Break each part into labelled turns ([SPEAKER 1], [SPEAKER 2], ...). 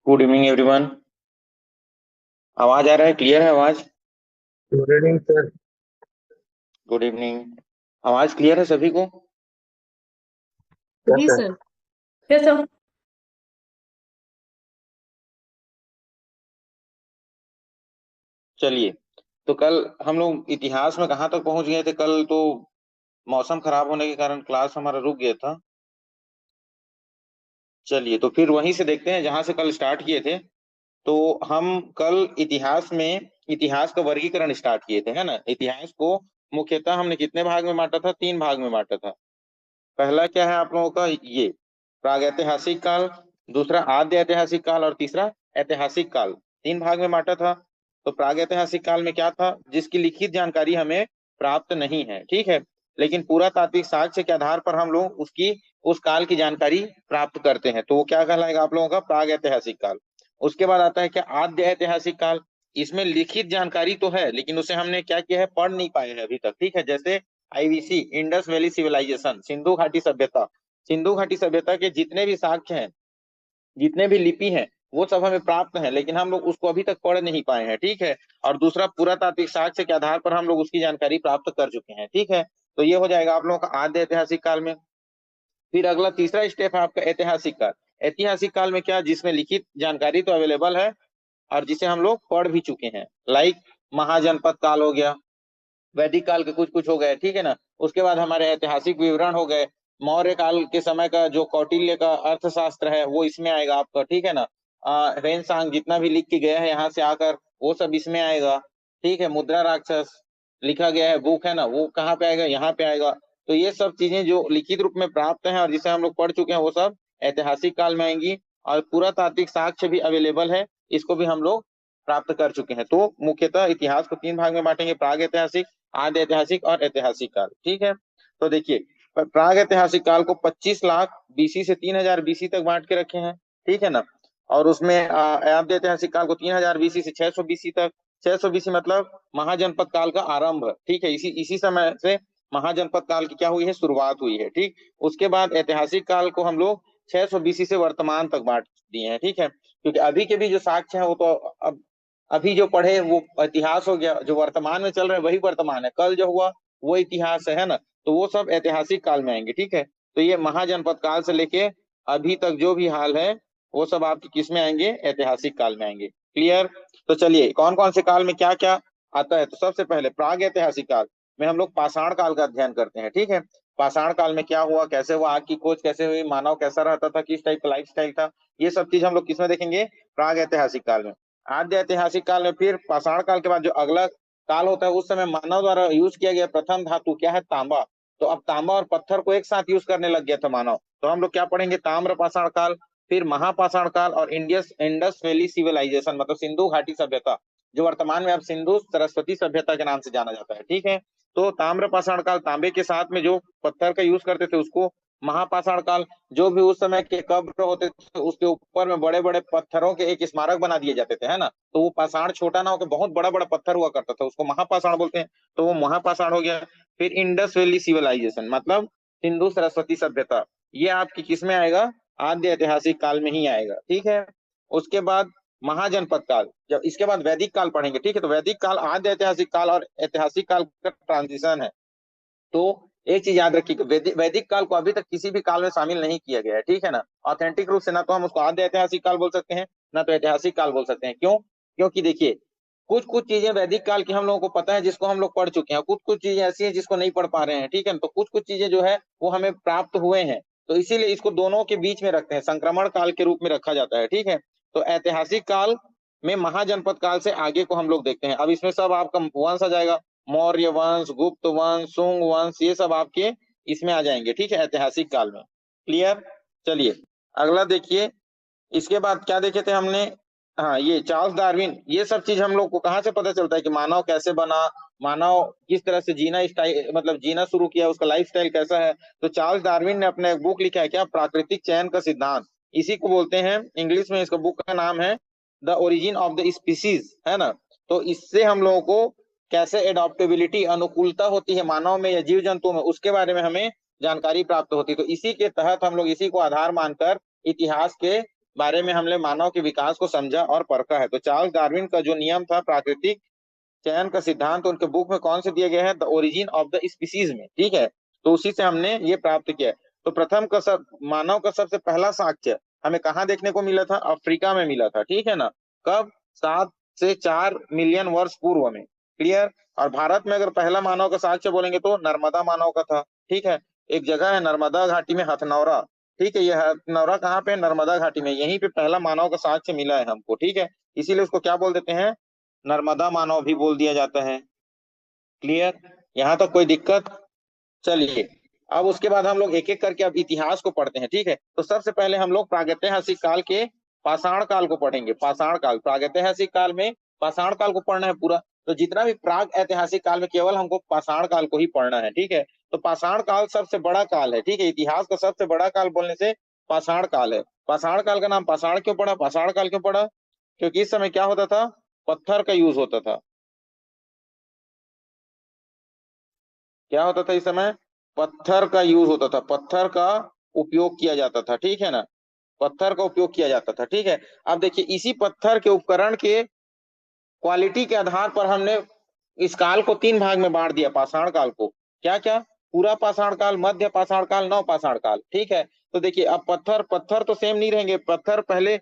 [SPEAKER 1] Good evening everyone. आवाज आ रहा है? क्लियर है आवाज?
[SPEAKER 2] Good evening sir.
[SPEAKER 1] Good evening. आवाज क्लियर है सभी को?
[SPEAKER 2] यस
[SPEAKER 3] जी
[SPEAKER 2] सर।
[SPEAKER 3] सर। कैसा?
[SPEAKER 1] चलिए। तो कल हम लोग इतिहास में कहाँ तक पहुंच गए थे? कल तो मौसम खराब होने के कारण क्लास हमारा रुक गया था। चलिए, तो फिर वहीं से देखते हैं जहां से कल स्टार्ट किए थे। तो हम कल इतिहास का वर्गीकरण स्टार्ट किए थे, है ना। इतिहास को मुख्यतः हमने कितने भाग में बांटा था? 3 भाग में बांटा था। पहला क्या है आप लोगों का? ये प्रागैतिहासिक काल, दूसरा आद्य ऐतिहासिक काल और तीसरा ऐतिहासिक काल। 3 भाग में बांटा था। तो प्रागैतिहासिक काल में क्या था? जिसकी लिखित जानकारी हमें प्राप्त नहीं है, ठीक है। लेकिन पुरातात्विक साक्ष्य के आधार पर हम लोग उसकी उस काल की जानकारी प्राप्त करते हैं, तो वो क्या कहलाएगा आप लोगों का? प्रागैतिहासिक काल। उसके बाद आता है क्या? आद्य ऐतिहासिक काल। इसमें लिखित जानकारी तो है, लेकिन उसे हमने क्या किया है? पढ़ नहीं पाए हैं अभी तक, ठीक है। जैसे IVC, Indus Valley civilisation, Sindhu घाटी सभ्यता। सिंधु घाटी सभ्यता के जितने भी साक्ष्य हैं, जितने भी लिपि हैं, वो सब हमें प्राप्त हैं, लेकिन हम लोग उसको अभी तक पढ़ नहीं पाए हैं, ठीक है। और दूसरा, पुरातात्विक साक्ष्य के आधार पर हम लोग उसकी जानकारी प्राप्त कर चुके हैं, ठीक है। तो ये हो जाएगा आप लोगों का आद्य ऐतिहासिक काल में। फिर अगला तीसरा स्टेप है आपका ऐतिहासिक काल। ऐतिहासिक काल में क्या? जिसमें लिखित जानकारी तो अवेलेबल है और जिसे हम लोग पढ़ भी चुके हैं, लाइक महाजनपद काल हो गया, वैदिक काल के कुछ कुछ हो गए, ठीक है ना। उसके बाद हमारे ऐतिहासिक विवरण हो गए। मौर्य काल के समय का जो कौटिल्य का अर्थशास्त्र है वो इसमें आएगा आपका, ठीक है ना। रेन सांग जितना भी लिख के गया है यहाँ से आकर, वो सब इसमें आएगा, ठीक है। मुद्रा राक्षस लिखा गया है, बुक है ना, वो कहाँ पे आएगा? यहाँ पे आएगा। तो ये सब चीजें जो लिखित रूप में प्राप्त हैं और जिसे हम लोग पढ़ चुके हैं, वो सब ऐतिहासिक काल में आएंगी। और पुरातात्विक साक्ष्य भी अवेलेबल है, इसको भी हम लोग प्राप्त कर चुके हैं। तो मुख्यतः इतिहास को 3 भाग में बांटेंगे: प्राग ऐतिहासिक, आद्य ऐतिहासिक और ऐतिहासिक काल, ठीक है। तो देखिए, प्राग ऐतिहासिक काल को 25 लाख बीसी से 3000 बीसी तक बांट के रखे हैं, ठीक है ना। और उसमें आद्य ऐतिहासिक काल को 3000 बीसी से 600 बीसी तक। 600 बीसी मतलब महाजनपद काल का आरंभ, ठीक है। इसी इसी समय से महाजनपद काल की क्या हुई है? शुरुआत हुई है, ठीक। उसके बाद ऐतिहासिक काल को हम लोग 600 बीसी से वर्तमान तक बांट दिए हैं, ठीक है। क्योंकि अभी के भी जो साक्ष्य है वो तो अब अभी जो पढ़े वो इतिहास हो गया, जो वर्तमान में चल रहा है वही वर्तमान है, कल जो हुआ वो इतिहास है ना। तो वो सब ऐतिहासिक काल में आएंगे, ठीक है। तो ये महाजनपद काल से लेके अभी तक जो भी हाल है, वो सब आपके किस में आएंगे? ऐतिहासिक काल में आएंगे। क्लियर? तो चलिए, कौन कौन से काल में क्या क्या आता है। तो सबसे पहले प्राग ऐतिहासिक काल में हम लोग पाषाण काल का अध्ययन करते हैं, ठीक है। पाषाण काल में क्या हुआ, कैसे हुआ, आग की खोज कैसे हुई, मानव कैसा रहता था, किस टाइप का लाइफ स्टाइल था, ये सब चीज हम लोग किसमें देखेंगे? प्राग ऐतिहासिक काल में। आद्य ऐतिहासिक काल में फिर पाषाण काल के बाद जो अगला काल होता है, उस समय मानव द्वारा यूज किया गया प्रथम धातु क्या है? तांबा। तो अब तांबा और पत्थर को एक साथ यूज करने लग गया था मानव, तो हम लोग क्या पढ़ेंगे? ताम्र पाषाण काल। फिर महापाषाण काल और इंडियस इंडस वैली सिविलाइजेशन, मतलब सिंधु घाटी सभ्यता, जो वर्तमान में अब सिंधु सरस्वती सभ्यता के नाम से जाना जाता है, ठीक है। तो ताम्र पाषाण काल, तांबे के साथ में जो पत्थर का यूज करते थे उसको। महापाषाण काल, जो भी उस समय के कब्र होते थे उसके ऊपर में बड़े बड़े पत्थरों के एक स्मारक बना दिए जाते थे, है ना। तो वो पाषाण छोटा ना होकर बहुत बड़ा बड़ा पत्थर हुआ करता था, उसको महापाषाण बोलते हैं। तो वो महापाषाण हो गया। फिर इंडस वैली सिविलाइजेशन, मतलब सिंधु सरस्वती सभ्यता, ये आपकी किस में आएगा? आद्य ऐतिहासिक काल में ही आएगा, ठीक है। उसके बाद महाजनपद काल, जब इसके बाद वैदिक काल पढ़ेंगे, ठीक है। तो वैदिक काल आद्य ऐतिहासिक काल और ऐतिहासिक काल का ट्रांजिशन है। तो एक चीज याद रखिए, वैदिक काल को अभी तक किसी भी काल में शामिल नहीं किया गया है, ठीक है ना। ऑथेंटिक रूप से ना तो हम उसको आद्य ऐतिहासिक काल बोल सकते हैं, ना तो ऐतिहासिक काल बोल सकते हैं। क्यों? क्योंकि देखिए, कुछ कुछ चीजें वैदिक काल की हम लोगों को पता है, जिसको हम लोग पढ़ चुके हैं, कुछ कुछ चीजें ऐसी हैं जिसको नहीं पढ़ पा रहे हैं, ठीक है ना। तो कुछ कुछ चीजें जो है वो हमें प्राप्त हुए हैं, तो इसीलिए इसको दोनों के बीच में रखते हैं, संक्रमण काल के रूप में रखा जाता है, ठीक है। तो ऐतिहासिक काल में महाजनपद काल से आगे को हम लोग देखते हैं। अब इसमें सब आपका वंश आ जाएगा, मौर्य वंश, गुप्त वंश, शुंग वंश, ये सब आपके इसमें आ जाएंगे, ठीक है, ऐतिहासिक काल में। क्लियर? चलिए, अगला देखिए। इसके बाद क्या देखे थे हमने? हाँ, ये चार्ल्स डार्विन, ये सब चीज हम लोग को कहाँ से पता चलता है कि मानव कैसे बना, मानव किस तरह से जीना स्टाइल, मतलब जीना शुरू किया, उसका लाइफ स्टाइल कैसा है। तो चार्ल्स डार्विन ने अपना एक बुक लिखा है क्या? प्राकृतिक चयन का सिद्धांत। इसी को बोलते हैं, इंग्लिश में इसका बुक का नाम है the origin of the species, है ना। तो इससे हम लोगों को कैसे एडॉप्टेबिलिटी, अनुकूलता होती है मानव में या जीव जंतु में, उसके बारे में हमें जानकारी प्राप्त होती है। तो इसी के तहत हम लोग इसी को आधार मानकर इतिहास के बारे में हमने मानव के विकास को समझा और परखा है। तो चार्ल्स डार्विन का जो नियम था प्राकृतिक चयन का सिद्धांत, उनके बुक में कौन से दिए गए हैं, the origin of the species में, ठीक है। तो उसी से हमने ये प्राप्त किया है। तो प्रथम का सब मानव का सबसे पहला साक्ष्य हमें कहाँ देखने को मिला था, अफ्रीका में मिला था, ठीक है ना। कब, 7 से 4 मिलियन वर्ष पूर्व में। क्लियर। और भारत में अगर पहला मानव का साक्ष्य बोलेंगे तो नर्मदा मानव का था, ठीक है। एक जगह है नर्मदा घाटी में, हथनौरा, ठीक है। ये हथनौरा कहाँ पे है, नर्मदा घाटी में, यहीं पे पहला मानव का साक्ष्य मिला है हमको, ठीक है। इसीलिए उसको क्या बोल देते हैं, नर्मदा मानव भी बोल दिया जाता है। क्लियर, यहाँ तक कोई दिक्कत। चलिए, अब उसके बाद हम लोग एक एक करके अब इतिहास को पढ़ते हैं, ठीक है। तो सबसे पहले हम लोग प्रागैतिहासिक काल के पाषाण काल को पढ़ेंगे। पाषाण काल, प्रागैतिहासिक काल में पाषाण काल को पढ़ना है पूरा। तो जितना भी प्राग ऐतिहासिक काल में केवल हमको पाषाण काल को ही पढ़ना है, ठीक है। तो पाषाण काल सबसे बड़ा काल है, ठीक है। इतिहास का सबसे बड़ा काल बोलने से पाषाण काल है। पाषाण काल का नाम पाषाण क्यों पड़ा, पाषाण काल क्यों पड़ा, क्योंकि इस समय क्या होता था, पत्थर का यूज होता था। क्या होता था इस समय, पत्थर का यूज होता था, पत्थर का उपयोग किया जाता था, ठीक है ना। पत्थर का उपयोग किया जाता था, ठीक है। अब देखिए, इसी पत्थर के उपकरण के क्वालिटी के आधार पर हमने इस काल को 3 भाग में बांट दिया, पाषाण काल को। क्या क्या, पूरा पाषाण काल, मध्य पाषाण काल, नव पाषाण काल, ठीक है। तो देखिए, अब पत्थर पत्थर तो सेम नहीं रहेंगे। पत्थर पहले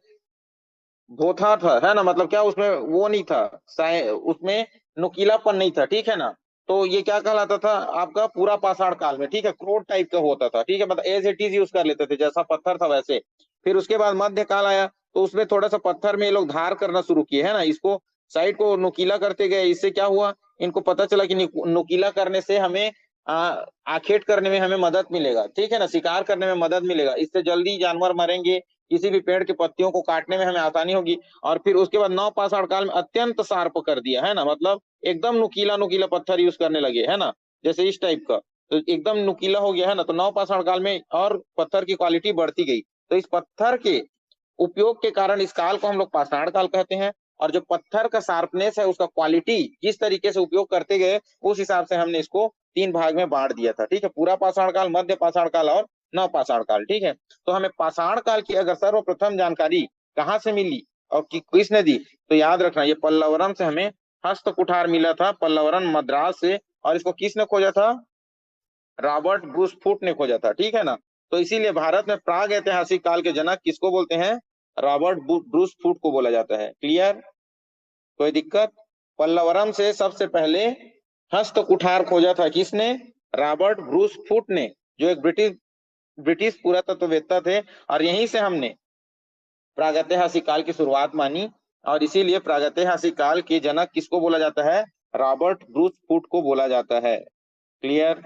[SPEAKER 1] धोथा था, है ना, मतलब क्या उसमें वो नहीं था, उसमें नुकीलापन नहीं था, ठीक है ना। तो ये क्या कहलाता था आपका, पूरा पाषाण काल में, ठीक है, क्रोड टाइप का होता था, ठीक है, मतलब एज इट इज यूज कर लेते थे, जैसा पत्थर था वैसे। फिर उसके बाद मध्य काल आया, तो उसमें थोड़ा सा पत्थर में ये लोग धार करना शुरू किए, है ना, इसको साइड को नुकीला करते गए। इससे क्या हुआ, इनको पता चला कि नुकीला करने से हमें आखेट करने में हमें मदद मिलेगा, ठीक है ना, शिकार करने में मदद मिलेगा, इससे जल्दी जानवर मरेंगे, किसी भी पेड़ के पत्तियों को काटने में हमें आसानी होगी। और फिर उसके बाद नव पाषाण काल में अत्यंत शार्प कर दिया, है ना, मतलब एकदम नुकीला नुकीला पत्थर यूज करने लगे, है ना, जैसे इस टाइप का। तो एकदम नुकीला हो गया, है ना। तो नव पाषाण काल में और पत्थर की क्वालिटी बढ़ती गई। तो इस पत्थर के उपयोग के कारण इस काल को हम लोग पाषाण काल कहते हैं। और जो पत्थर का शार्पनेस है, उसका क्वालिटी जिस तरीके से उपयोग करते गए, उस हिसाब से हमने इसको 3 भाग में बांट दिया था, ठीक है। पूरा पाषाण काल, मध्य पाषाण काल और नव पाषाण काल, ठीक है। तो हमें पाषाण काल की अगर सर्वप्रथम जानकारी कहाँ से मिली और किसने दी, तो याद रखना, ये पल्लवरम से हमें हस्त कुठार मिला था, पल्लवरम मद्रास से। और इसको किसने खोजा था, रॉबर्ट ब्रूस फुट ने खोजा था, ठीक है ना। तो इसीलिए भारत में प्राग ऐतिहासिक काल के जनक किसको बोलते हैं, रॉबर्ट ब्रूस फुट को बोला जाता है। क्लियर, कोई दिक्कत। पल्लवरम से सबसे पहले हस्त कुठार खोजा था किसने, रॉबर्ट ब्रूस फुट ने, जो एक ब्रिटिश ब्रिटिश पुरातत्ववेत्ता थे। और यहीं से हमने प्रागैतिहासिक काल की शुरुआत मानी। और इसीलिए प्रागैतिहासिक काल के जनक किसको बोला जाता है, रॉबर्ट ब्रूस फुट को बोला जाता है। क्लियर,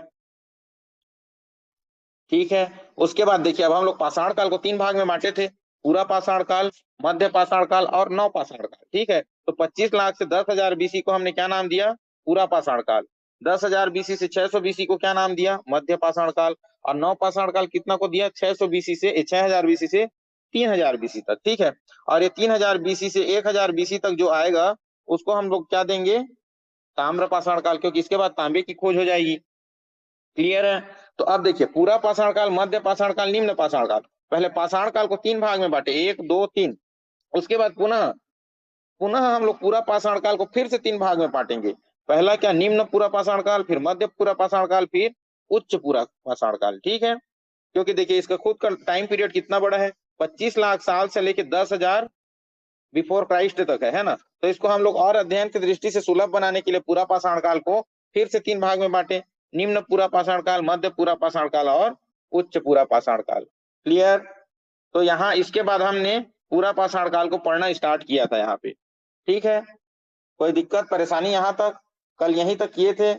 [SPEAKER 1] ठीक है। उसके बाद देखिए, अब हम लोग पाषाण काल को 3 भाग में बांटे थे, पूरा पाषाण काल, मध्य पाषाण काल और नव पाषाण काल, ठीक है। तो 25 लाख से 10,000 बीसी को हमने क्या नाम दिया, पूरा पाषाण काल। 10,000 बीसी से 600 बीसी को क्या नाम दिया, मध्य पाषाण काल। और नव पाषाण काल कितना को दिया, 600 बीसी से 6,000 बीसी से 3,000 बीसी तक, ठीक है। और ये 3,000 बीसी से 1,000 बीसी तक जो आएगा, उसको हम लोग क्या देंगे, ताम्र पाषाण काल, क्योंकि इसके बाद तांबे की खोज हो जाएगी। क्लियर है। तो अब देखिए, पूरा पाषाण काल, मध्य पाषाण काल, निम्न पाषाण काल। पहले पाषाण काल को 3 भाग में बांटे, 1 2 3। उसके बाद पुनः पुनः हम लोग पूरा पाषाण काल को फिर से 3 भाग में बांटेंगे। पहला क्या, निम्न पूरा पाषाण काल, फिर मध्य पूरा पाषाण काल, फिर उच्च पूरा पाषाण काल, ठीक है। क्योंकि देखिए, इसका खुद का टाइम पीरियड कितना बड़ा है, 25 लाख साल से लेकर 10,000 बिफोर क्राइस्ट तक है ना। तो इसको हम लोग और अध्ययन की दृष्टि से सुलभ बनाने के लिए पूरा पाषाण काल को फिर से 3 भाग में बांटे, निम्न पूरा पाषाण काल, मध्य पूरा पाषाण काल और उच्च पूरा पाषाण काल। क्लियर। तो यहाँ इसके बाद हमने पूरा पाषाण काल को पढ़ना स्टार्ट किया था यहाँ पे, ठीक है। कोई दिक्कत परेशानी यहाँ तक, कल यहीं तक किए थे,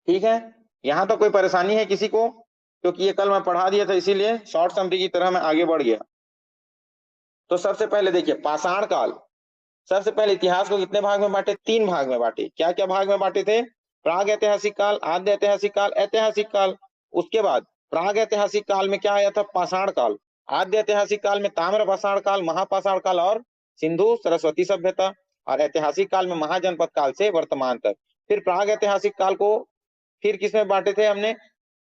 [SPEAKER 1] ठीक है। यहाँ तक कोई परेशानी है किसी को, क्योंकि ये कल मैं पढ़ा दिया था, इसीलिए शॉर्ट समरी की तरह मैं आगे बढ़ गया। तो सबसे पहले देखिए, पाषाण काल, सबसे पहले इतिहास को कितने भाग में बांटे, 3 भाग में बांटे। क्या क्या भाग में बांटे थे, प्राग ऐतिहासिक काल, आद्य ऐतिहासिक काल, ऐतिहासिक काल। उसके बाद प्राग ऐतिहासिक काल में क्या आया था, पाषाण काल। आद्य ऐतिहासिक काल में ताम्र पाषाण काल, महापाषाण काल और सिंधु सरस्वती सभ्यता। और ऐतिहासिक काल में महाजनपद काल से वर्तमान तक। फिर प्राग ऐतिहासिक काल को फिर किसमें बांटे थे हमने,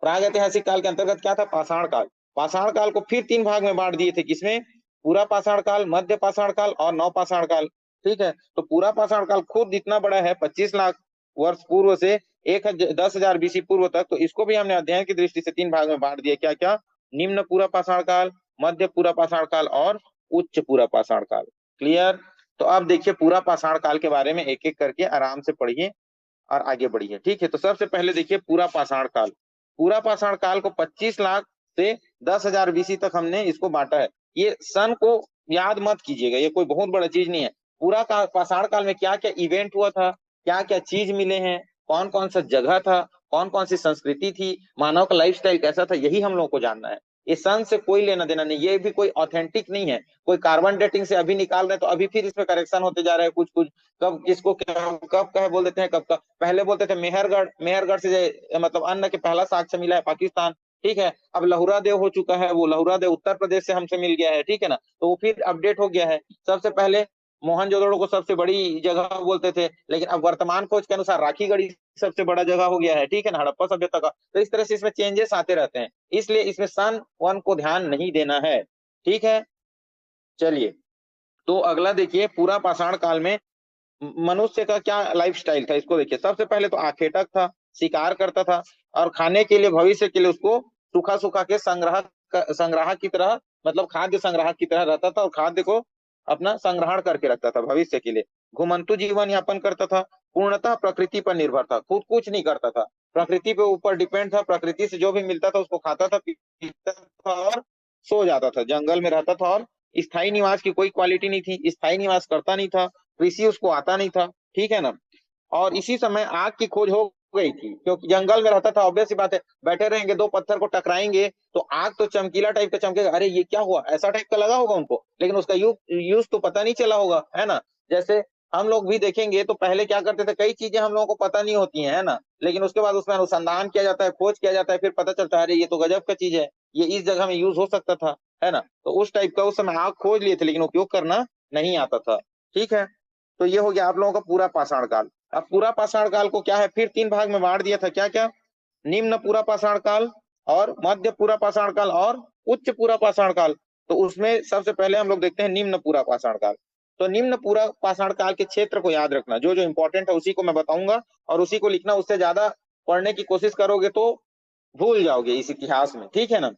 [SPEAKER 1] प्राग ऐतिहासिक काल के अंतर्गत क्या था, पाषाण काल। पाषाण काल को फिर तीन भाग में बांट दिए थे, किसमें? पूरा पाषाण काल, मध्य पाषाण काल और नव पाषाण काल। ठीक है, तो पूरा पाषाण काल खुद इतना बड़ा है, 25 लाख वर्ष पूर्व से 10,000 बीसी पूर्व तक, तो इसको भी हमने अध्ययन की दृष्टि से तीन भाग में बांट दिया। क्या क्या? निम्न पूरा पाषाण काल, मध्य पूरा पाषाण काल और उच्च पूरा पाषाण काल। क्लियर? तो अब देखिए पूरा पाषाण काल के बारे में एक एक करके आराम से पढ़िए और आगे बढ़िए। ठीक है, तो सबसे पहले देखिए पूरा पाषाण काल। पूरा पाषाण काल को 25 लाख से 10,000 बीसी तक हमने इसको बांटा है। ये सन को याद मत कीजिएगा, ये कोई बहुत बड़ा चीज नहीं है। पूरा पाषाण काल में क्या क्या इवेंट हुआ था, क्या क्या चीज मिले हैं, कौन कौन सा जगह था, कौन कौन सी संस्कृति थी, मानव का लाइफस्टाइल कैसा था, यही हम लोग को जानना है। ये सन से कोई लेना देना नहीं, ये भी कोई ऑथेंटिक नहीं है। कोई कार्बन डेटिंग से अभी निकाल रहे हैं तो अभी फिर इसमें करेक्शन होते जा रहे हैं कुछ कुछ। कब किसको क्या कब कहे बोल देते हैं, कब कब पहले बोलते थे मेहरगढ़, मेहरगढ़ से मतलब अन्न के पहला साक्ष्य मिला है पाकिस्तान। ठीक है, अब लहुरा देव हो चुका है, वो लहुरा देव उत्तर प्रदेश से हमसे मिल गया है। ठीक है ना, तो वो फिर अपडेट हो गया है। सबसे पहले मोहनजोदड़ो को सबसे बड़ी जगह बोलते थे, लेकिन अब वर्तमान खोज के अनुसार राखीगढ़ी सबसे बड़ा जगह हो गया है। ठीक है ना, हड़प्पा सभ्यता का। तो इस तरह से इसमें चेंजेस आते रहते हैं, इसलिए इसमें सन वन को ध्यान नहीं देना है। ठीक है, चलिए तो अगला देखिए पूरा पाषाण काल में मनुष्य का क्या लाइफ स्टाइल था, इसको देखिए। सबसे पहले तो आखेटक था, शिकार करता था और खाने के लिए भविष्य के लिए उसको सूखा सूखा के संग्रह की तरह, मतलब खाद्य संग्रह की तरह रहता था और खाद्य को अपना संग्रहण करके रखता था भविष्य के लिए। घुमंतु जीवन यापन करता था, पूर्णतः प्रकृति पर निर्भर था, खुद कुछ नहीं करता था, प्रकृति पे ऊपर डिपेंड था, प्रकृति से जो भी मिलता था उसको खाता था पीता था और सो जाता था, जंगल में रहता था। और स्थायी निवास की कोई क्वालिटी नहीं थी, स्थायी निवास करता नहीं था, कृषि उसको आता नहीं था। ठीक है ना, और इसी समय आग की खोज हो गई थी, क्योंकि जंगल में रहता था, ऑब्वियस सी बात है, बैठे रहेंगे दो पत्थर को टकराएंगे तो आग तो चमकीला टाइप का चमकेगा, अरे ये क्या हुआ, ऐसा टाइप का लगा होगा उनको, लेकिन उसका यूज तो पता नहीं चला होगा, है ना। जैसे हम लोग भी देखेंगे तो पहले क्या करते थे, कई चीजें हम लोगों को पता नहीं होती हैं, है ना, लेकिन उसके बाद उसमें अनुसंधान किया जाता है, खोज किया जाता है, फिर पता चलता है अरे ये तो गजब का चीज है, ये इस जगह में यूज हो सकता था, है ना। तो उस टाइप का उस समय आग खोज लिए थे, लेकिन उपयोग करना नहीं आता था। ठीक है, तो ये हो गया आप लोगों का पूरा पाषाण काल। अब पूरा पाषाण काल को क्या है, फिर तीन भाग में बांट दिया था। क्या क्या? निम्न पूरा पाषाण काल और मध्य पूरा पाषाण काल और उच्च पूरा पाषाण काल। तो उसमें सबसे पहले हम लोग देखते हैं निम्न पूरा पाषाण काल। तो निम्न पूरा पाषाण काल के क्षेत्र को याद रखना, जो जो इंपॉर्टेंट है उसी को मैं बताऊंगा और उसी को लिखना, उससे ज्यादा पढ़ने की कोशिश करोगे तो भूल जाओगे इस इतिहास में। ठीक है ना,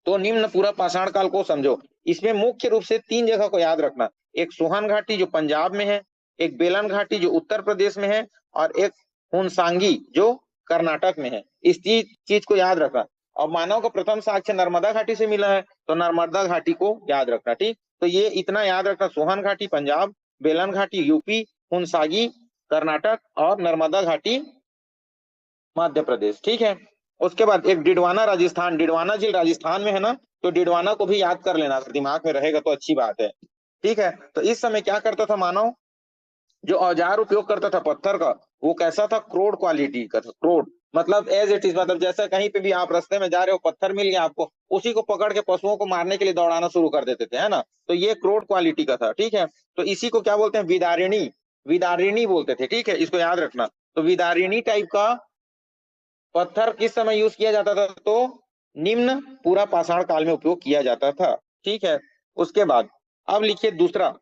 [SPEAKER 1] तो निम्न पूरा पाषाण काल को समझो। इसमें मुख्य रूप से तीन जगह को याद रखना, एक सोहन घाटी जो पंजाब में है, एक बेलन घाटी जो उत्तर प्रदेश में है और एक हुनसांगी जो कर्नाटक में है। इस चीज को याद रखना। और मानव का प्रथम साक्ष्य नर्मदा घाटी से मिला है, तो नर्मदा घाटी को याद रखना। ठीक, तो ये इतना याद रखना, सोहन घाटी पंजाब, बेलन घाटी यूपी, हुनसागी कर्नाटक और नर्मदा घाटी मध्य प्रदेश। ठीक है, उसके बाद एक डिडवाना राजस्थान, डिडवाना झील राजस्थान में है ना, तो डिडवाना को भी याद कर लेना, अगर दिमाग में रहेगा तो अच्छी बात है। ठीक है, तो इस समय क्या करता था मानव, जो औजार उपयोग करता था पत्थर का, वो कैसा था, क्रोड क्वालिटी का था। क्रोड मतलब एज इट इज, मतलब जैसा कहीं पे भी आप रास्ते में जा रहे हो, पत्थर मिल गया आपको, उसी को पकड़ के पशुओं को मारने के लिए दौड़ाना शुरू कर देते थे, है ना। तो ये क्रोड क्वालिटी का था। ठीक है, तो इसी को क्या बोलते हैं, विदारिणी, विदारिणी बोलते थे। ठीक है, इसको याद रखना। तो विदारिणी टाइप का पत्थर किस समय यूज किया जाता था, तो निम्न पूरा पाषाण काल में उपयोग किया जाता था। ठीक है, उसके बाद अब लिखिए दूसरा,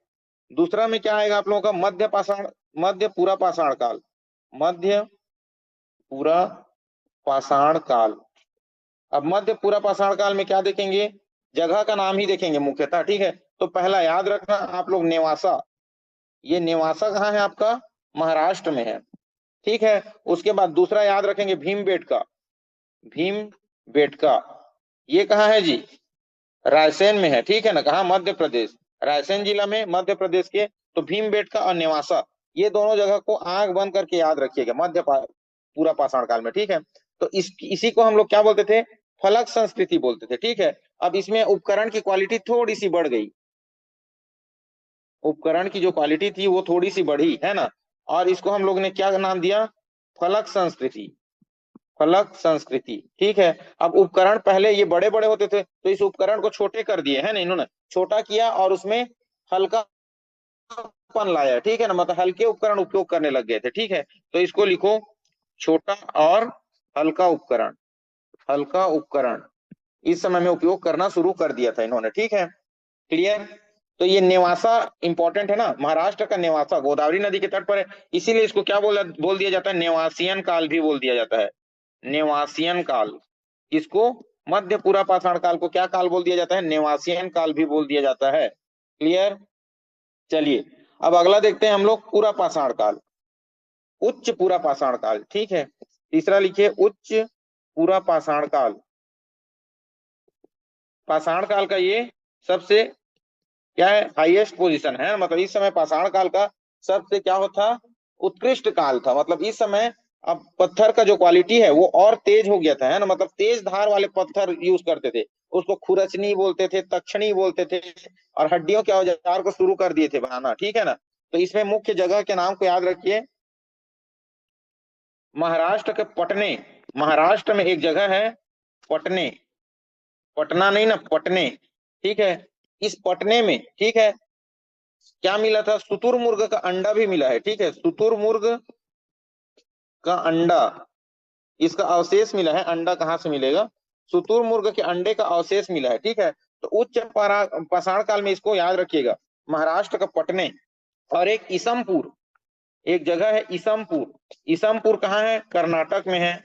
[SPEAKER 1] दूसरा में क्या आएगा आप लोगों का, मध्य पाषाण, मध्य पूरा पाषाण काल, मध्य पूरा पाषाण काल। अब मध्य पूरा पाषाण काल में क्या देखेंगे, जगह का नाम ही देखेंगे मुख्यतः। ठीक है, तो पहला याद रखना आप लोग, नेवासा। ये नेवासा कहाँ है आपका, महाराष्ट्र में है। ठीक है, उसके बाद दूसरा याद रखेंगे भीमबेटका, भीम बेटका, ये कहाँ है जी, रायसेन में है। ठीक है ना, कहाँ, मध्य प्रदेश, रायसेन जिला में मध्य प्रदेश के। तो भीम बेटका और नेवासा, ये दोनों जगह को आंख बंद करके याद रखिएगा, पूरा पाषाण काल में। ठीक है, तो इसी को हम लोग क्या बोलते थे, फलक संस्कृति बोलते थे। ठीक है, अब इसमें उपकरण की क्वालिटी थोड़ी सी बढ़ गई, उपकरण की जो क्वालिटी थी वो थोड़ी सी बढ़ी, है ना, और इसको हम लोग ने क्या नाम दिया, फलक संस्कृति, फलक संस्कृति। ठीक है, अब उपकरण पहले ये बड़े बड़े होते थे, तो इस उपकरण को छोटे कर दिए, है ना, इन्होंने छोटा किया और उसमें हल्कापन लाया। ठीक है ना, मतलब हल्के उपकरण उपयोग करने लग गए थे। ठीक है, तो इसको लिखो, छोटा और हल्का उपकरण, हल्का उपकरण। इस समय में उपयोग करना शुरू कर दिया था इन्होंने, ठीक है, क्लियर। तो ये नेवासा इंपॉर्टेंट है ना, महाराष्ट्र का नेवासा गोदावरी नदी के तट पर है, इसीलिए इसको क्या बोल दिया जाता है, नेवासियन काल भी बोल दिया जाता है, नेवासियन काल। इसको मध्य पूरा पाषाण काल को क्या काल बोल दिया जाता है, नेवासियन काल भी बोल दिया जाता है, क्लियर। चलिए अब अगला देखते हैं हम लोग, पूरा पाषाण काल, उच्च पूरा पाषाण काल, ठीक है। तीसरा लिखिए उच्च पूरा पाषाण काल। पाषाण काल का ये सबसे क्या है, हाईएस्ट पोजीशन है, मतलब इस समय पाषाण काल का सबसे क्या होता, उत्कृष्ट काल था। मतलब इस समय अब पत्थर का जो क्वालिटी है वो और तेज हो गया था, है ना, मतलब तेज धार वाले पत्थर यूज करते थे, उसको खुरचनी बोलते थे, तक्षणी बोलते थे, और हड्डियों के औजार को शुरू कर दिए थे बनाना, ठीक है ना। तो इसमें मुख्य जगह के नाम को याद रखिए, महाराष्ट्र के पटने, महाराष्ट्र में एक जगह है पटने, पटना नहीं ना, पटने, ठीक है। इस पटने में, ठीक है, क्या मिला था, शुतुरमुर्ग का अंडा भी मिला है, ठीक है, शुतुरमुर्ग का अंडा, इसका अवशेष मिला है, अंडा कहाँ से मिलेगा, शुतुरमुर्ग के अंडे का अवशेष मिला है, ठीक है। तो उच्च पाषाण काल में इसको याद रखिएगा, महाराष्ट्र का पटने। और एक ईसमपुर, एक जगह है ईसमपुर, ईसमपुर कहाँ है, कर्नाटक में है,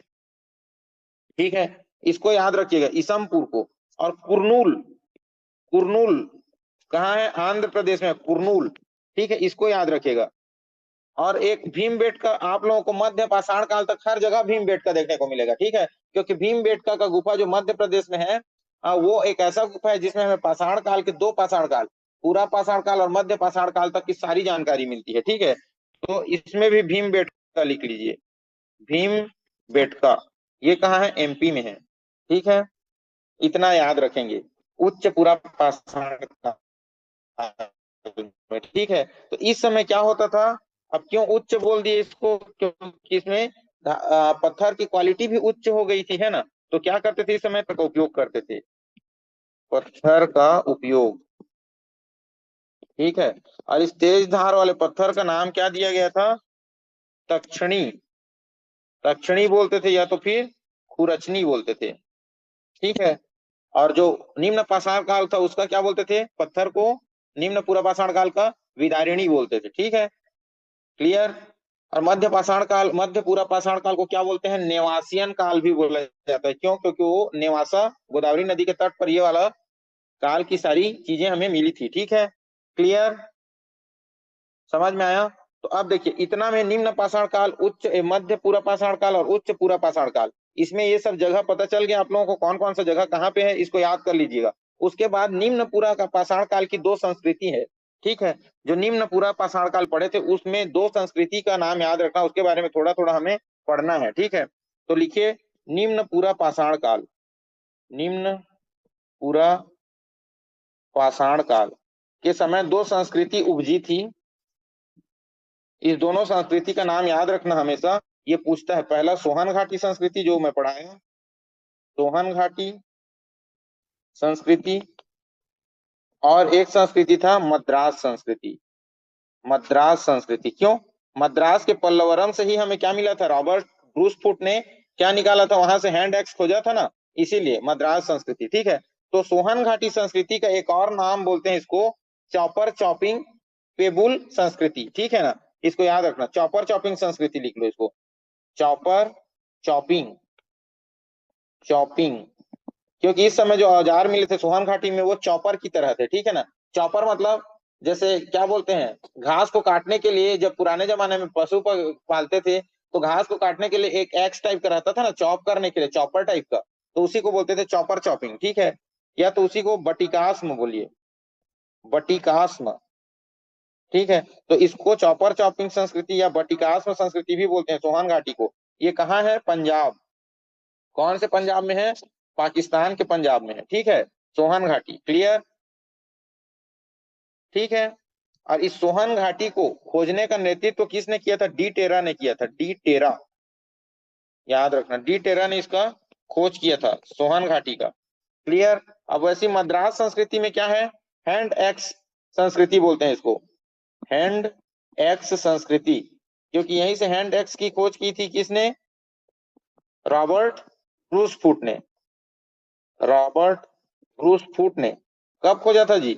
[SPEAKER 1] ठीक है, इसको याद रखिएगा ईसमपुर को। और कुर्नूल, कुर्नूल कहाँ है, आंध्र प्रदेश में कुर्नूल, ठीक है, इसको याद रखिएगा। और एक भीमबेटका, आप लोगों को मध्य पाषाण काल तक हर जगह भीमबेटका देखने को मिलेगा, ठीक है, क्योंकि भीमबेटका का गुफा जो मध्य प्रदेश में है, वो एक ऐसा गुफा है जिसमें हमें पाषाण काल के दो पाषाण काल, पूरा पाषाण काल और मध्य पाषाण काल तक की सारी जानकारी मिलती है, ठीक है। तो इसमें भी भीमबेटका लिख लीजिए, भीमबेटका, ये कहाँ है, एमपी में है, ठीक है, इतना याद रखेंगे, उच्च पूरा पाषाण काल में, ठीक है। तो इस समय क्या होता था, अब क्यों उच्च बोल दिए इसको, क्योंकि इसमें पत्थर की क्वालिटी भी उच्च हो गई थी, है ना। तो क्या करते थे, इस समय का उपयोग करते थे, पत्थर का उपयोग, ठीक है। और इस तेज धार वाले पत्थर का नाम क्या दिया गया था, तक्षणी, तक्षणी बोलते थे, या तो फिर खुरचनी बोलते थे, ठीक है। और जो निम्न पाषाण काल था उसका क्या बोलते थे, पत्थर को निम्न पूरा पाषाण काल का विदारिणी बोलते थे, ठीक है, क्लियर। और मध्य पाषाण काल, मध्य पूरा पाषाण काल को क्या बोलते हैं, नेवासियन काल भी बोला जाता है, क्यों, क्योंकि वो नेवासा गोदावरी नदी के तट पर ये वाला काल की सारी चीजें हमें मिली थी, ठीक है, क्लियर, समझ में आया। तो अब देखिए, इतना में निम्न पाषाण काल, उच्च मध्य पूरा पाषाण काल और उच्च पूरा पाषाण काल, इसमें ये सब जगह पता चल गया आप लोगों को, कौन कौन सा जगह कहाँ पे है, इसको याद कर लीजिएगा। उसके बाद निम्न पूरा का पाषाण काल की दो संस्कृति है, ठीक है, जो निम्न पूरा पाषाण काल पढ़े थे उसमें दो संस्कृति का नाम याद रखना, उसके बारे में थोड़ा थोड़ा हमें पढ़ना है, ठीक है। तो लिखिए निम्न पूरा पाषाण काल, निम्न पूरा पाषाण काल के समय दो संस्कृति उपजी थी, इस दोनों संस्कृति का नाम याद रखना हमेशा, ये पूछता है। पहला सोहन घाटी संस्कृति जो मैं पढ़ाया, सोहन घाटी संस्कृति, और एक संस्कृति था मद्रास संस्कृति, मद्रास संस्कृति। क्यों, मद्रास के पल्लवरम से ही हमें क्या मिला था, रॉबर्ट ब्रूसफुट ने क्या निकाला था वहां से, हैंड एक्स खोजा था ना, इसीलिए मद्रास संस्कृति, ठीक है। तो सोहन घाटी संस्कृति का एक और नाम बोलते हैं इसको, चॉपर चॉपिंग पेबुल संस्कृति, ठीक है ना, इसको याद रखना, चॉपर चॉपिंग संस्कृति लिख लो इसको, चॉपर चॉपिंग, चॉपिंग, क्योंकि इस समय जो औजार मिले थे सोहन घाटी में वो चॉपर की तरह थे, ठीक है ना। चॉपर मतलब जैसे क्या बोलते हैं, घास को काटने के लिए जब पुराने जमाने में पशु पालते थे, तो घास को काटने के लिए एक एक्स टाइप का रहता था ना, चॉप करने के लिए, चॉपर टाइप का, तो उसी को बोलते थे चॉपर चॉपिंग, ठीक है। या तो उसी को बटिकास्म बोलिए, बटिकास्म, ठीक है। तो इसको चॉपर चॉपिंग संस्कृति या बटिकास्म संस्कृति भी बोलते हैं सोहन घाटी को। ये कहाँ है, पंजाब, कौन से पंजाब में है, पाकिस्तान के पंजाब में है, ठीक है, सोहन घाटी, क्लियर, ठीक है। और इस सोहन घाटी को खोजने का नेतृत्व किसने किया था, डी टेरा ने किया था, डी टेरा, याद रखना, डी टेरा ने इसका खोज किया था सोहन घाटी का, क्लियर। अब वैसी मद्रास संस्कृति में क्या है, हैंड एक्स संस्कृति बोलते हैं इसको, हैंड एक्स संस्कृति, क्योंकि यहीं से हैंड एक्स की खोज की थी किसने, रॉबर्ट ब्रूसफुट ने, रॉबर्ट ब्रूस फूट ने कब खोजा था जी?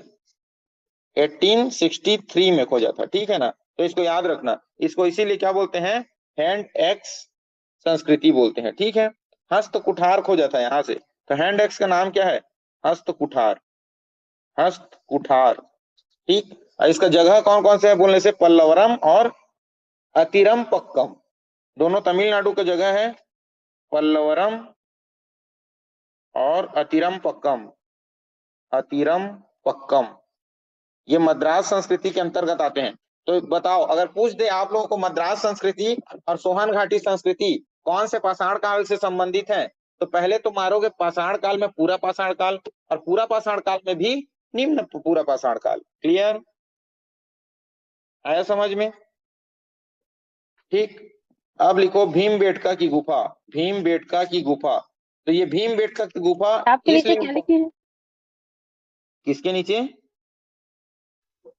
[SPEAKER 1] 1863 में खोजा था, ठीक है ना। तो इसको याद रखना, इसको इसीलिए क्या बोलते हैं, हैंड एक्स संस्कृति बोलते हैं, ठीक है। हस्त कुठार खोजा था यहाँ से, तो हैंड एक्स का नाम क्या है? हस्त कुठार, हस्त कुठार, ठीक। और इसका जगह कौन कौन से है बोलने से, पल्लवरम और अतिरम पक्कम, दोनों तमिलनाडु का जगह है, पल्लवरम और अतिरम पक्कम, अतिरम पक्कम, ये मद्रास संस्कृति के अंतर्गत आते हैं। तो बताओ, अगर पूछ दे आप लोगों को मद्रास संस्कृति और सोहन घाटी संस्कृति कौन से पाषाण काल से संबंधित है, तो पहले तो मारोगे पाषाण काल में पूरा पाषाण काल, और पूरा पाषाण काल में भी निम्न पूरा पाषाण काल। क्लियर? आया समझ में? ठीक। अब लिखो भीमबेटका की गुफा, भीमबेटका की गुफा। तो ये भीमबेटका की गुफा
[SPEAKER 3] आपके नीचे
[SPEAKER 1] इसलिए
[SPEAKER 3] क्या लिखे हैं?
[SPEAKER 1] किसके नीचे?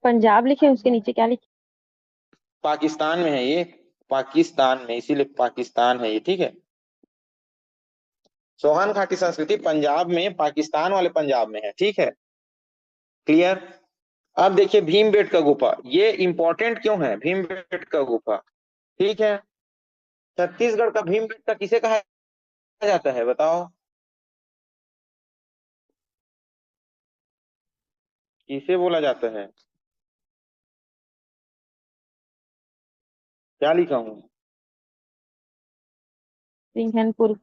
[SPEAKER 3] पंजाब लिखे हैं, उसके नीचे क्या लिखे?
[SPEAKER 1] पाकिस्तान में है ये, पाकिस्तान में, इसीलिए पाकिस्तान है ये, ठीक है। सोहन घाटी संस्कृति पंजाब में, पाकिस्तान वाले पंजाब में है, ठीक है। क्लियर? अब देखिए भीमबेटका गुफा, ये इंपॉर्टेंट क्यों है भीमबेटका गुफा, ठीक है। छत्तीसगढ़ का भीमबेटका किसे कहा जाता है बताओ, किसे बोला जाता है? क्या लिखा हूं?
[SPEAKER 3] सिंहनपुर।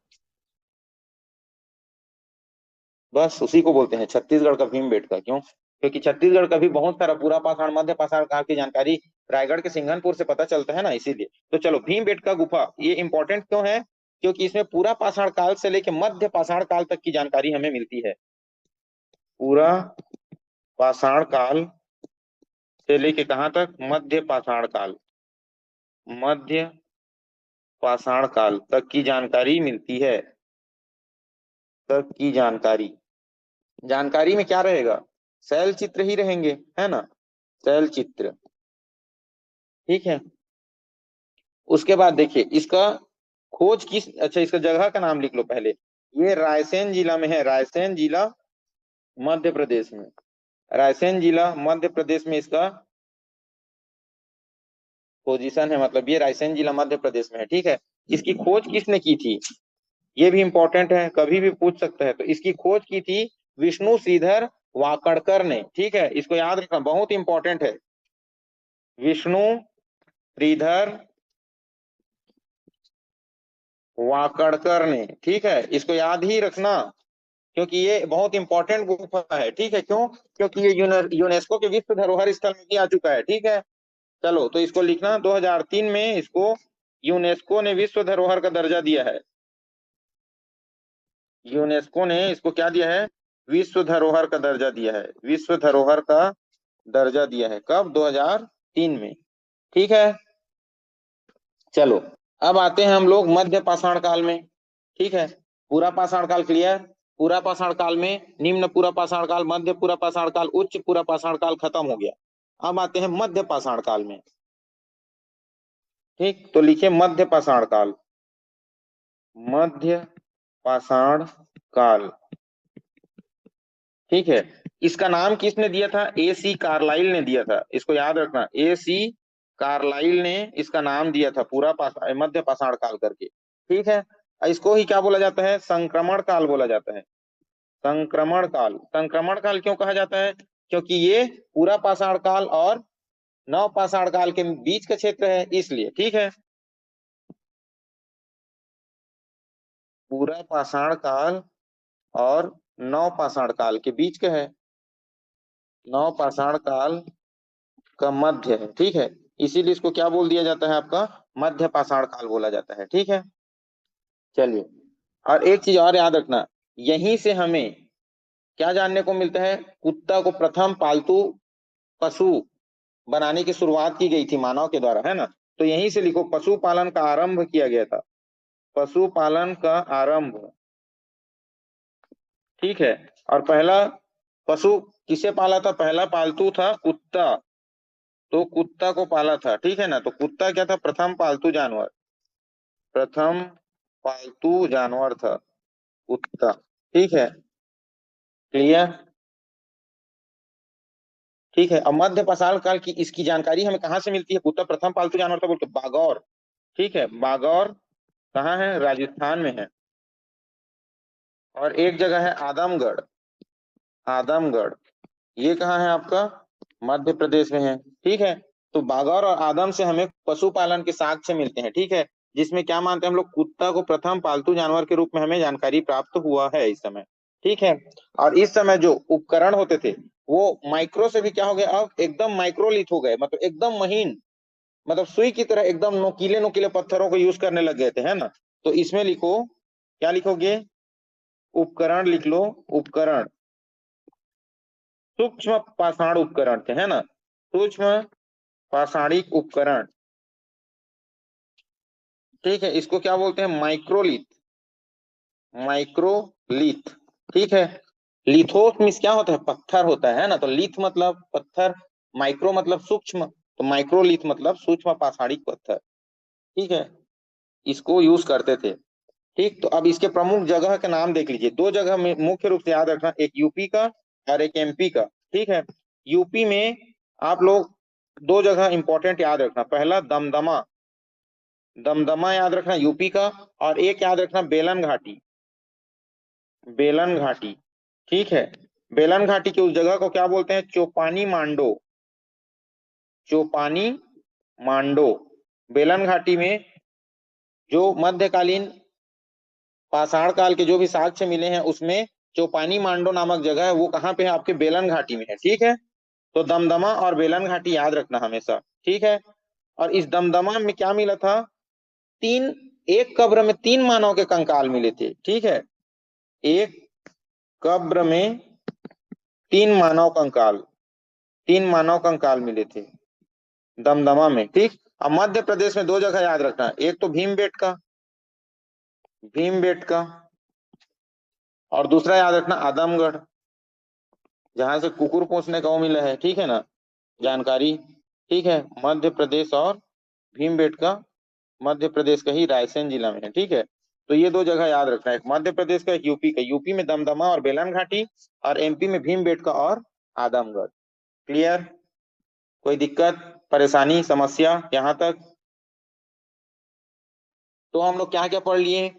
[SPEAKER 1] बस उसी को बोलते हैं छत्तीसगढ़ का भीमबेटका। क्यों? क्योंकि छत्तीसगढ़ का भी बहुत सारा पूरा पाषाण मध्य पाषाण काल की जानकारी रायगढ़ के सिंघनपुर से पता चलता है ना, इसीलिए। तो चलो भीमबेटका गुफा ये इंपॉर्टेंट क्यों है, क्योंकि इसमें पूरा पाषाण काल से लेकर मध्य पाषाण काल तक की जानकारी हमें मिलती है। पूरा पाषाण काल से लेके कहाँ तक, मध्य पाषाण काल, मध्य पाषाण काल तक की जानकारी मिलती है, तक की जानकारी। जानकारी में क्या रहेगा, शैल चित्र ही रहेंगे, है ना, शैल चित्र, ठीक है। उसके बाद देखिए इसका खोज किस, अच्छा इसका जगह का नाम लिख लो पहले। ये रायसेन जिला में है, रायसेन जिला मध्य प्रदेश में, रायसेन जिला मध्य प्रदेश में इसका पोजीशन है, मतलब ये रायसेन जिला मध्य प्रदेश में है, ठीक है। इसकी खोज किसने की थी, ये भी इंपॉर्टेंट है, कभी भी पूछ सकता है। तो इसकी खोज की थी विष्णु श्रीधर वाकड़कर ने, ठीक है, इसको याद रखना, बहुत इंपॉर्टेंट है। विष्णु श्रीधर वाकड़कर ने, ठीक है, इसको याद ही रखना, क्योंकि ये बहुत इंपॉर्टेंट गुफा है, ठीक है। क्यों? क्योंकि ये यूनेस्को के विश्व धरोहर स्थल में भी आ चुका है, ठीक है। चलो तो इसको लिखना, 2003 में इसको यूनेस्को ने विश्व धरोहर का दर्जा दिया है, यूनेस्को ने इसको क्या दिया है, विश्व धरोहर का दर्जा दिया है, विश्व धरोहर का दर्जा दिया है, कब, 2003 में, ठीक है। चलो अब आते हैं हम लोग मध्य पाषाण काल में, ठीक है। पूरा पाषाण काल क्लियर, पूरा पाषाण काल में निम्न पूरा पाषाण काल, मध्य पूरा पाषाण काल, उच्च पूरा पाषाण काल खत्म हो गया। अब आते हैं मध्य पाषाण काल में, ठीक। तो लिखिए मध्य पाषाण काल, मध्य पाषाण काल, ठीक है। इसका नाम किसने दिया था, ए सी कार्लाइल ने दिया था, इसको याद रखना, ए सी कार्लाइल ने इसका नाम दिया था, पूरा मध्य पाषाण काल करके, ठीक है। इसको ही क्या बोला जाता है, संक्रमण काल बोला जाता है, संक्रमण काल। संक्रमण काल क्यों कहा जाता है, क्योंकि ये पूरा पाषाण काल और नव पाषाण काल के बीच का क्षेत्र है, इसलिए, ठीक है। पूरा पाषाण काल और नव पाषाण काल के बीच का है, नव पाषाण काल का मध्य है, ठीक है। इसीलिए इसको क्या बोल दिया जाता है, आपका मध्य पाषाण काल बोला जाता है, ठीक है। चलिए, और एक चीज और याद रखना, यहीं से हमें क्या जानने को मिलता है, कुत्ता को प्रथम पालतू पशु बनाने की शुरुआत की गई थी मानव के द्वारा, है ना। तो यहीं से लिखो पशुपालन का आरंभ किया गया था, पशुपालन का आरंभ, ठीक है। और पहला पशु किसे पाला था, पहला पालतू था कुत्ता, तो कुत्ता को पाला था, ठीक है ना। तो कुत्ता क्या था, प्रथम पालतू जानवर, प्रथम पालतू जानवर था कुत्ता, ठीक है। क्लियर? ठीक है। अब मध्य पाषाण काल की इसकी जानकारी हमें कहाँ से मिलती है? उत्तर प्रथम पालतू जानवर था बोलते बागौर। ठीक है, बागौर कहाँ है? राजस्थान में है। और एक जगह है आदमगढ़। आदमगढ़ ये कहाँ है आपका? मध्य प्रदेश में है। ठीक है। तो बागौर और आदम से हमें पशुपालन के साक्ष्य मिलते हैं। ठीक है, जिसमें क्या मानते हैं हम लोग? कुत्ता को प्रथम पालतू जानवर के रूप में हमें जानकारी प्राप्त हुआ है इस समय। ठीक है। और इस समय जो उपकरण होते थे वो माइक्रो से भी क्या हो गया, अब एकदम माइक्रोलिथ हो गए, मतलब एकदम महीन, मतलब सुई की तरह एकदम नोकीले नोकीले पत्थरों को यूज करने लग गए थे, है ना? तो इसमें लिखो, क्या लिखोगे? उपकरण लिख लो। उपकरण, सूक्ष्म पाषाण उपकरण थे, है ना? सूक्ष्म पाषाणिक उपकरण। ठीक है, इसको क्या बोलते हैं? माइक्रोलिथ। माइक्रोलिथ। ठीक है। लिथोस मीन्स क्या होता है? पत्थर होता है ना? तो लिथ मतलब पत्थर, माइक्रो मतलब सूक्ष्म, तो माइक्रोलिथ मतलब सूक्ष्म पाषाणिक पत्थर। ठीक है, इसको यूज करते थे। ठीक, तो अब इसके प्रमुख जगह के नाम देख लीजिए। दो जगह में मुख्य रूप से याद रखना, एक यूपी का और एक एमपी का। ठीक है, यूपी में आप लोग दो जगह इंपॉर्टेंट याद रखना। पहला दमदमा, दमदमा याद रखना यूपी का, और एक याद रखना बेलन घाटी। बेलन घाटी। ठीक है, बेलन घाटी की उस जगह को क्या बोलते हैं? चोपानी मांडो। चोपानी मांडो। बेलन घाटी में जो मध्यकालीन पाषाण काल के जो भी साक्ष्य मिले हैं उसमें चौपानी मांडो नामक जगह है, वो कहाँ पे है? आपके बेलन घाटी में है। ठीक है, तो दमदमा और बेलन घाटी याद रखना हमेशा। ठीक है। और इस दमदमा में क्या मिला था? तीन, एक कब्र में तीन मानव के कंकाल मिले थे। ठीक है, एक कब्र में तीन मानव कंकाल, तीन मानव कंकाल मिले थे दमदमा में। ठीक। अब मध्य प्रदेश में दो जगह याद रखना, एक तो भीमबेटका, भीमबेटका, और दूसरा याद रखना आदमगढ़, जहां से कुकुर पहुंचने का वो मिला है। ठीक है ना, जानकारी। ठीक है, मध्य प्रदेश और भीमबेटका मध्य प्रदेश का ही रायसेन जिला में है। ठीक है, तो ये दो जगह याद रखना, एक मध्य प्रदेश का, एक यूपी का। यूपी में दमदमा और बेलन घाटी, और एमपी में भीमबेटका और आदमगढ़। क्लियर? कोई दिक्कत, परेशानी, समस्या यहाँ तक? तो हम लोग क्या क्या पढ़ लिए?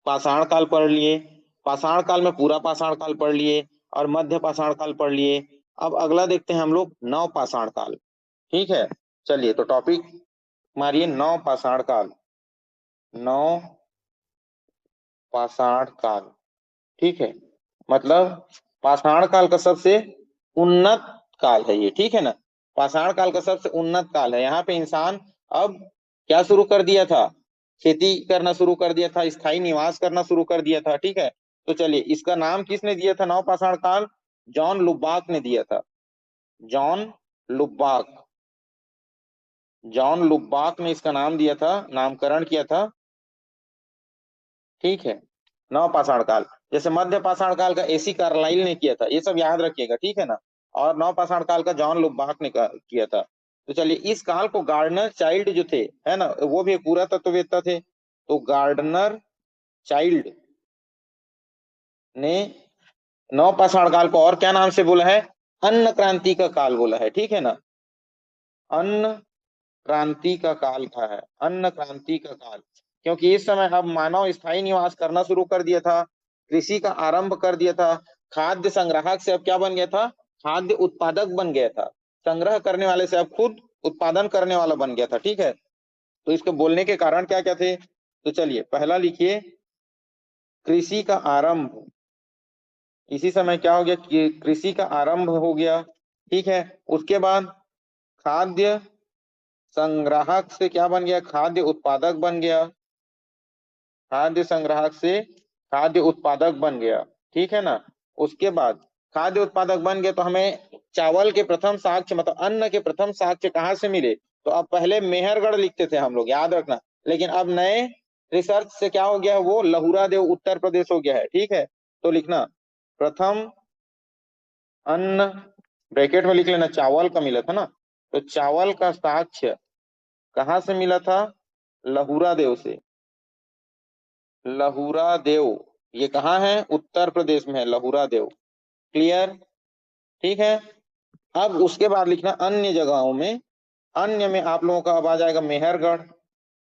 [SPEAKER 1] पाषाण काल पढ़ लिए, पाषाण काल में पूरा पाषाण काल पढ़ लिए, और मध्य पाषाण काल पढ़ लिए। अब अगला देखते हैं हम लोग नव पाषाण काल। ठीक है, चलिए तो टॉपिक मारिए नव पाषाण काल। नव पाषाण काल। ठीक है, मतलब पाषाण काल का सबसे उन्नत काल है ये। ठीक है ना, पाषाण काल का सबसे उन्नत काल है। यहाँ पे इंसान अब क्या शुरू कर दिया था? खेती करना शुरू कर दिया था, स्थायी निवास करना शुरू कर दिया था। ठीक है, तो चलिए इसका नाम किसने दिया था? नवपाषाण काल जॉन लुबाक ने दिया था। जॉन लुबाक, जॉन लुबाक ने इसका नाम दिया था, नामकरण किया था। ठीक है, नवपाषाण काल, जैसे मध्य पाषाण काल का एसी कार्लाइल ने किया था, ये सब याद रखिएगा। ठीक है ना, और नवपाषाण काल का जॉन लुबाक ने किया था। तो चलिए इस काल को गार्डनर चाइल्ड जो थे, है ना, वो भी एक पूरा तत्ववेत्ता थे, तो गार्डनर चाइल्ड ने नवपाषाण काल को और क्या नाम से बोला है? अन्न क्रांति का काल बोला है। ठीक है ना, अन्न क्रांति का काल कहा है, अन्न क्रांति का काल, क्योंकि इस समय अब मानव स्थायी निवास करना शुरू कर दिया था, कृषि का आरंभ कर दिया था, खाद्य संग्राहक से अब क्या बन गया था? खाद्य उत्पादक बन गया था, संग्रह करने वाले से अब खुद उत्पादन करने वाला बन गया था। ठीक है, तो इसको बोलने के कारण क्या क्या थे? तो चलिए पहला लिखिए, कृषि का आरंभ। इसी समय क्या हो गया कि कृषि का आरंभ हो गया। ठीक है, उसके बाद खाद्य संग्राहक से क्या बन गया? खाद्य उत्पादक बन गया, खाद्य संग्राहक से खाद्य उत्पादक बन गया। ठीक है ना, उसके बाद खाद्य उत्पादक बन गया तो हमें चावल के प्रथम साक्ष्य, मतलब अन्न के प्रथम साक्ष्य कहाँ से मिले? तो अब पहले मेहरगढ़ लिखते थे हम लोग, याद रखना, लेकिन अब नए रिसर्च से क्या हो गया है? वो लहुरा देव उत्तर प्रदेश हो गया है। ठीक है, तो लिखना प्रथम अन्न, ब्रैकेट में लिख लेना, चावल का मिला था ना, तो चावल का साक्ष्य कहाँ से मिला था? लहुरा देव से। लहुरा देव, ये कहाँ है? उत्तर प्रदेश में है लहुरा देव। क्लियर? ठीक है। अब उसके बाद लिखना अन्य जगहों में। अन्य में आप लोगों का अब आ जाएगा मेहरगढ़।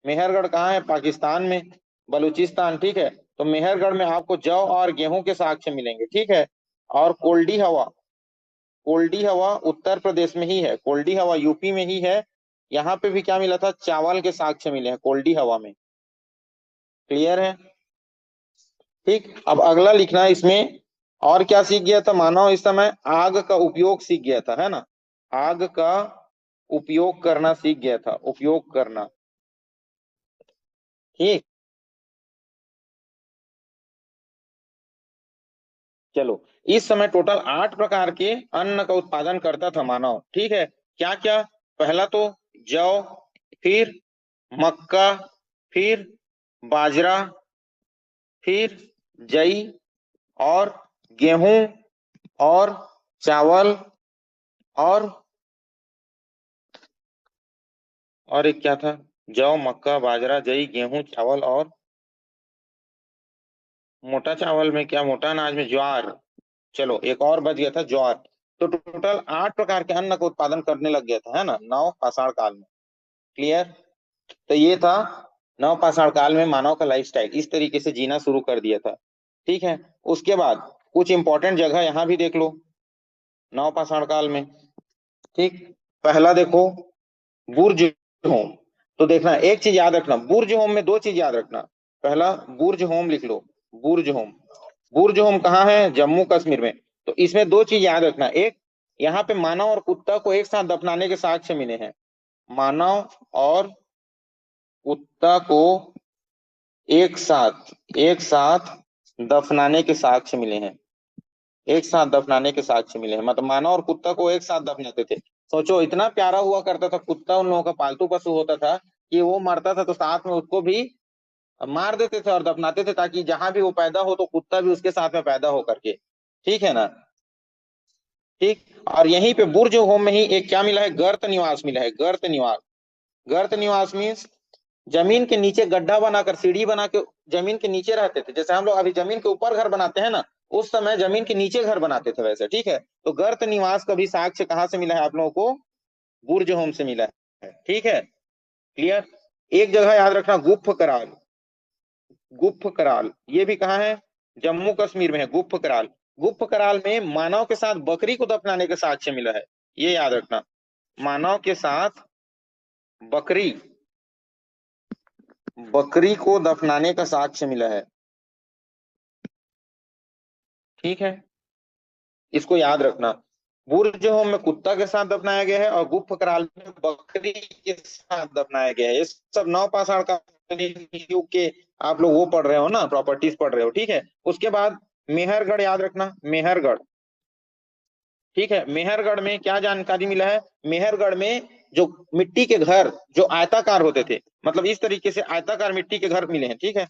[SPEAKER 1] मेहरगढ़ कहाँ है? पाकिस्तान में, बलूचिस्तान। ठीक है, तो मेहरगढ़ में आपको जौ और गेहूं के साक्ष्य मिलेंगे। ठीक है। और कोल्डी हवा, कोल्डी हवा उत्तर प्रदेश में ही है, कोल्डी हवा यूपी में ही है। यहाँ पे भी क्या मिला था? चावल के साक्ष्य मिले हैं कोल्डी हवा में। क्लियर है? ठीक। अब अगला लिखना है इसमें। और क्या सीख गया था मानव इस समय? आग का उपयोग सीख गया था, है ना? आग का उपयोग करना सीख गया था, उपयोग करना। ठीक। चलो, इस समय टोटल 8 प्रकार के अन्न का उत्पादन करता था मानव। ठीक है। क्या क्या? पहला तो जौ, फिर मक्का, फिर बाजरा, फिर जई, और गेहूं, और चावल, और एक क्या था? जौ, मक्का, बाजरा, जई, गेहूं, चावल, और मोटा चावल में क्या? मोटा अनाज में ज्वार। चलो, एक और बच गया था, ज्वार। तो टोटल 8 प्रकार के अन्न का उत्पादन करने लग गया था, है ना, नव पाषाण काल में। क्लियर? तो ये था नव पाषाण काल में मानव का लाइफस्टाइल, इस तरीके से जीना शुरू कर दिया था। ठीक है। उसके बाद कुछ इंपॉर्टेंट जगह यहाँ भी देख लो नव पाषाण काल में। ठीक। पहला देखो, बुर्ज होम। तो देखना, एक चीज याद रखना, बुर्ज होम में दो चीज याद रखना। पहला, बुर्ज होम लिख लो, बुर्ज होम। बुर्ज होम कहाँ है? जम्मू कश्मीर में। तो इसमें दो चीज याद रखना। एक, यहाँ पे मानव और कुत्ता को एक साथ दफनाने के साक्ष्य मिले हैं। मानव और कुत्ता को एक साथ दफनाने के साक्ष्य मिले हैं। एक साथ दफनाने के साक्ष्य मिले हैं, मतलब मानव और कुत्ता को एक साथ दफनाते थे। सोचो, इतना प्यारा हुआ करता था कुत्ता, उन लोगों का पालतू पशु होता था कि वो मरता था तो साथ में उसको भी मार देते थे और दफनाते थे, ताकि जहां भी वो पैदा हो तो कुत्ता भी उसके साथ में पैदा हो करके। ठीक है ना? ठीक। और यहीं पे बुर्ज होम में ही एक क्या मिला है? गर्त निवास मिला है, गर्त निवास। गर्त निवास मीन्स जमीन के नीचे गड्ढा बनाकर, सीढ़ी बना के जमीन के नीचे रहते थे। जैसे हम लोग अभी जमीन के ऊपर घर बनाते हैं ना, उस समय जमीन के नीचे घर बनाते थे वैसे। ठीक है। तो गर्त निवास का भी साक्ष्य कहाँ से मिला है आप लोगों को? बुर्ज होम से मिला है। ठीक है। क्लियर? एक जगह याद रखना, गुप्त कराल। गुप्त कराल ये भी कहाँ है? जम्मू कश्मीर में है, गुप्त कराल। गुप्त कराल में मानव के साथ बकरी को दफनाने का साक्ष्य मिला है, ये याद रखना। मानव के साथ बकरी, बकरी को दफनाने का साक्ष्य मिला है। ठीक है, इसको याद रखना। बुर्ज होम में कुत्ता के साथ दफनाया गया है, और गुप्त कराल में बकरी के साथ दफनाया गया है। ये सब नवपाषाण कालीन युग के आप लोग वो पढ़ रहे हो ना, प्रॉपर्टीज पढ़ रहे हो। ठीक है। उसके बाद मेहरगढ़ याद रखना, मेहरगढ़। ठीक है। मेहरगढ़ में क्या जानकारी मिला है? मेहरगढ़ में जो मिट्टी के घर जो आयताकार होते थे, मतलब इस तरीके से आयताकार मिट्टी के घर मिले हैं। ठीक है।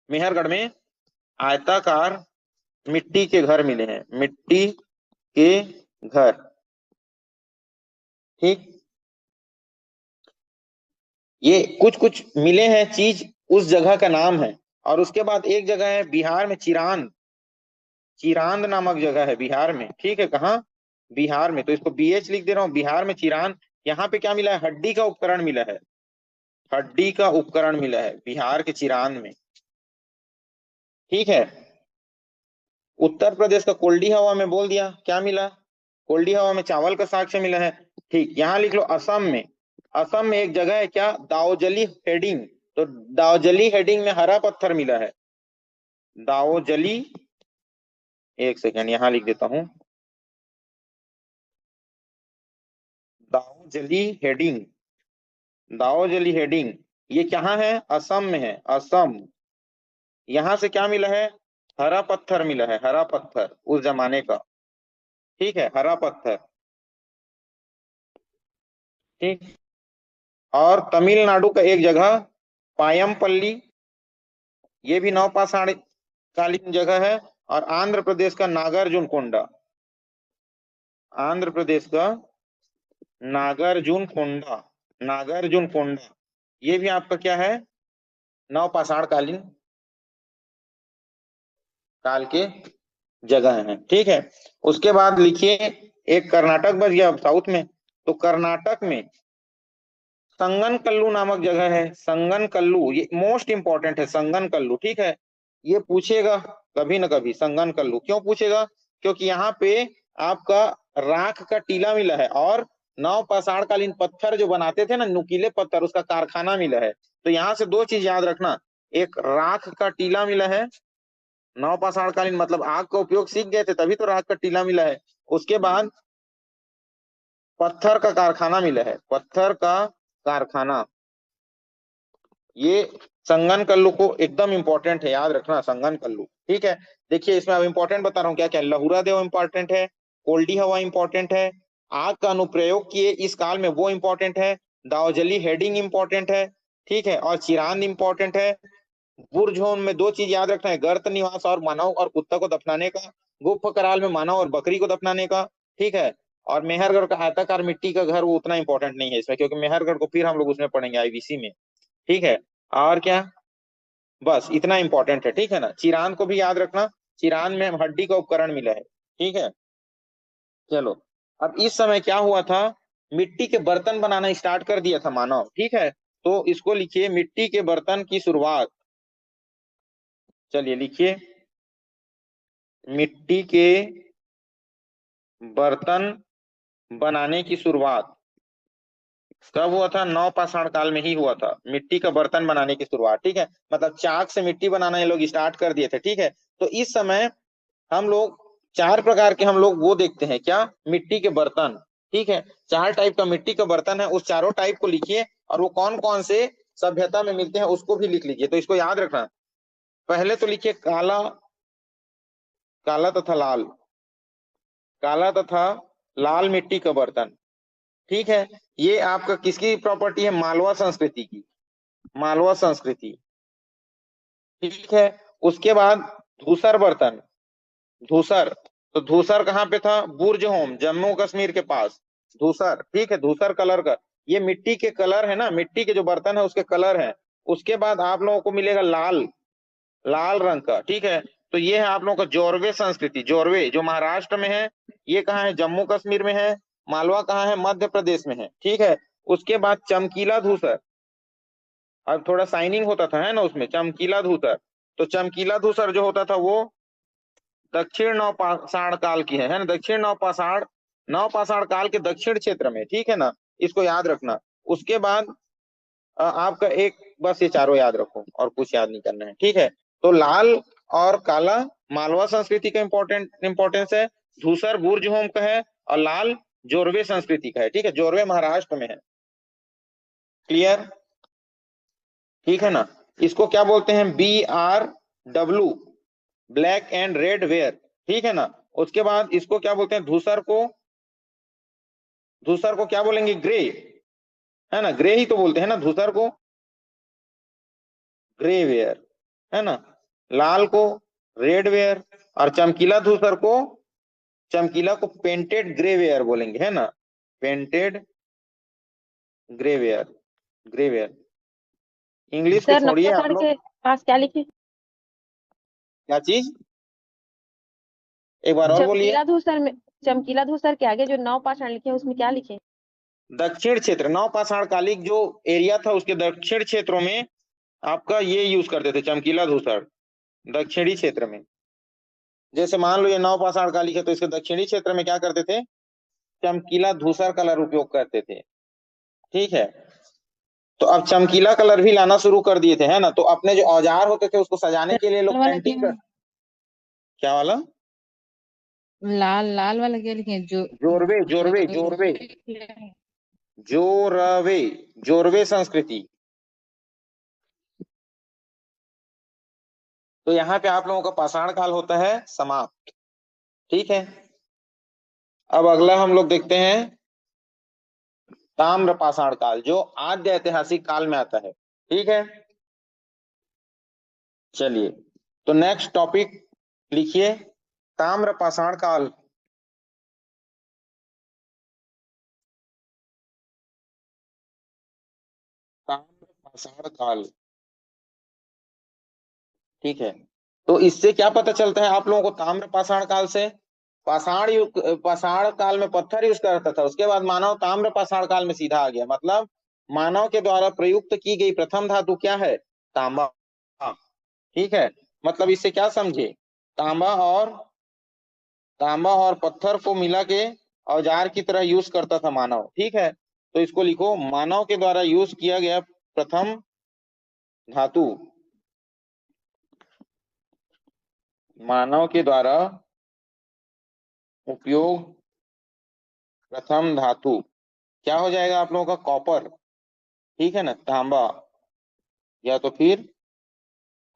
[SPEAKER 1] मेहरगढ़ में आयताकार मिट्टी के घर मिले हैं, मिट्टी के घर। ठीक। ये कुछ कुछ मिले हैं चीज, उस जगह का नाम है। और उसके बाद एक जगह है बिहार में, चिरांद। चिरांद नामक जगह है बिहार में। ठीक है। कहाँ? बिहार में। तो इसको बीएच लिख दे रहा हूँ, बिहार में चिरांद। यहाँ पे क्या मिला है? हड्डी का उपकरण मिला है, हड्डी का उपकरण मिला है बिहार के चिरांद में। ठीक है। उत्तर प्रदेश का कोल्डी हवा में बोल दिया, क्या मिला? कोल्डी हवा में चावल का साक्ष्य मिला है। ठीक। यहाँ लिख लो असम में। असम में एक जगह है क्या? दाओजली हेडिंग। तो दाओजली हेडिंग में हरा पत्थर मिला है। दाओजली, एक सेकेंड यहाँ लिख देता हूँ, दाओजली हेडिंग। दाओजली हेडिंग ये कहाँ है? असम में है, असम। यहाँ से क्या मिला है? हरा पत्थर मिला है, हरा पत्थर उस जमाने का। ठीक है, हरा पत्थर। ठीक। और तमिलनाडु का एक जगह पायमपल्ली, ये भी नवपाषाण कालीन जगह है। और आंध्र प्रदेश का नागार्जुन कोंडा, आंध्र प्रदेश का नागार्जुन कोंडा, नागार्जुन कोंडा, ये भी आपका क्या है? नवपाषाण कालीन काल के जगह है, ठीक है। उसके बाद लिखिए, एक कर्नाटक बच गया साउथ में। तो कर्नाटक में संगन कल्लू नामक जगह है। संगन कल्लू, ये मोस्ट इंपॉर्टेंट है, संगन कल्लू, ठीक है। ये पूछेगा कभी ना कभी, संगन कल्लू क्यों पूछेगा? क्योंकि यहाँ पे आपका राख का टीला मिला है, और नौ पाषाण कालीन पत्थर जो बनाते थे ना, नुकीले पत्थर, उसका कारखाना मिला है। तो यहाँ से दो चीज याद रखना, एक राख का टीला मिला है, नौ पाषाण कालीन मतलब आग का उपयोग सीख गए थे तभी तो राख का टीला मिला है। उसके बाद पत्थर का कारखाना मिला है, पत्थर का कारखाना। ये संगन कल्लू को एकदम इंपॉर्टेंट है, याद रखना संगन कल्लू, ठीक है। देखिए इसमें अब इंपॉर्टेंट बता रहा हूँ क्या क्या। लहुरा देव इंपॉर्टेंट है, कोल्डी हवा इंपॉर्टेंट है, आग का अनुप्रयोग किए इस काल में वो इंपॉर्टेंट है, दावजली हेडिंग इंपॉर्टेंट है, ठीक है, और चिरांद इंपॉर्टेंट है। बुरझोन में दो चीज याद रखना है, गर्त निवास और मानव और कुत्ता को दफनाने का, गुप्त कराल में मानव और बकरी को दफनाने का, ठीक है। और मेहरगढ़ का आयताकार मिट्टी का घर वो उतना इंपॉर्टेंट नहीं है इसमें, क्योंकि मेहरगढ़ को फिर हम लोग उसमें पढ़ेंगे आईबीसी में, ठीक है। और क्या, बस इतना इंपॉर्टेंट है, ठीक है ना। चिरान को भी याद रखना, चिरान में हड्डी का उपकरण मिला है, ठीक है। चलो, अब इस समय क्या हुआ था, मिट्टी के बर्तन बनाना स्टार्ट कर दिया था मानव, ठीक है। तो इसको लिखिए, मिट्टी के बर्तन की शुरुआत। चलिए लिखिए, मिट्टी के बर्तन बनाने की शुरुआत कब हुआ था? नौ पाषाण काल में ही हुआ था मिट्टी का बर्तन बनाने की शुरुआत, ठीक है। मतलब चाक से मिट्टी बनाना ये लोग स्टार्ट कर दिए थे, ठीक है। तो इस समय हम लोग चार प्रकार के हम लोग वो देखते हैं, क्या? मिट्टी के बर्तन, ठीक है। चार टाइप का मिट्टी का बर्तन है, उस चारों टाइप को लिखिए, और वो कौन कौन से सभ्यता में मिलते हैं उसको भी लिख लीजिए। तो इसको याद रखना, पहले तो लिखिए काला, काला तथा लाल, काला तथा लाल मिट्टी का बर्तन, ठीक है। ये आपका किसकी प्रॉपर्टी है? मालवा संस्कृति की, मालवा संस्कृति, ठीक है। उसके बाद धूसर बर्तन, धूसर, तो धूसर कहाँ पे था? बुर्ज होम, जम्मू कश्मीर के पास, धूसर, ठीक है। धूसर कलर का, ये मिट्टी के कलर है ना, मिट्टी के जो बर्तन है उसके कलर है। उसके बाद आप लोगों को मिलेगा लाल, लाल रंग का, ठीक है। तो ये है आप लोगों का जोरवे संस्कृति, जोरवे जो महाराष्ट्र में है, ये कहाँ है? जम्मू कश्मीर में है। मालवा कहाँ है? मध्य प्रदेश में है, ठीक है। उसके बाद चमकीला धूसर, अब थोड़ा साइनिंग होता था है ना उसमें, चमकीला धूसर। तो चमकीला धूसर जो होता था वो दक्षिण नवपाषाण काल की है ना, दक्षिण नवपाषाण, नवपाषाण काल के दक्षिण क्षेत्र में, ठीक है ना। इसको याद रखना। उसके बाद आपका एक, बस ये चारों याद रखो और कुछ याद नहीं करना है, ठीक है। तो लाल और काला मालवा संस्कृति का इंपॉर्टेंस है, धूसर बुर्ज होम का है, और लाल जोरवे संस्कृति का है, ठीक है। जोरवे महाराष्ट्र में है, क्लियर, ठीक है ना। इसको क्या बोलते हैं? BRW, black and red ware, ठीक है ना। उसके बाद इसको क्या बोलते हैं? धूसर को, धूसर को क्या बोलेंगे? ग्रे, है ना, ग्रे ही तो बोलते हैं ना धूसर को, ग्रे वेयर, है ना। लाल को रेड वेयर, और चमकीला धूसर को, चमकीला को पेंटेड ग्रे वेयर बोलेंगे, है ना, painted grey ware, grey ware. English को
[SPEAKER 3] सर
[SPEAKER 1] छोड़िए आप
[SPEAKER 3] नौपाषाण
[SPEAKER 1] लोग।
[SPEAKER 3] के पास क्या लिखे?
[SPEAKER 1] क्या चीज? एक बार और बोलिए।
[SPEAKER 3] चमकीला धूसर में, चमकीला धूसर के आगे जो नौपाषाण लिखे हैं उसमें क्या लिखे?
[SPEAKER 1] दक्षिण क्षेत्र, नवपाषाण कालिक जो एरिया था उसके दक्षिण क्षेत्रों में आपका ये यूज करते थे, चमकीला धूसर, दक्षिणी क्षेत्र में। जैसे मान लो ये नवपाषाण कालिक है, तो इसके दक्षिणी क्षेत्र में क्या करते थे? चमकीला धूसर कलर उपयोग करते थे, ठीक है। तो अब चमकीला कलर भी लाना शुरू कर दिए थे, है ना। तो अपने जो औजार होते थे उसको सजाने के लिए
[SPEAKER 4] लाल
[SPEAKER 1] लोग
[SPEAKER 4] वाला क्या
[SPEAKER 1] पेंटिंग कर,
[SPEAKER 4] है?
[SPEAKER 1] क्या वाला?
[SPEAKER 4] लाल लाल वाला क्या लिखे हैं? जो
[SPEAKER 1] जोरवे, जोरवे, जोरवे, जोरवे, जोरवे संस्कृति। तो यहाँ पे आप लोगों का पाषाण काल होता है समाप्त, ठीक है। अब अगला हम लोग देखते हैं ताम्र पाषाण काल, जो आद्य ऐतिहासिक काल में आता है, ठीक है। चलिए, तो नेक्स्ट टॉपिक लिखिए, ताम्र पाषाण काल। ताम्र पाषाण काल, ठीक है। तो इससे क्या पता चलता है आप लोगों को ताम्र पाषाण काल से? पाषाण काल में पत्थर यूज करता था, उसके बाद मानव ताम्र पाषाण काल में सीधा आ गया, मतलब मानव के द्वारा प्रयुक्त की गई प्रथम धातु क्या है? तांबा। ठीक है, मतलब इससे क्या समझे? तांबा और पत्थर को मिला के औजार की तरह यूज करता था मानव। ठीक है, तो इसको लिखो, मानव के द्वारा यूज किया गया प्रथम धातु, मानव के द्वारा उपयोग प्रथम धातु क्या हो जाएगा आप लोगों का? कॉपर। ठीक है ना, तांबा या तो फिर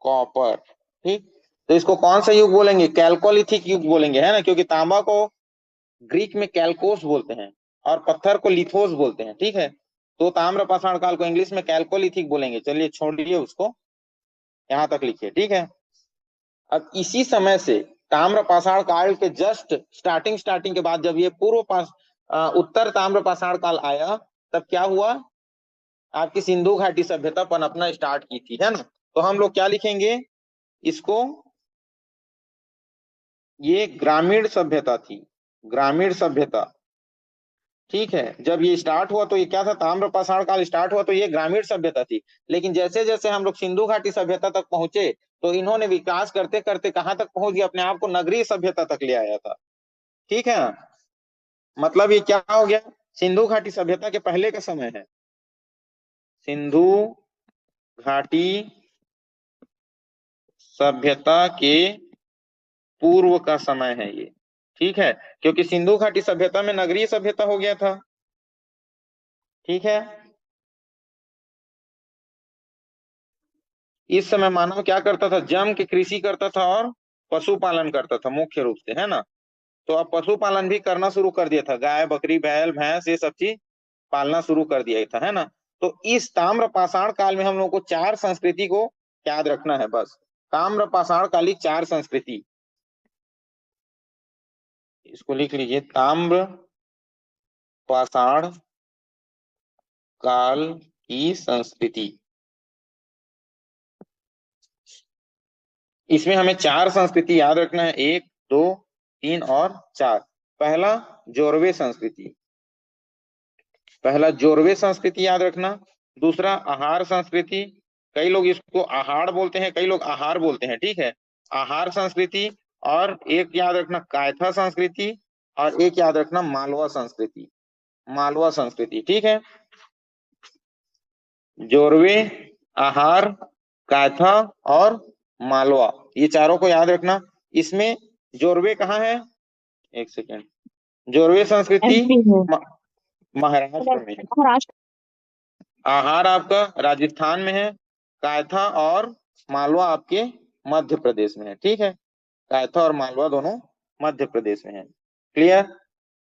[SPEAKER 1] कॉपर। ठीक, तो इसको कौन सा युग बोलेंगे? कैल्कोलिथिक युग बोलेंगे, है ना, क्योंकि तांबा को ग्रीक में कैल्कोस बोलते हैं और पत्थर को लिथोस बोलते हैं। ठीक है, तो ताम्र पाषाण काल को इंग्लिश में कैल्कोलिथिक बोलेंगे। चलिए छोड़िए उसको, यहां तक लिखिए। ठीक है, अब इसी समय से ताम्र पाषाण काल के जस्ट स्टार्टिंग के बाद जब ये उत्तर ताम्र पाषाण काल आया, तब क्या हुआ? आपकी सिंधु घाटी सभ्यता पनपना स्टार्ट की थी, है ना। तो हम लोग क्या लिखेंगे इसको? ये ग्रामीण सभ्यता थी, ग्रामीण सभ्यता। ठीक है, जब ये स्टार्ट हुआ तो ये क्या था? ताम्र पाषाण काल स्टार्ट हुआ तो ये ग्रामीण सभ्यता थी, लेकिन जैसे जैसे हम लोग सिंधु घाटी सभ्यता तक पहुंचे तो इन्होंने विकास करते करते कहां तक पहुंच गया? अपने आप को नगरीय सभ्यता तक ले आया था। ठीक है ना, मतलब ये क्या हो गया? सिंधु घाटी सभ्यता के पहले का समय है, सिंधु घाटी सभ्यता के पूर्व का समय है ये। ठीक है, क्योंकि सिंधु घाटी सभ्यता में नगरीय सभ्यता हो गया था। ठीक है, इस समय मानव क्या करता था? जम के कृषि करता था और पशुपालन करता था मुख्य रूप से, है ना। तो अब पशुपालन भी करना शुरू कर दिया था, गाय बकरी बैल भैंस ये सब चीज पालना शुरू कर दिया था, है ना। तो इस ताम्र पाषाण काल में हम लोग को चार संस्कृति को याद रखना है बस। ताम्र पाषाण कालिक चार संस्कृति, इसको लिख लीजिए, ताम्र पाषाण काल की संस्कृति। इसमें हमें चार संस्कृति याद रखना है, 1 2 3 और 4। पहला जोरवे संस्कृति, पहला जोरवे संस्कृति याद रखना। दूसरा आहार संस्कृति, कई लोग इसको आहार बोलते हैं, कई लोग आहार बोलते हैं। ठीक है, आहार संस्कृति। और एक याद रखना कायथा संस्कृति, और एक याद रखना मालवा संस्कृति, मालवा संस्कृति। ठीक है, जोरवे, आहार, कायथा और मालवा, ये चारों को याद रखना। इसमें जोरवे कहाँ है? एक सेकेंड, जोरवे संस्कृति
[SPEAKER 3] एमपी में,
[SPEAKER 1] महाराष्ट्र में है,
[SPEAKER 3] महाराष्ट्र।
[SPEAKER 1] आहार आपका राजस्थान में है, कायथा और मालवा आपके मध्य प्रदेश में है। ठीक है, कायथा और मालवा दोनों मध्य प्रदेश में है। क्लियर,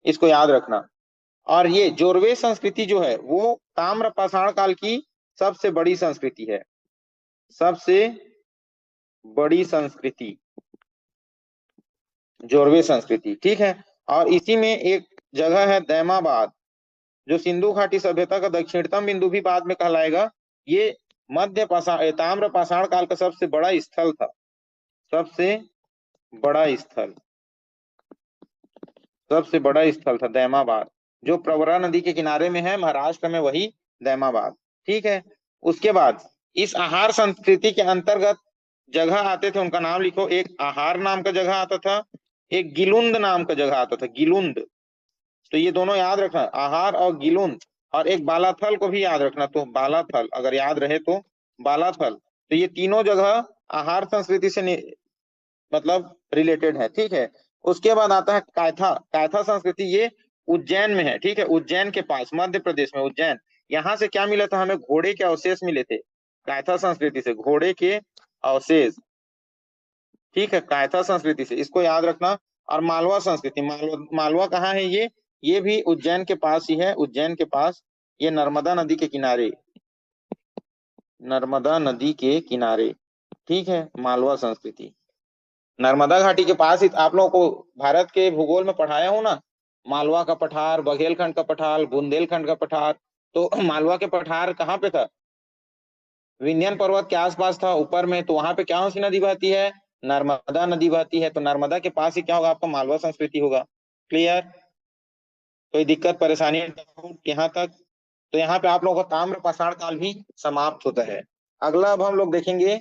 [SPEAKER 1] इसको याद रखना। और ये जोरवे संस्कृति जो है वो ताम्र पाषाण काल की सबसे बड़ी संस्कृति है, सबसे बड़ी संस्कृति जोरवे संस्कृति। ठीक है, और इसी में एक जगह है दैमाबाद, जो सिंधु घाटी सभ्यता का दक्षिणतम बिंदु भी बाद में कहलाएगा। ये ताम्र पाषाण काल का सबसे बड़ा स्थल था, सबसे बड़ा स्थल, सबसे बड़ा स्थल था दैमाबाद, जो प्रवरा नदी के किनारे में है महाराष्ट्र में, वही दैमाबाद। ठीक है, उसके बाद इस आहार संस्कृति के अंतर्गत जगह आते थे, उनका नाम लिखो। एक आहार नाम का जगह आता था, एक गिलुंद नाम का जगह आता था, गिलुंद। तो ये दोनों याद रखना, आहार और गिलुंद। और एक बालाथल को भी याद रखना, तो बालाथल अगर याद रहे तो बालाथल। तो ये तीनों जगह आहार संस्कृति से मतलब रिलेटेड है। ठीक है, उसके बाद आता है कायथा, कायथा संस्कृति, ये उज्जैन में है। ठीक है, उज्जैन के पास मध्य प्रदेश में उज्जैन। यहाँ से क्या मिला था हमें? घोड़े के अवशेष मिले थे, कायथा संस्कृति से घोड़े के अवशेष। ठीक है, कायथा संस्कृति से, इसको याद रखना। और मालवा संस्कृति, मालवा कहाँ है? ये भी उज्जैन के पास ही है, उज्जैन के पास, ये नर्मदा नदी के किनारे, नर्मदा नदी के किनारे। ठीक है, मालवा संस्कृति नर्मदा घाटी के पास ही। आप लोगों को भारत के भूगोल में पढ़ाया हूं ना, मालवा का पठार, बघेलखंड का पठार, बुंदेलखंड का पठार। तो मालवा के पठार कहाँ पे था? विंध्यान पर्वत के आसपास था, ऊपर में। तो वहां पे क्या सी नदी बहती है? नर्मदा नदी बहती है, तो नर्मदा के पास ही क्या होगा आपका, मालवा संस्कृति होगा। क्लियर? कोई दिक्कत परेशानी यहाँ तक? तो यहाँ पे आप लोगों का ताम्र पाषाण काल भी समाप्त होता है। अगला अब हम लोग देखेंगे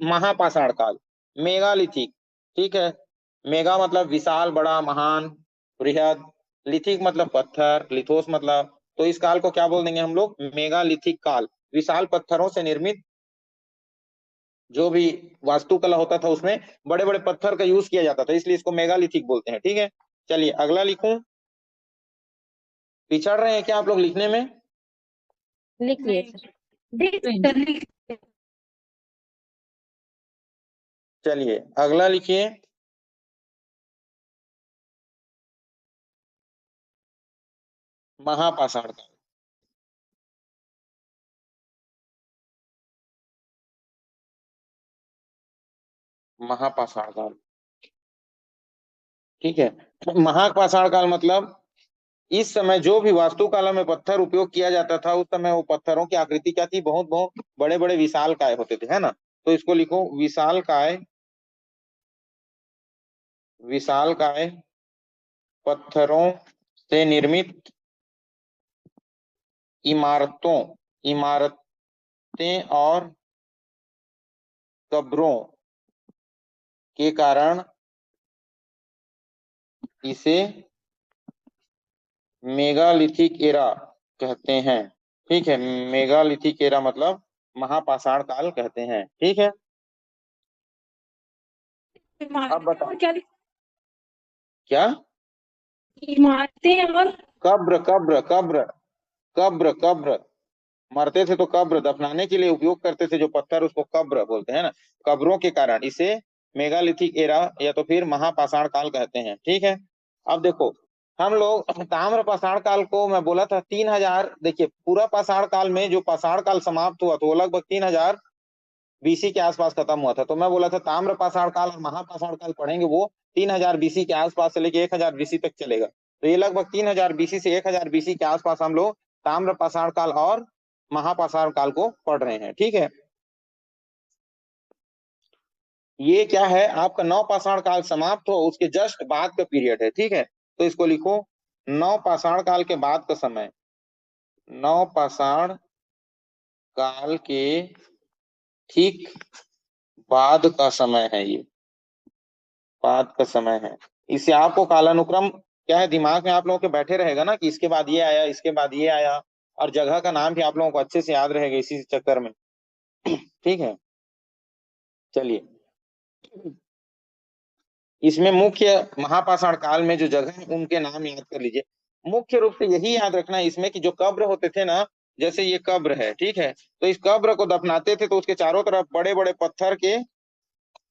[SPEAKER 1] महापाषाण काल, मेगालिथिक। ठीक है, मेगा मतलब विशाल, बड़ा, महान, बृहद। लिथिक मतलब पत्थर, लिथोस मतलब, तो इस काल को क्या बोल देंगे हम लोग, मेगालिथिक काल। विशाल पत्थरों से निर्मित जो भी वास्तुकला होता था उसमें बड़े बड़े पत्थर का यूज किया जाता था, इसलिए इसको मेगालिथिक बोलते हैं। ठीक है, चलिए अगला लिखूं। पिछड़ रहे हैं क्या आप लोग लिखने में?
[SPEAKER 3] लिख लिए सर।
[SPEAKER 1] चलिए अगला लिखिए। महापाषाण काल। महापाषाण काल, ठीक है। महापाषाण काल मतलब इस समय जो भी वास्तुकला में पत्थर उपयोग किया जाता था, उस समय वो पत्थरों की आकृति क्या थी, बहुत बहुत बड़े बड़े विशाल काय होते थे, है ना। तो इसको लिखो विशाल काय, विशाल काय पत्थरों से निर्मित इमारतों, इमारतें और कब्रों के कारण इसे मेगालिथिक एरा कहते हैं। ठीक है, मेगालिथिक एरा मतलब महापाषाण काल कहते हैं। ठीक है, अब बताओ क्या।
[SPEAKER 5] इमारतें और
[SPEAKER 1] कब्र, कब्र, कब्र, कब्र, कब्र। मरते थे तो कब्र दफनाने के लिए उपयोग करते थे जो पत्थर, उसको कब्र बोलते हैं ना। कब्रों के कारण इसे मेगालिथिक एरा या तो फिर महापाषाण काल कहते हैं। ठीक है, अब देखो हम लोग ताम्र पाषाण काल को मैं बोला था 3000, देखिए पूरा पाषाण काल में जो पाषाण काल समाप्त हुआ तो वो लगभग 3000 बीसी के आसपास खत्म हुआ था। तो मैं बोला था ताम्र पाषाण काल और महापाषाण काल पढ़ेंगे वो 3000 बीसी के आसपास से लेके 1000 बीसी तक चलेगा। तो ये लगभग 3000 बीसी से 1000 बीसी के आसपास हम लोग ताम्र पाषाण काल और महापाषाण काल को पढ़ रहे हैं। ठीक है, ये क्या है आपका नवपाषाण काल समाप्त हो उसके जस्ट बाद का पीरियड है। ठीक है, तो इसको लिखो नवपाषाण काल के बाद का समय, नवपाषाण काल के ठीक बाद का समय है, ये बाद का समय है। इससे आपको कालानुक्रम क्या है दिमाग में आप लोगों के बैठे रहेगा ना, कि इसके बाद ये आया, इसके बाद ये आया, और जगह का नाम भी आप लोगों को अच्छे से याद रहेगा इसी चक्कर में। ठीक है, चलिए इसमें मुख्य महापाषाण काल में जो जगह है उनके नाम याद कर लीजिए। मुख्य रूप से यही याद रखना है इसमें कि जो कब्र होते थे ना, जैसे ये कब्र है, ठीक है, तो इस कब्र को दफनाते थे तो उसके चारों तरफ बड़े बड़े पत्थर के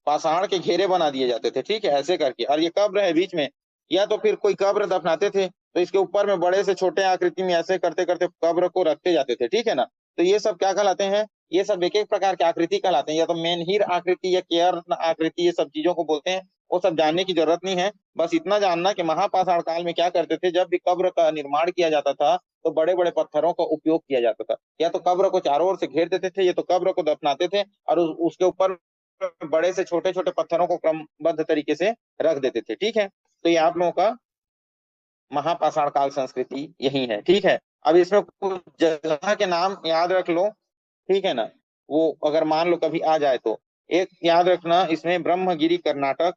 [SPEAKER 1] पाषाण के घेरे बना दिए जाते थे। ठीक है, ऐसे करके, और ये कब्र है बीच में, या तो फिर कोई कब्र दफनाते थे तो इसके ऊपर में बड़े से छोटे आकृति में ऐसे करते करते कब्र को रखते जाते थे। ठीक है ना, तो ये सब क्या कहलाते हैं, ये सब एक एक प्रकार की आकृति कहलाते हैं, या तो मेनहीर आकृति या केयर आकृति, ये सब चीजों को बोलते हैं। वो सब जानने की जरूरत नहीं है, बस इतना जानना कि महापाषाण काल में क्या करते थे, जब भी कब्र का निर्माण किया जाता था तो बड़े बड़े पत्थरों का उपयोग किया जाता था। या तो कब्र को चारों ओर से घेर देते थे, या तो कब्र को दफनाते थे और उसके ऊपर बड़े से छोटे छोटे पत्थरों को क्रमबद्ध तरीके से रख देते थे। ठीक है, तो ये आप लोगों का महापाषाण काल संस्कृति यही है। ठीक है, अब इसमें कुछ जगह के नाम याद रख लो। ठीक है ना, वो अगर मान लो कभी आ जाए तो एक याद रखना इसमें, ब्रह्मगिरी कर्नाटक,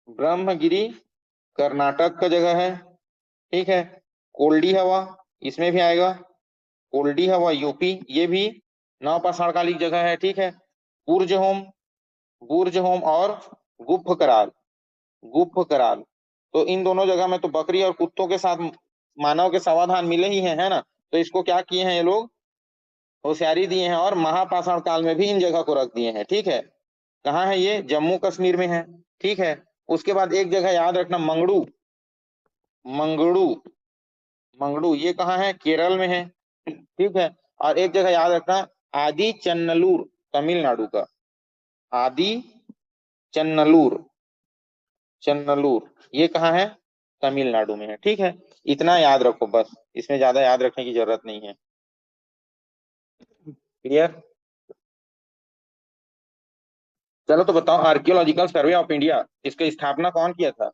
[SPEAKER 1] ब्रह्मगिरी कर्नाटक का जगह है। ठीक है, कोल्डी हवा इसमें भी आएगा, कोल्डी हवा यूपी, ये भी नवपाषाण कालिक जगह है। ठीक है, बुर्ज होम, बुर्ज होम और गुप्त कराल, गुप्त कराल, तो इन दोनों जगह में तो बकरी और कुत्तों के साथ मानव के समाधान मिले ही हैं, है ना। तो इसको क्या किए हैं ये लोग, होशियारी दिए हैं और महापाषाण काल में भी इन जगह को रख दिए हैं। ठीक है, कहाँ है ये, जम्मू कश्मीर में है। ठीक है, उसके बाद एक जगह याद रखना मंगड़ू, मंगड़ू, मंगड़ू ये कहाँ है, केरल में है। ठीक है, और एक जगह याद रखना आदि चन्नलूर, तमिलनाडु का आदि चन्नलूर, चन्नलूर ये कहाँ है, तमिलनाडु में है। ठीक है, इतना याद रखो बस, इसमें ज्यादा याद रखने की जरूरत नहीं है। क्लियर? चलो तो बताओ, आर्कियोलॉजिकल सर्वे ऑफ इंडिया, इसकी स्थापना कौन किया था?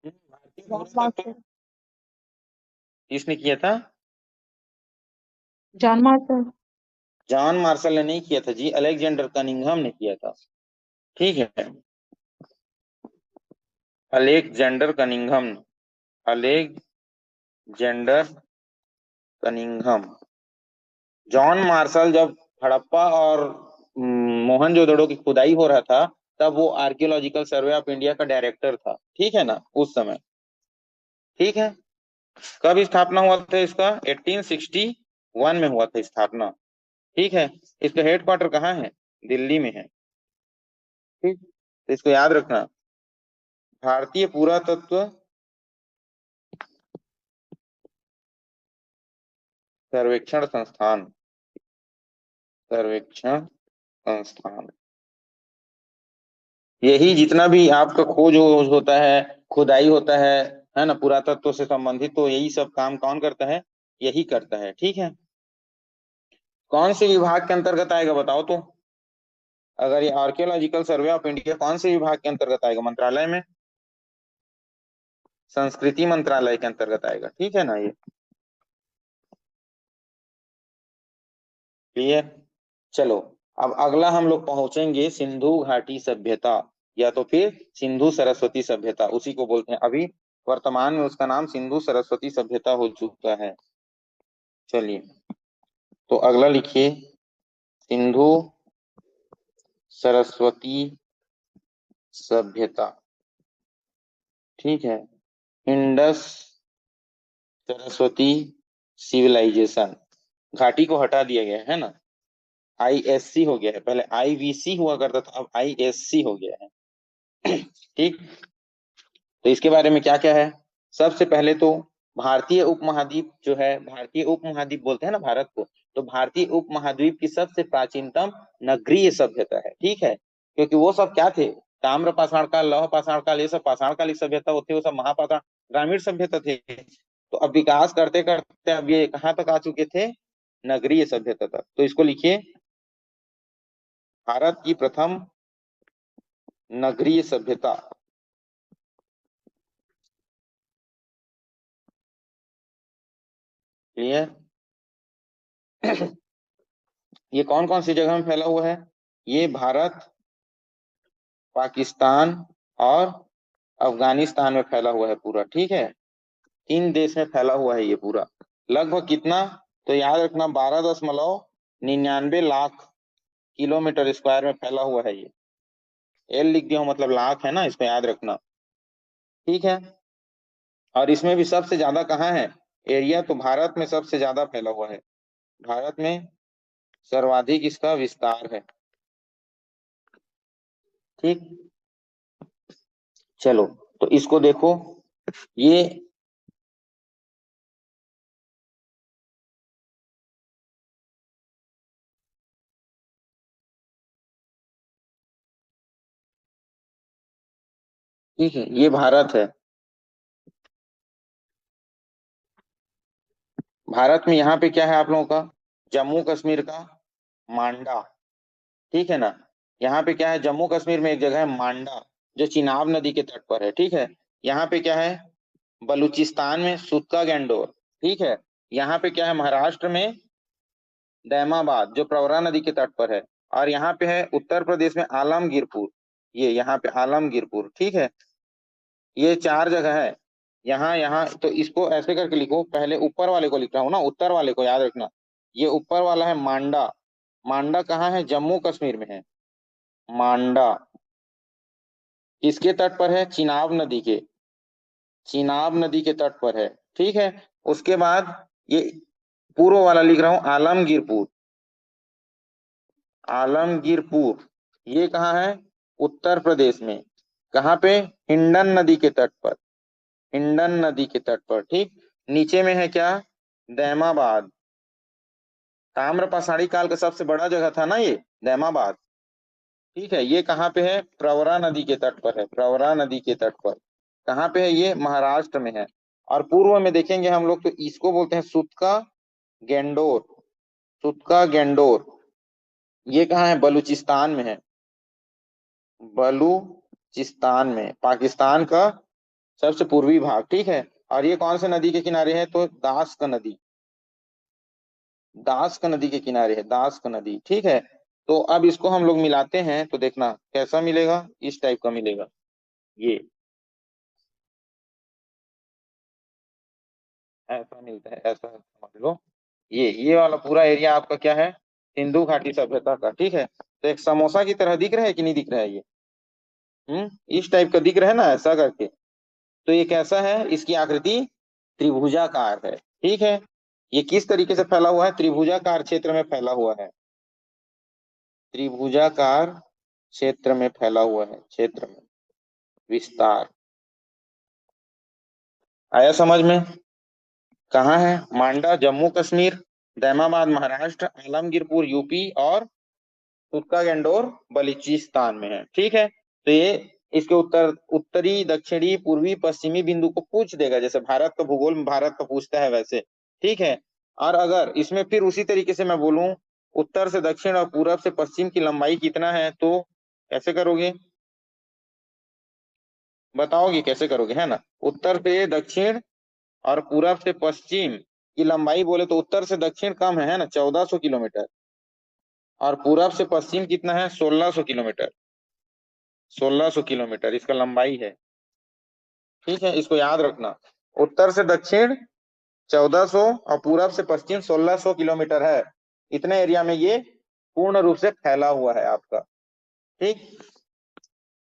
[SPEAKER 1] भारतीय
[SPEAKER 3] जॉन
[SPEAKER 1] पुरातत्व,
[SPEAKER 3] मार्शल।
[SPEAKER 1] किसने किया था?
[SPEAKER 5] John Marshall.
[SPEAKER 1] जॉन मार्शल ने नहीं किया था जी, अलेक्जेंडर कनिंघम ने किया था। ठीक है, Alexander Cunningham, Alexander Cunningham. John Marshall जब हड़प्पा और मोहनजोदड़ो की खुदाई हो रहा था, तब वो आर्कियोलॉजिकल सर्वे ऑफ इंडिया का डायरेक्टर था, ठीक है ना, उस समय। ठीक है, कब स्थापना हुआ था इसका? 1861 में हुआ था स्थापना। ठीक है, इसका हेडक्वार्टर कहाँ है? दिल्ली में है। ठीक, तो इसको याद रखना, भारतीय पुरातत्व सर्वेक्षण संस्थान, सर्वेक्षण संस्थान। यही जितना भी आपका खोज होता है, खुदाई होता है ना, पुरातत्व से संबंधित, तो यही सब काम कौन करता है? यही करता है। ठीक है, कौन से विभाग के अंतर्गत आएगा बताओ तो? अगर ये आर्कियोलॉजिकल सर्वे ऑफ इंडिया कौन से विभाग के अंतर्गत आएगा? मंत्रालय में संस्कृति मंत्रालय के अंतर्गत आएगा। ठीक है ना, ये क्लियर? चलो, अब अगला हम लोग पहुंचेंगे सिंधु घाटी सभ्यता, या तो फिर सिंधु सरस्वती सभ्यता, उसी को बोलते हैं। अभी वर्तमान में उसका नाम सिंधु सरस्वती सभ्यता हो चुका है। चलिए, तो अगला लिखिए, सिंधु सरस्वती सभ्यता। ठीक है, इंडस सरस्वती सिविलाइजेशन। घाटी को हटा दिया गया है ना, आईएससी हो गया है, पहले आईवीसी हुआ करता था, अब आईएससी हो गया है। ठीक, तो इसके बारे में क्या क्या है? सबसे पहले तो भारतीय उपमहाद्वीप जो है, भारतीय उपमहाद्वीप बोलते हैं ना भारत को, तो भारतीय उपमहाद्वीप की सबसे प्राचीनतम नगरीय सभ्यता है। ठीक है, क्योंकि वो सब क्या थे? ताम्र पाषाण काल, लौह पाषाण काल, ये सब पाषाण कालिक सभ्यता होती है, वो सब महापाषाण ग्रामीण सभ्यता थे। तो अब विकास करते करते अब ये कहाँ तक आ चुके थे? नगरीय सभ्यता तक। तो इसको लिखिए, भारत की प्रथम नगरीय सभ्यता। क्लियर? ये कौन कौन सी जगह में फैला हुआ है? ये भारत, पाकिस्तान और अफगानिस्तान में फैला हुआ है पूरा। ठीक है, 3 देश में फैला हुआ है ये पूरा। लगभग कितना? तो याद रखना, 12.99 लाख किलोमीटर स्क्वायर में फैला हुआ है ये। एल लिख दिया हूं, मतलब लाख है ना, इसको याद रखना। ठीक है, और इसमें भी सबसे ज्यादा कहाँ है एरिया? तो भारत में सबसे ज्यादा फैला हुआ है, भारत में सर्वाधिक इसका विस्तार है। ठीक, चलो, तो इसको देखो, ये ठीक है, ये भारत है। भारत में यहाँ पे क्या है आप लोगों का? जम्मू कश्मीर का मांडा। ठीक है ना, यहाँ पे क्या है? जम्मू कश्मीर में एक जगह है मांडा, जो चिनाब नदी के तट पर है। ठीक है, यहाँ पे क्या है? बलूचिस्तान में सुत्का गैंडोर। ठीक है, यहाँ पे क्या है? महाराष्ट्र में दैमाबाद, जो प्रवरा नदी के तट पर है। और यहाँ पे है उत्तर प्रदेश में आलमगीरपुर, ये यहाँ पे आलमगीरपुर। ठीक है, ये 4 जगह है। यहाँ यहाँ तो इसको ऐसे करके लिखो, पहले ऊपर वाले को लिख रहा हूँ ना, उत्तर वाले को याद रखना। ये ऊपर वाला है मांडा। मांडा कहाँ है? जम्मू कश्मीर में है मांडा। किसके तट पर है? चिनाब नदी के तट पर है। ठीक है, उसके बाद ये पूर्व वाला लिख रहा हूँ, आलमगीरपुर। आलमगीरपुर ये कहाँ है? उत्तर प्रदेश में। कहाँ पे? हिंडन नदी के तट पर, हिंडन नदी के तट पर। ठीक, नीचे में है क्या? दैमाबाद। ताम्रपाषाणी काल का सबसे बड़ा जगह था ना ये, दैमाबाद। ठीक है, ये कहाँ पे है? प्रवरा नदी के तट पर है, प्रवरा नदी के तट पर। कहाँ पे है ये? महाराष्ट्र में है। और पूर्व में देखेंगे हम लोग, तो इसको बोलते हैं सुत्का गेंडोर, सुत्का गेंडोर। ये कहाँ है? बलूचिस्तान में है, बलूचिस्तान में, पाकिस्तान का सबसे पूर्वी भाग, ठीक है। और ये कौन से नदी के किनारे है? तो दास का नदी, दास का नदी के किनारे है, दास का नदी, ठीक है। तो अब इसको हम लोग मिलाते हैं तो देखना कैसा मिलेगा, इस टाइप का मिलेगा। ये ऐसा मिलता है, ऐसा समझ लो। ये वाला पूरा एरिया आपका क्या है? सिंधु घाटी सभ्यता का, ठीक है। तो एक समोसा की तरह दिख रहा है कि नहीं दिख रहा है ये? इस टाइप का दिख रहा है ना, ऐसा करके। तो ये कैसा है? इसकी आकृति त्रिभुजाकार है, ठीक है। ये किस तरीके से फैला हुआ है? त्रिभुजाकार क्षेत्र में फैला हुआ है, त्रिभुजाकार क्षेत्र में फैला हुआ है, क्षेत्र में विस्तार। आया समझ में? कहाँ है? मांडा जम्मू कश्मीर, दैमाबाद महाराष्ट्र, आलमगीरपुर यूपी और तुर्का गंडोर बलूचिस्तान में है, ठीक है। तो ये इसके उत्तरी दक्षिणी पूर्वी पश्चिमी बिंदु को पूछ देगा, जैसे भारत का भूगोल में भारत का पूछता है वैसे, ठीक है। और अगर इसमें फिर उसी तरीके से मैं बोलूं उत्तर से दक्षिण और पूरब से पश्चिम की लंबाई कितना है, तो कैसे करोगे? बताओगे कैसे करोगे, है ना? उत्तर से दक्षिण और पूरब से पश्चिम की लंबाई बोले तो उत्तर से दक्षिण कम है ना, 1400 किलोमीटर। और पूरब से पश्चिम कितना है? 1600 किलोमीटर, 1600 किलोमीटर इसका लंबाई है, ठीक है। इसको याद रखना, उत्तर से दक्षिण 1400 और पूरब से पश्चिम 1600 किलोमीटर है। इतने एरिया में ये पूर्ण रूप से फैला हुआ है आपका, ठीक।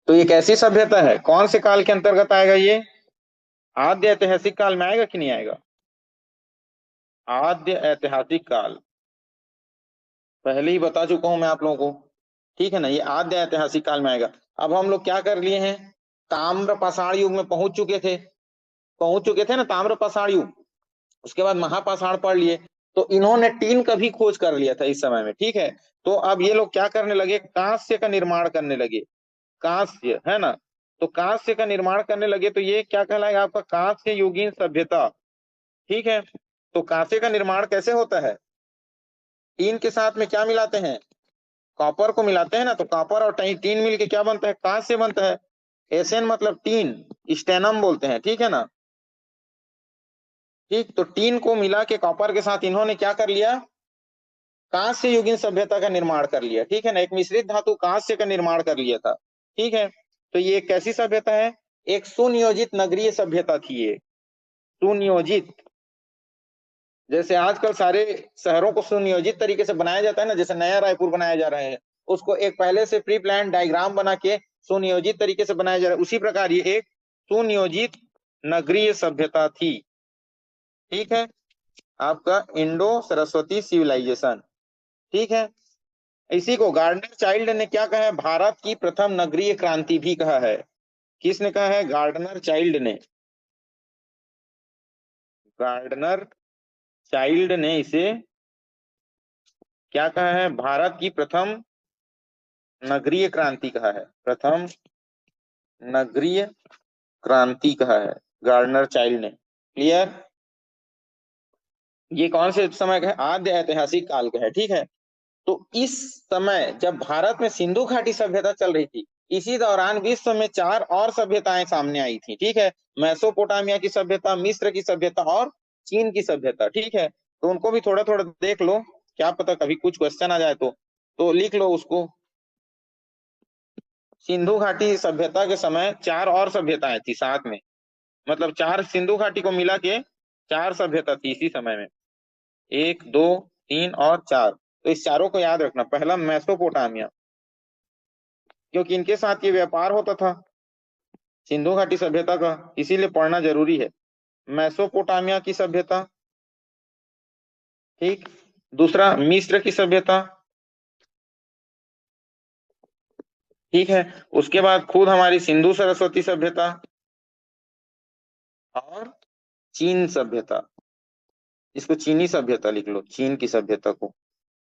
[SPEAKER 1] तो ये कैसी सभ्यता है? कौन से काल के अंतर्गत आएगा ये? आद्य ऐतिहासिक काल में आएगा कि नहीं आएगा? आद्य ऐतिहासिक काल पहले ही बता चुका हूं मैं आप लोगों को, ठीक है ना। ये आद्य ऐतिहासिक काल में आएगा। अब हम लोग क्या कर लिए हैं? ताम्र पाषाण युग में पहुंच चुके थे ना, ताम्र पाषाण युग। उसके बाद महापाषाण पढ़ लिए। तो इन्होंने टीन का भी खोज कर लिया था इस समय में, ठीक है। तो अब ये लोग क्या करने लगे? कांस्य का निर्माण करने लगे, कांस्य, है ना। तो कांस्य का निर्माण करने लगे तो ये क्या कहलाएगा आपका? कांस्य युगीन सभ्यता, ठीक है। तो कांस्य का निर्माण कैसे होता है? टीन के साथ में क्या मिलाते हैं? कॉपर को मिलाते हैं ना। तो कॉपर और टीन मिलके क्या बनता है? कांस्य बनता है। एसएन मतलब टीन, स्टेनम बोलते हैं, ठीक है ना। ठीक, तो टीन को मिला के कॉपर के साथ इन्होंने क्या कर लिया? कांस्य युगीन सभ्यता का निर्माण कर लिया, ठीक है ना। एक मिश्रित धातु कांस्य का निर्माण कर लिया था, ठीक है। तो ये कैसी सभ्यता है? एक सुनियोजित नगरीय सभ्यता थी ये, सुनियोजित। जैसे आजकल सारे शहरों को सुनियोजित तरीके से बनाया जाता है ना, जैसे नया रायपुर बनाया जा रहा है, उसको एक पहले से प्री प्लान डायग्राम बना के सुनियोजित तरीके से बनाया जा रहा है, उसी प्रकार ये एक सुनियोजित नगरीय सभ्यता थी, ठीक है। आपका इंडो सरस्वती सिविलाइजेशन, ठीक है। इसी को गार्डनर चाइल्ड ने क्या कहा है? भारत की प्रथम नगरीय क्रांति भी कहा है। किसने कहा है? गार्डनर चाइल्ड ने, गार्डनर चाइल्ड ने इसे क्या कहा है? भारत की प्रथम नगरीय क्रांति कहा है, प्रथम नगरीय क्रांति कहा है गार्डनर चाइल्ड ने। क्लियर? ये कौन से समय का है? आद्य ऐतिहासिक काल का है, ठीक है। तो इस समय जब भारत में सिंधु घाटी सभ्यता चल रही थी, इसी दौरान विश्व में 4 और सभ्यताएं सामने आई थी, ठीक है। मेसोपोटामिया की सभ्यता, मिस्र की सभ्यता और चीन की सभ्यता, ठीक है। तो उनको भी थोड़ा थोड़ा देख लो, क्या पता कभी कुछ क्वेश्चन आ जाए तो लिख लो उसको। सिंधु घाटी सभ्यता के समय 4 और सभ्यताएं थी साथ में, मतलब 4 सिंधु घाटी को मिला के 4 सभ्यता थी इसी समय में, 1 2 3 और 4। तो इस चारों को याद रखना। पहला मेसोपोटामिया, क्योंकि इनके साथ ये व्यापार होता था सिंधु घाटी सभ्यता का, इसीलिए पढ़ना जरूरी है। मेसोपोटामिया की सभ्यता, ठीक। दूसरा मिस्र की सभ्यता, ठीक है। उसके बाद खुद हमारी सिंधु सरस्वती सभ्यता और चीन सभ्यता, इसको चीनी सभ्यता लिख लो, चीन की सभ्यता को,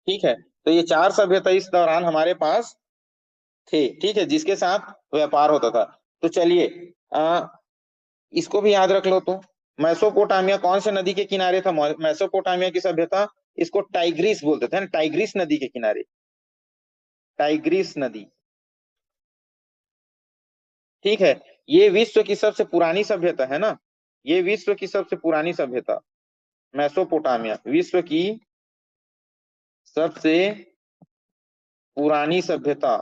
[SPEAKER 1] ठीक है। तो ये 4 सभ्यता इस दौरान हमारे पास थे, ठीक है, जिसके साथ व्यापार होता था। तो चलिए इसको भी याद रख लो। तो मेसोपोटामिया कौन से नदी के किनारे था? मेसोपोटामिया की सभ्यता, इसको टाइग्रिस बोलते थे ना, टाइग्रिस नदी के किनारे, टाइग्रिस नदी। ठीक है, ये विश्व की सबसे पुरानी सभ्यता है ना, ये विश्व की सबसे पुरानी सभ्यता मेसोपोटामिया, विश्व की सबसे पुरानी सभ्यता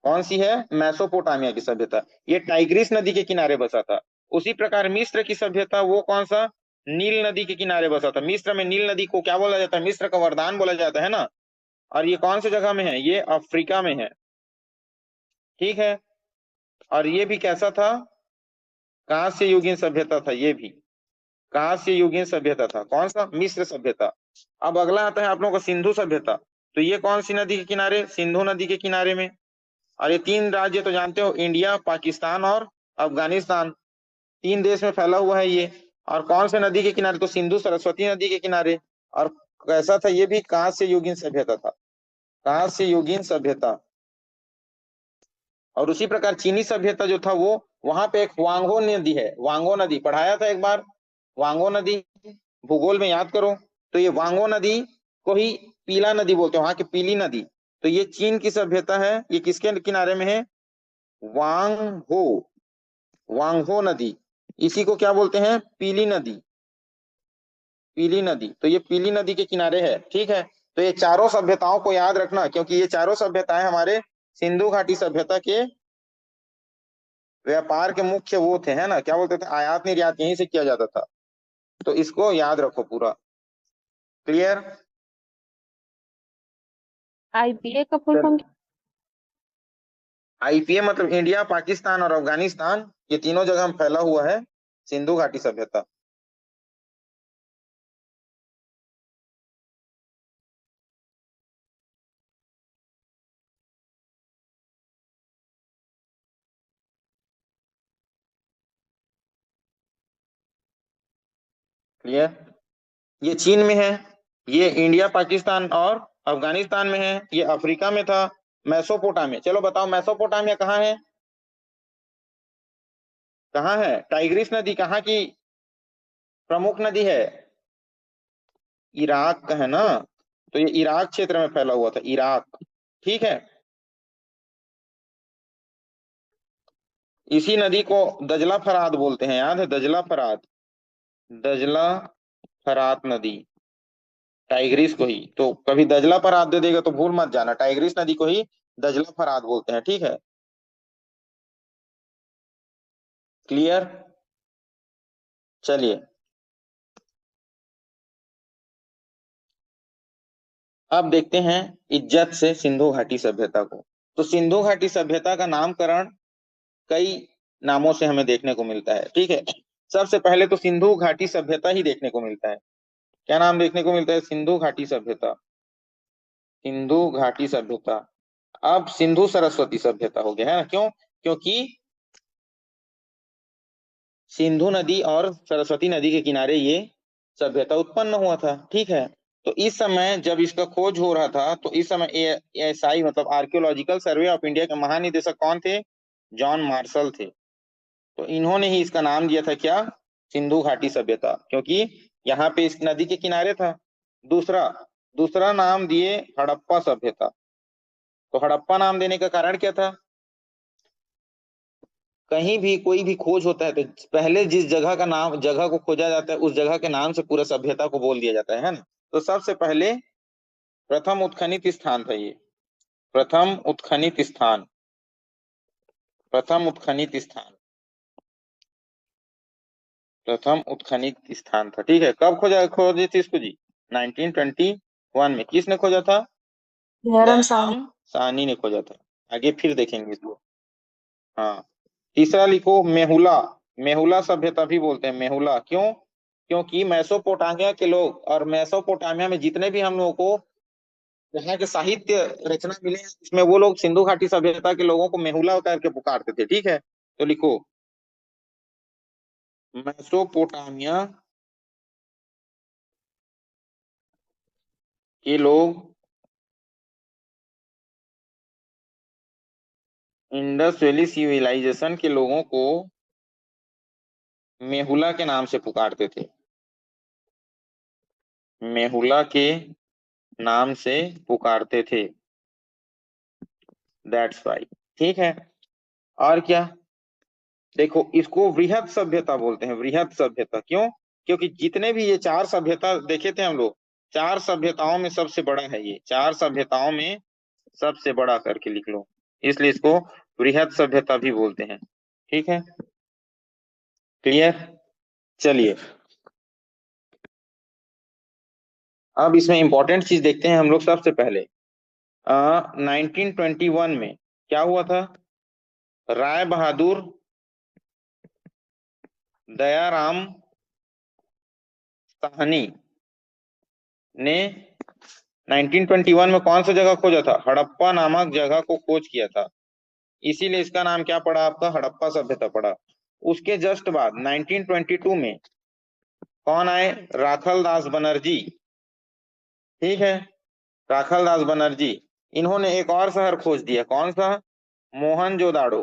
[SPEAKER 1] कौन सी है? मेसोपोटामिया की सभ्यता। ये टाइग्रिस नदी के किनारे बसा था। उसी प्रकार मिस्र की सभ्यता वो कौन सा? नील नदी के किनारे बसा था। मिस्र में नील नदी को क्या बोला जाता है? मिस्र का वरदान बोला जाता है ना। और ये कौन सी जगह में है? ये अफ्रीका में है। ठीक है, और ये भी कैसा था? कांस्य युगीन सभ्यता था। ये भी कांस्य युगीन सभ्यता था। कौन सा? मिस्र सभ्यता। अब अगला आता है आप लोगों का सिंधु सभ्यता। तो ये कौन सी नदी के किनारे? सिंधु नदी के किनारे में। और ये तीन राज्य तो जानते हो, इंडिया, पाकिस्तान और अफगानिस्तान, तीन देश में फैला हुआ है ये। और कौन से नदी के किनारे? तो सिंधु सरस्वती नदी के किनारे। और कैसा था? ये भी कांस्य युगीन सभ्यता था, कांस्य युगीन सभ्यता। और उसी प्रकार चीनी सभ्यता जो था वो, वहां पे एक वांगो नदी है, वांगो नदी पढ़ाया था एक बार, वांगो नदी भूगोल में याद करो। तो ये वांगो नदी को ही पीला नदी बोलते हैं, वहां की पीली नदी। तो ये चीन की सभ्यता है। ये किसके किनारे में है? वांगहो, वांगहो नदी। इसी को क्या बोलते हैं? पीली नदी, पीली नदी। तो ये पीली नदी के किनारे है। ठीक है, तो ये चारों सभ्यताओं को याद रखना, क्योंकि ये चारों सभ्यताएं हमारे सिंधु घाटी सभ्यता के व्यापार के मुख्य वो थे, है ना, क्या बोलते थे, आयात निर्यात यहीं से किया जाता था। तो इसको याद रखो पूरा। क्लियर?
[SPEAKER 3] आईपीए का फुल फॉर्म?
[SPEAKER 1] आईपीए मतलब इंडिया, पाकिस्तान और अफगानिस्तान, ये तीनों जगह में फैला हुआ है सिंधु घाटी सभ्यता। क्लियर? ये चीन में है, ये इंडिया, पाकिस्तान और अफगानिस्तान में है, ये अफ्रीका में था। मेसोपोटामिया, चलो बताओ मेसोपोटामिया कहाँ है? कहाँ है? टाइग्रिस नदी कहाँ की प्रमुख नदी है? इराक का है ना। तो ये इराक क्षेत्र में फैला हुआ था, इराक। ठीक है, इसी नदी को दजला फरात बोलते हैं, याद है? दजला फरात, दजला फरात नदी, टाइग्रिस को ही। तो कभी दजला फरात दे देगा तो भूल मत जाना, टाइग्रिस नदी को ही दजला फरात बोलते हैं। ठीक है, क्लियर? चलिए, अब देखते हैं इज्जत से सिंधु घाटी सभ्यता को। तो सिंधु घाटी सभ्यता का नामकरण कई नामों से हमें देखने को मिलता है। ठीक है, सबसे पहले तो सिंधु घाटी सभ्यता ही देखने को मिलता है। क्या नाम देखने को मिलता है? सिंधु घाटी सभ्यता, सिंधु घाटी सभ्यता। अब सिंधु सरस्वती सभ्यता हो गया है ना। क्यों? क्योंकि सिंधु नदी और सरस्वती नदी के किनारे ये सभ्यता उत्पन्न हुआ था। ठीक है, तो इस समय जब इसका खोज हो रहा था, तो इस समय एएसआई मतलब आर्कियोलॉजिकल सर्वे ऑफ इंडिया के महानिदेशक कौन थे? जॉन मार्शल थे। तो इन्होंने ही इसका नाम दिया था क्या? सिंधु घाटी सभ्यता, क्योंकि यहाँ पे इस नदी के किनारे था। दूसरा दूसरा नाम दिए हड़प्पा सभ्यता। तो हड़प्पा नाम देने का कारण क्या था? कहीं भी कोई भी खोज होता है तो पहले जिस जगह का नाम, जगह को खोजा जाता है, उस जगह के नाम से पूरा सभ्यता को बोल दिया जाता है ना। तो सबसे पहले प्रथम उत्खनित स्थान था ये, प्रथम उत्खनित स्थान, प्रथम उत्खनित स्थान, प्रथम उत्खनित स्थान था। ठीक है, कब खोजी थी इसको जी? 1921 में। किसने खोजा था?
[SPEAKER 5] धर्म साहब।
[SPEAKER 1] दयाराम साहनी ने खोजा था। आगे फिर देखेंगे इसको। हाँ, तीसरा लिखो मेहुला, मेहुला सभ्यता भी बोलते हैं, मेहुला। क्यों? क्योंकि मेसोपोटामिया के लोग, और मेसोपोटामिया में जितने भी हम लोगों को यहाँ के साहित्य रचना मिले हैं, इसमें वो लोग सिंधु घाटी सभ्यता के लोगों को मेहुला करके पुकारते थे। ठीक है, तो लिखो मेसोपोटामिया के लोग इंडस वैली सिविलाइजेशन के लोगों को मेहुला के नाम से पुकारते थे, मेहुला के नाम से पुकारते थे। That's right. ठीक है, और क्या, देखो इसको वृहद सभ्यता बोलते हैं, वृहद सभ्यता। क्यों? क्योंकि जितने भी ये चार सभ्यता देखे थे हम लोग, चार सभ्यताओं में सबसे बड़ा है ये, चार सभ्यताओं में सबसे बड़ा करके लिख लो, इसलिए इसको वृहद सभ्यता भी बोलते हैं। ठीक है, क्लियर? चलिए अब इसमें इंपॉर्टेंट चीज देखते हैं हम लोग। सबसे पहले 1921 में क्या हुआ था? राय बहादुर दयाराम साहनी ने 1921 में कौन सा जगह खोजा था? हड़प्पा नामक जगह को खोज किया था, इसीलिए इसका नाम क्या पड़ा आपका? हड़प्पा सभ्यता पड़ा। उसके जस्ट बाद 1922 में कौन आए? राखल दास बनर्जी। ठीक है, राखल दास बनर्जी, इन्होंने एक और शहर खोज दिया। कौन सा? मोहनजोदाड़ो,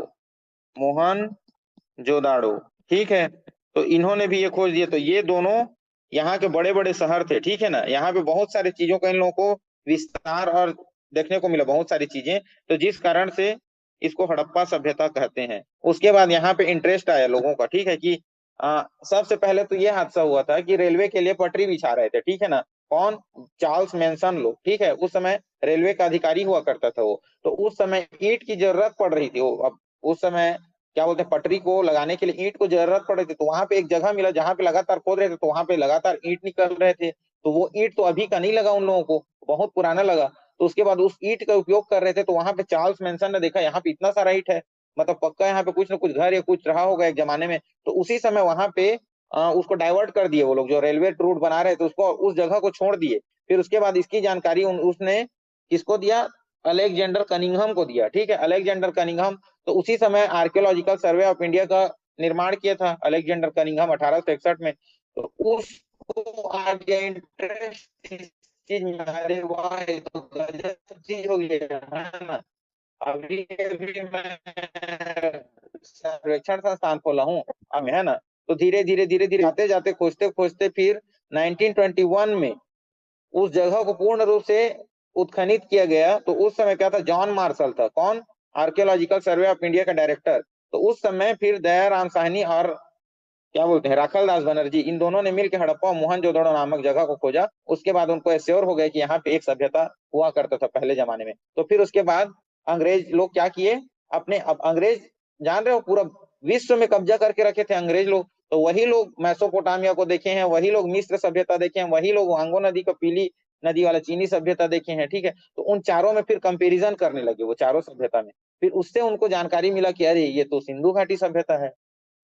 [SPEAKER 1] मोहनजोदाड़ो। ठीक है, तो इन्होंने भी ये खोज दिया। तो ये दोनों यहाँ के बड़े बड़े शहर थे। ठीक है ना, यहाँ पे बहुत सारी चीजों का इन लोगों को विस्तार और देखने को मिला, बहुत सारी चीजें, तो जिस कारण से इसको हड़प्पा सभ्यता कहते हैं। उसके बाद यहाँ पे इंटरेस्ट आया लोगों का। ठीक है कि सबसे पहले तो ये हादसा हुआ था कि रेलवे के लिए पटरी बिछा रहे थे। ठीक है ना, कौन? चार्ल्स मैनसन लोग। ठीक है, उस समय रेलवे का अधिकारी हुआ करता था वो। तो उस समय ईंट की जरूरत पड़ रही थी। वो अब उस समय क्या बोलते हैं, पटरी को लगाने के लिए ईंट को जरूरत पड़ रही थी। तो वहां पे एक जगह मिला जहां पे लगातार खोद रहे थे, तो वहां पे लगातार ईंट निकल रहे थे। तो वो ईंट तो अभी का नहीं लगा उन लोगों को, बहुत पुराना लगा। तो उसके बाद उस ईंट का उपयोग कर रहे थे। तो वहां पे चार्ल्स मैनसन ने देखा यहाँ पे इतना सारा ईंट है, मतलब पक्का यहाँ पे कुछ ना कुछ घर या कुछ रहा होगा एक जमाने में। तो उसी समय वहां पे उसको डाइवर्ट कर दिए वो लोग, जो रेलवे रूट बना रहे थे उसको, उस जगह को छोड़ दिए। फिर उसके बाद इसकी जानकारी उसने किसको दिया? अलेक्जेंडर कनिंघम को दिया। ठीक है, अलेक्जेंडर कनिंघम। तो उसी समय आर्कियोलॉजिकल सर्वे ऑफ इंडिया का निर्माण किया था अलेक्जेंडर कनिंघम 1861 में। तो उसको आ गया इंटरेस्ट इस चीज में, अरे वाह ये तो गजब चीज हो गया है ना। अभी अभी मैं सर्वेक्षण संस्थान खोला हूँ अब, है ना। तो धीरे धीरे धीरे धीरे जाते जाते खोजते खोजते फिर 1921 में उस जगह को पूर्ण रूप से उत्खनित किया गया। तो उस समय क्या था? जॉन मार्शल था। कौन? आर्कियोलॉजिकल सर्वे ऑफ इंडिया का डायरेक्टर। तो उस समय फिर दयाराम साहनी और क्या बोलते हैं राखल दास बनर्जी, इन दोनों ने मिलकर हड़प्पा और मोहनजोदड़ो नामक जगह को खोजा। उसके बाद उनको एश्योर हो गया कि यहाँ पे एक सभ्यता हुआ करता था पहले जमाने में। तो फिर उसके बाद अंग्रेज लोग क्या किए अपने, अब अंग्रेज जान रहे हो पूरा विश्व में कब्जा करके रखे थे अंग्रेज लोग। तो वही लोग मैसोपोटामिया को देखे हैं, वही लोग मिस्र सभ्यता देखे हैं, वही लोग वांगो नदी का पीली नदी वाला चीनी सभ्यता देखे हैं। ठीक है, तो उन चारों में फिर कंपेरिजन करने लगे वो चारों सभ्यता में। फिर उससे उनको जानकारी मिला कि अरे ये तो सिंधु घाटी सभ्यता है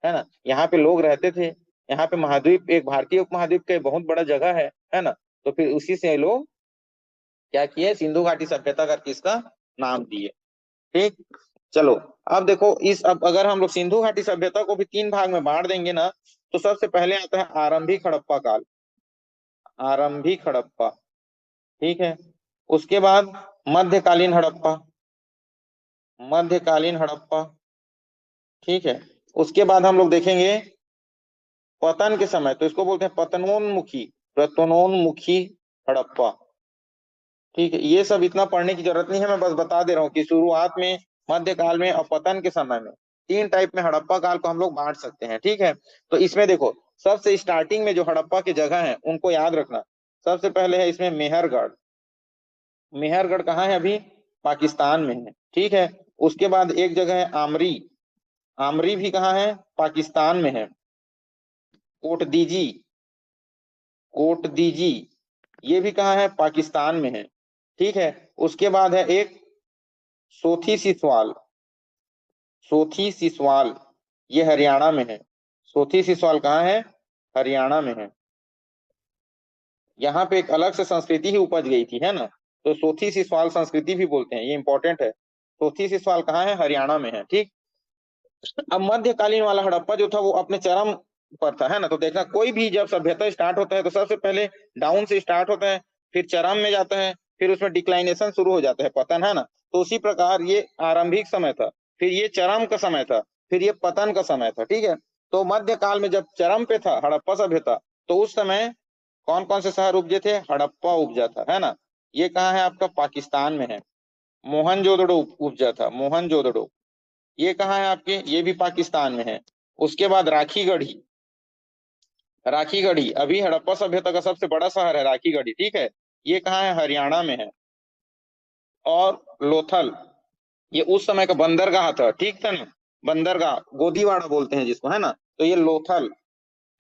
[SPEAKER 1] ना। यहाँ पे लोग रहते थे, यहाँ पे महाद्वीप, एक भारतीय उपमहाद्वीप का बहुत बड़ा जगह है ना। तो फिर उसी से लोग क्या किए? सिंधु घाटी सभ्यता करके इसका नाम दिए। ठीक, चलो अब देखो इस, अब अगर हम लोग सिंधु घाटी सभ्यता को भी तीन भाग में बांट देंगे ना, तो सबसे पहले आता है आरंभिक हड़प्पा काल, आरंभिक हड़प्पा। ठीक है, उसके बाद मध्यकालीन हड़प्पा, मध्यकालीन हड़प्पा। ठीक है, उसके बाद हम लोग देखेंगे पतन के समय, तो इसको बोलते हैं पतनोन्मुखी, पतनोन्मुखी हड़प्पा। ठीक है, ये सब इतना पढ़ने की जरूरत नहीं है, मैं बस बता दे रहा हूँ कि शुरुआत में, मध्यकाल में और पतन के समय में तीन टाइप में हड़प्पा काल को हम लोग बांट सकते हैं। ठीक है, तो इसमें देखो सबसे स्टार्टिंग में जो हड़प्पा की जगह है उनको याद रखना। सबसे पहले है इसमें मेहरगढ़। मेहरगढ़ कहाँ है? अभी पाकिस्तान में है। ठीक है, उसके बाद एक जगह है आमरी, आमरी भी कहाँ है? पाकिस्तान में है। कोटदीजी, कोटदीजी ये भी कहाँ है? पाकिस्तान में है। ठीक है, उसके बाद है एक सोथी सिसवाल, सोथी सिसवाल ये हरियाणा में है। सोथी सिसवाल कहाँ है? हरियाणा में है। यहाँ पे एक अलग से संस्कृति ही उपज गई थी, है ना। तो सोथी सिसवाल संस्कृति भी बोलते हैं, ये इंपॉर्टेंट है। सोथी सिसवाल कहाँ है? हरियाणा में है। ठीक, अब मध्यकालीन वाला हड़प्पा जो था वो अपने चरम पर था, है ना। तो देखना कोई भी जब सभ्यता स्टार्ट होता है तो सबसे पहले डाउन से स्टार्ट होता है, फिर चरम में जाता है, फिर उसमें डिक्लाइनेशन शुरू हो जाता है, पतन, है ना। तो उसी प्रकार ये आरंभिक समय था, फिर ये चरम का समय था, फिर ये पतन का समय था। ठीक है, तो मध्यकाल में जब चरम पे था हड़प्पा सभ्यता, तो उस समय कौन कौन से शहर उपजे थे? हड़प्पा उपजा था, है ना। ये कहाँ है? आपका पाकिस्तान में है। मोहनजोदड़ो उपजा था, मोहनजोदड़ो। ये कहाँ है आपके, ये भी पाकिस्तान में है। उसके बाद राखीगढ़ी, राखीगढ़ी अभी हड़प्पा सभ्यता का सबसे बड़ा शहर है राखीगढ़ी, ठीक है। ये कहाँ है, हरियाणा में है। और लोथल, ये उस समय का बंदरगाह था, ठीक था ना, बंदरगाह गोदीवाड़ा बोलते हैं जिसको, है ना। तो ये लोथल,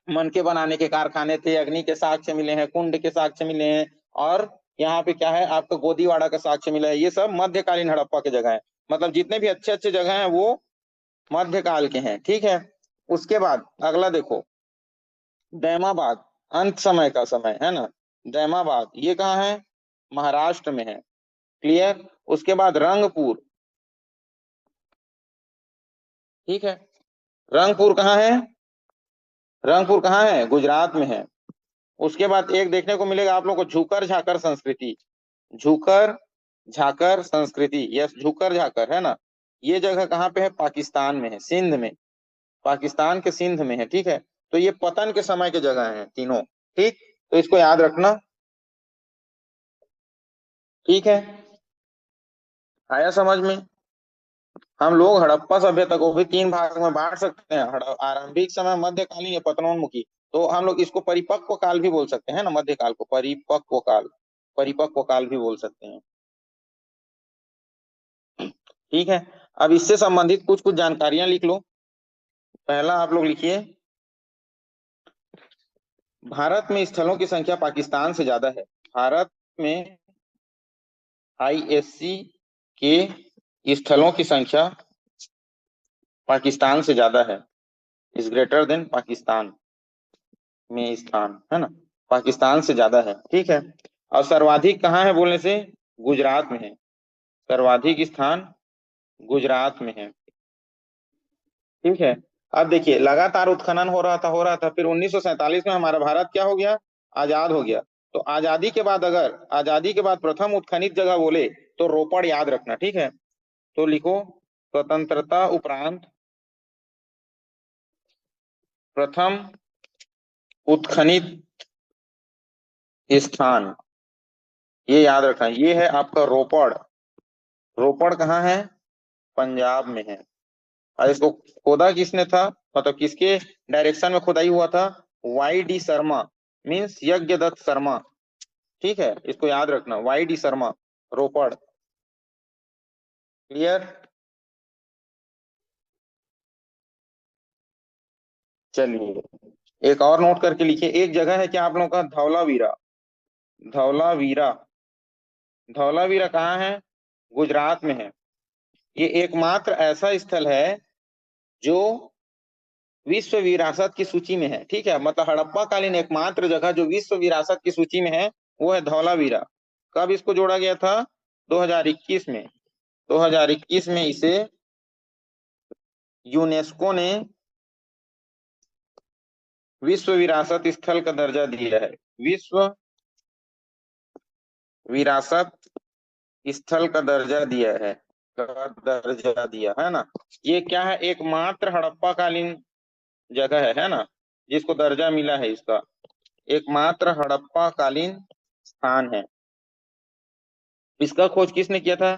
[SPEAKER 1] मनके बनाने के कारखाने थे, अग्नि के साक्ष्य मिले हैं, कुंड के साक्ष्य मिले हैं। और यहाँ पे क्या है आपका, गोदीवाड़ा का साक्ष्य मिला है। ये सब मध्यकालीन हड़प्पा के जगह है। मतलब जितने भी अच्छे अच्छे जगह हैं वो मध्यकाल के हैं, ठीक है। उसके बाद अगला देखो, दैमाबाद, अंत समय का समय, है ना। दैमाबाद ये कहाँ है, महाराष्ट्र में है। क्लियर। उसके बाद रंगपुर, ठीक है। रंगपुर कहाँ है, रंगपुर कहाँ है, गुजरात में है। उसके बाद एक देखने को मिलेगा आप लोग को, झुकर झाकर संस्कृति, झुकर झाकर संस्कृति, यस झुकर झाकर, है ना। ये जगह कहाँ पे है, पाकिस्तान में है, सिंध में, पाकिस्तान के सिंध में है, ठीक है। तो ये पतन के समय के जगह हैं तीनों, ठीक। तो इसको याद रखना, ठीक है। आया समझ में। हम लोग हड़प्पा सभ्यता को भी तीन भाग में बांट सकते हैं, आरंभिक समय, मध्यकालीन या पतनोन्मुखी। तो हम लोग इसको परिपक्व काल भी बोल सकते हैं ना, मध्यकाल को परिपक्व काल, परिपक्व काल भी बोल सकते हैं, ठीक है। अब इससे संबंधित कुछ कुछ जानकारियां लिख लो। पहला आप लोग लिखिए, भारत में स्थलों की संख्या पाकिस्तान से ज्यादा है। भारत में आईएससी के स्थलों की संख्या पाकिस्तान से ज्यादा है, इज ग्रेटर देन पाकिस्तान में स्थान, है ना, पाकिस्तान से ज्यादा है, ठीक है। और सर्वाधिक कहाँ है बोलने से, गुजरात में है, सर्वाधिक स्थान गुजरात में है, ठीक है। अब देखिए, लगातार उत्खनन हो रहा था, फिर 1947 में हमारा भारत क्या हो गया, आजाद हो गया। तो आजादी के बाद, अगर आजादी के बाद प्रथम उत्खनित जगह बोले तो रोपड़ याद रखना, ठीक है। तो लिखो, स्वतंत्रता उपरांत प्रथम उत्खनित स्थान, ये याद रखना, ये है आपका रोपड़। रोपड़ कहाँ है, पंजाब में है। और इसको खोदा किसने था, मतलब किसके डायरेक्शन में खुदाई हुआ था, Y D Sharma, means Yagyadatt Sharma, ठीक है। इसको याद रखना, Y D Sharma, Ropar. Clear. चलिए, एक और नोट करके लिखिए, एक जगह है क्या आप लोगों का, धौलावीरा, धौलावीरा, धौलावीरा कहाँ है, गुजरात में है। ये एकमात्र ऐसा स्थल है जो विश्व विरासत की सूची में है, ठीक है। मतलब हड़प्पा कालीन एकमात्र जगह जो विश्व विरासत की सूची में है वो है धौलावीरा। कब इसको जोड़ा गया था, 2021 में, 2021 में इसे यूनेस्को ने विश्व विरासत स्थल का दर्जा दिया है, विश्व विरासत स्थल का दर्जा दिया है, का दर्जा दिया है ना। ये क्या है, एकमात्र हड़प्पा कालीन जगह है ना, जिसको दर्जा मिला है इसका, एकमात्र हड़प्पा कालीन स्थान है। इसका खोज किसने किया था,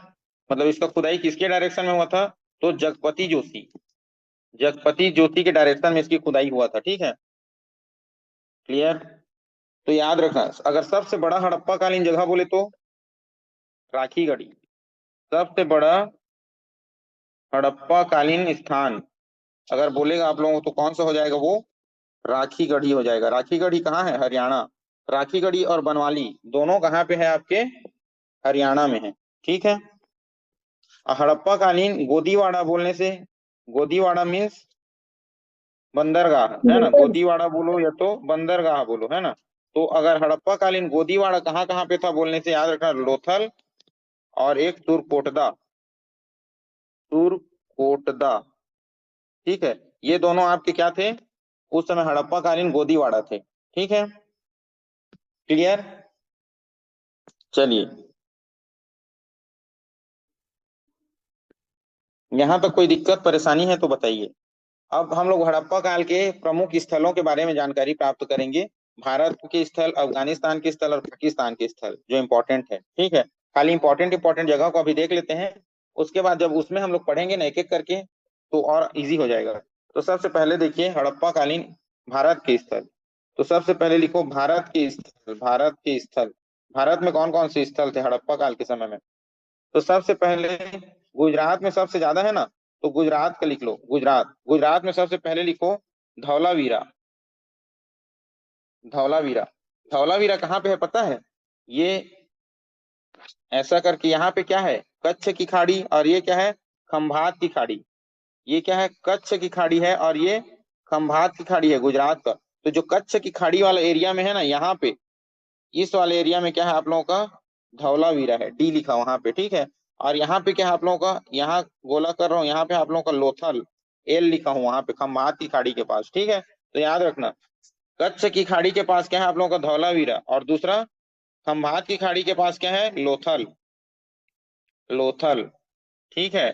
[SPEAKER 1] मतलब इसका खुदाई किसके डायरेक्शन में हुआ था, तो जगपति जोशी, जगपति ज्योति के डायरेक्शन में इसकी खुदाई हुआ था, ठीक है। क्लियर। तो याद रखना, अगर सबसे बड़ा हड़प्पा कालीन जगह बोले तो राखीगढ़ी, सबसे बड़ा हड़प्पा कालीन स्थान अगर बोलेगा आप लोगों को तो कौन सा हो जाएगा, वो राखीगढ़ी हो जाएगा। राखीगढ़ी कहाँ है, हरियाणा। राखीगढ़ी और बनवाली दोनों कहाँ पे है आपके, हरियाणा में है, ठीक है। हड़प्पा कालीन गोदीवाड़ा बोलने से, गोदीवाड़ा मीन्स बंदरगाह, है ना, गोदीवाड़ा बोलो या तो बंदरगाह बोलो, है ना। तो अगर हड़प्पा कालीन गोदीवाड़ा कहाँ कहाँ पे था बोलने से याद रखना, लोथल और एक तुरकोटदा, तुरकोटदा, ठीक है। ये दोनों आपके क्या थे, उस समय हड़प्पा कालीन गोदीवाड़ा थे, ठीक है। क्लियर। चलिए, यहाँ तक कोई दिक्कत परेशानी है तो बताइए। अब हम लोग हड़प्पा काल के प्रमुख स्थलों के बारे में जानकारी प्राप्त करेंगे, भारत के स्थल, अफगानिस्तान के स्थल और पाकिस्तान के स्थल जो इम्पोर्टेंट है, ठीक है। खाली इंपॉर्टेंट इंपॉर्टेंट जगह को अभी देख लेते हैं, उसके बाद जब उसमें हम लोग पढ़ेंगे ना एक एक करके तो और इजी हो जाएगा। तो सबसे पहले देखिए हड़प्पा कालीन भारत के स्थल। तो सबसे पहले लिखो भारत के स्थल, भारत के स्थल। भारत में कौन कौन से स्थल थे हड़प्पा काल के समय में? तो सबसे पहले गुजरात में सबसे ज्यादा है ना, तो गुजरात का लिख लो, गुजरात। गुजरात में सबसे पहले लिखो धौलावीरा। धौलावीरा, धौलावीरा कहाँ पे है पता है? ये ऐसा करके यहाँ पे क्या है, कच्छ की खाड़ी, और ये क्या है, खंभात की खाड़ी। ये क्या है, कच्छ की खाड़ी है और ये खंभात की खाड़ी है गुजरात का। तो जो कच्छ की खाड़ी वाला एरिया में है ना, यहाँ पे इस वाले एरिया में क्या है आप लोगों का, धौलावीरा है, डी लिखा वहां पे, ठीक है। और यहाँ पे क्या है आप लोगों का, यहाँ गोला कर रहा हूँ, यहाँ पे आप लोगों का लोथल, एल लिखा हूँ वहां पे, खंभात की खाड़ी के पास, ठीक है। तो याद रखना कच्छ की खाड़ी के पास क्या है आप लोगों का, धौलावीरा, और दूसरा खंभात की खाड़ी के पास क्या है, लोथल, लोथल, ठीक है,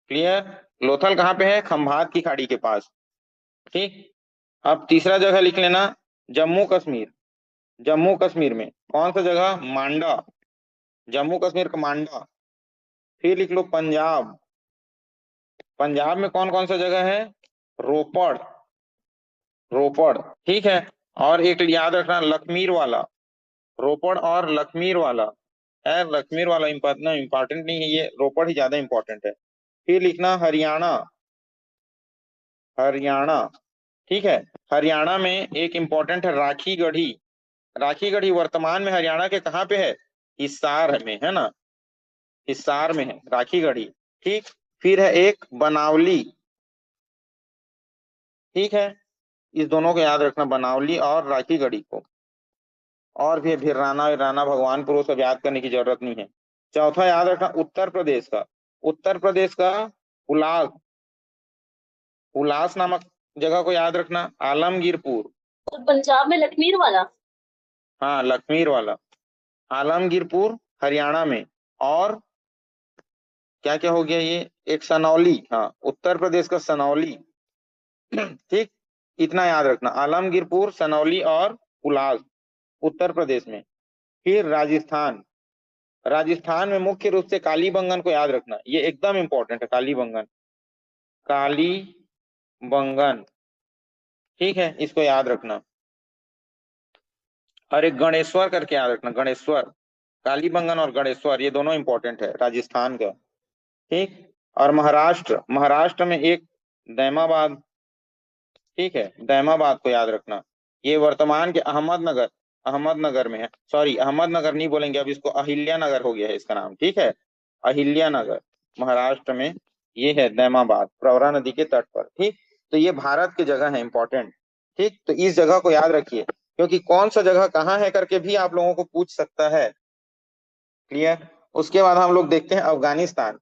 [SPEAKER 1] क्लियर। लोथल कहाँ पे है, खंभात की खाड़ी के पास, ठीक। अब तीसरा जगह लिख लेना, जम्मू कश्मीर। जम्मू कश्मीर में कौन सा जगह, मांडा, जम्मू कश्मीर का मांडा। फिर लिख लो पंजाब। पंजाब में कौन कौन सा जगह है, रोपड़, रोपड़, ठीक है। और एक याद रखना लखमीर वाला, रोपड़ और लखमीर वाला है। लखमीर वाला इतना इंपॉर्टेंट नहीं है, ये रोपड़ ही ज्यादा इंपॉर्टेंट है। फिर लिखना हरियाणा, हरियाणा, ठीक है। हरियाणा में एक इंपॉर्टेंट है राखी गढ़ी। राखी गढ़ी वर्तमान में हरियाणा के कहाँ पे है, हिसार में है ना, हिसार में है राखी गढ़ी, ठीक। फिर है एक बनावली, ठीक है। इस दोनों को याद रखना, बनावली और राखी गढ़ी को। और भी भिराना विराना भगवानपुर, वो सब याद करने की जरूरत नहीं है। चौथा याद रखना उत्तर प्रदेश का, उत्तर प्रदेश का उलास, उलास नामक जगह को याद रखना, आलमगीरपुर।
[SPEAKER 5] तो पंजाब में लखमीर वाला,
[SPEAKER 1] हाँ लखमीर वाला, आलमगीरपुर हरियाणा में। और क्या क्या हो गया ये, एक सनौली, हाँ उत्तर प्रदेश का सनौली, ठीक। इतना याद रखना, आलमगीरपुर, सनौली और उलास उत्तर प्रदेश में। फिर राजस्थान, राजस्थान में मुख्य रूप से कालीबंगन को याद रखना, ये एकदम इंपॉर्टेंट है, कालीबंगन, कालीबंगन, ठीक है, इसको याद रखना। और एक गणेश्वर करके याद रखना, गणेश्वर, कालीबंगन और गणेश्वर ये दोनों इंपॉर्टेंट है राजस्थान का, ठीक। और महाराष्ट्र, महाराष्ट्र में एक दैमाबाद, ठीक है, दैमाबाद को याद रखना। ये वर्तमान के अहमदनगर, अहमदनगर में है, सॉरी अहमदनगर नहीं बोलेंगे अब इसको, अहिल्यानगर हो गया है इसका नाम, ठीक है, अहिल्यानगर महाराष्ट्र में ये है दैमाबाद, प्रवरा नदी के तट पर, ठीक। तो ये भारत की जगह है इंपॉर्टेंट, ठीक। तो इस जगह को याद रखिए, क्योंकि कौन सा जगह कहाँ है करके भी आप लोगों को पूछ सकता है, क्लियर। उसके बाद हम लोग देखते हैं अफगानिस्तान।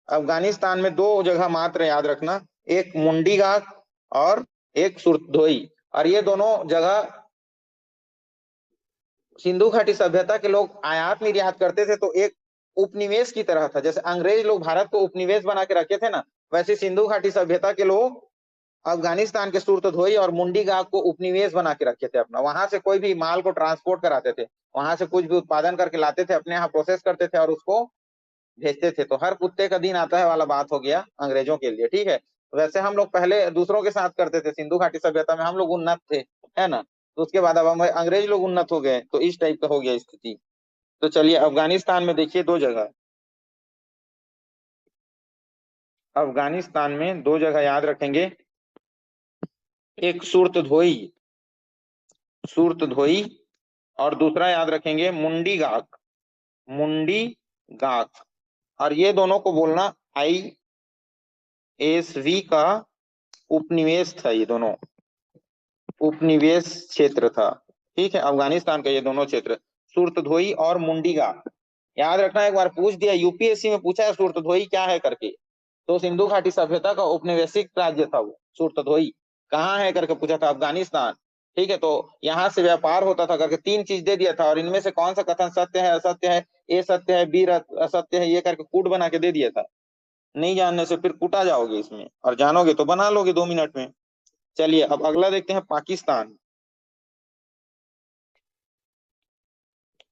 [SPEAKER 1] अफगानिस्तान में दो जगह मात्र याद रखना, एक मुंडी घाट और एक सुरधोई। और ये दोनों जगह सिंधु घाटी सभ्यता के लोग आयात निर्यात करते थे, तो एक उपनिवेश की तरह था। जैसे अंग्रेज लोग भारत को उपनिवेश बना के रखे थे ना, वैसे सिंधु घाटी सभ्यता के लोग अफगानिस्तान के सुरतोधोई और मुंडी गांव को उपनिवेश बना के रखे थे अपना। वहां से कोई भी माल को ट्रांसपोर्ट कराते थे, वहां से कुछ भी उत्पादन करके लाते थे, अपने यहाँ प्रोसेस करते थे और उसको भेजते थे। तो हर कुत्ते का दिन आता है वाला बात हो गया अंग्रेजों के लिए, ठीक है। वैसे हम लोग पहले दूसरों के साथ करते थे, सिंधु घाटी सभ्यता में हम लोग उन्नत थे, है ना। तो उसके बाद अब हम अंग्रेज लोग उन्नत हो गए, तो इस टाइप का हो गया स्थिति। तो चलिए अफगानिस्तान में देखिए दो जगह, अफगानिस्तान में दो जगह याद रखेंगे, एक सुरतोधोई, सुरतोधोई, और दूसरा याद रखेंगे मुंडी गाक, मुंडी गाक। और ये दोनों को बोलना ISV का उपनिवेश था, ये दोनों उपनिवेश क्षेत्र था, ठीक है, अफगानिस्तान का ये दोनों क्षेत्र, सुरतोधोई और मुंडी गाक। याद रखना, एक बार पूछ दिया यूपीएससी में, पूछा है सुरतोधोई क्या है करके, तो सिंधु घाटी सभ्यता का उपनिवेशिक राज्य था वो सुरतोधोई, कहाँ है करके पूछा था, अफगानिस्तान, ठीक है। तो यहाँ से व्यापार होता था करके तीन चीज दे दिया था, और इनमें से कौन सा कथन सत्य है, असत्य है, ए सत्य है, बी असत्य है, ये करके कूट बना के दे दिया था। नहीं जानने से फिर कूटा जाओगे इसमें, और जानोगे तो बना लोगे 2 मिनट में। चलिए अब अगला देखते हैं पाकिस्तान,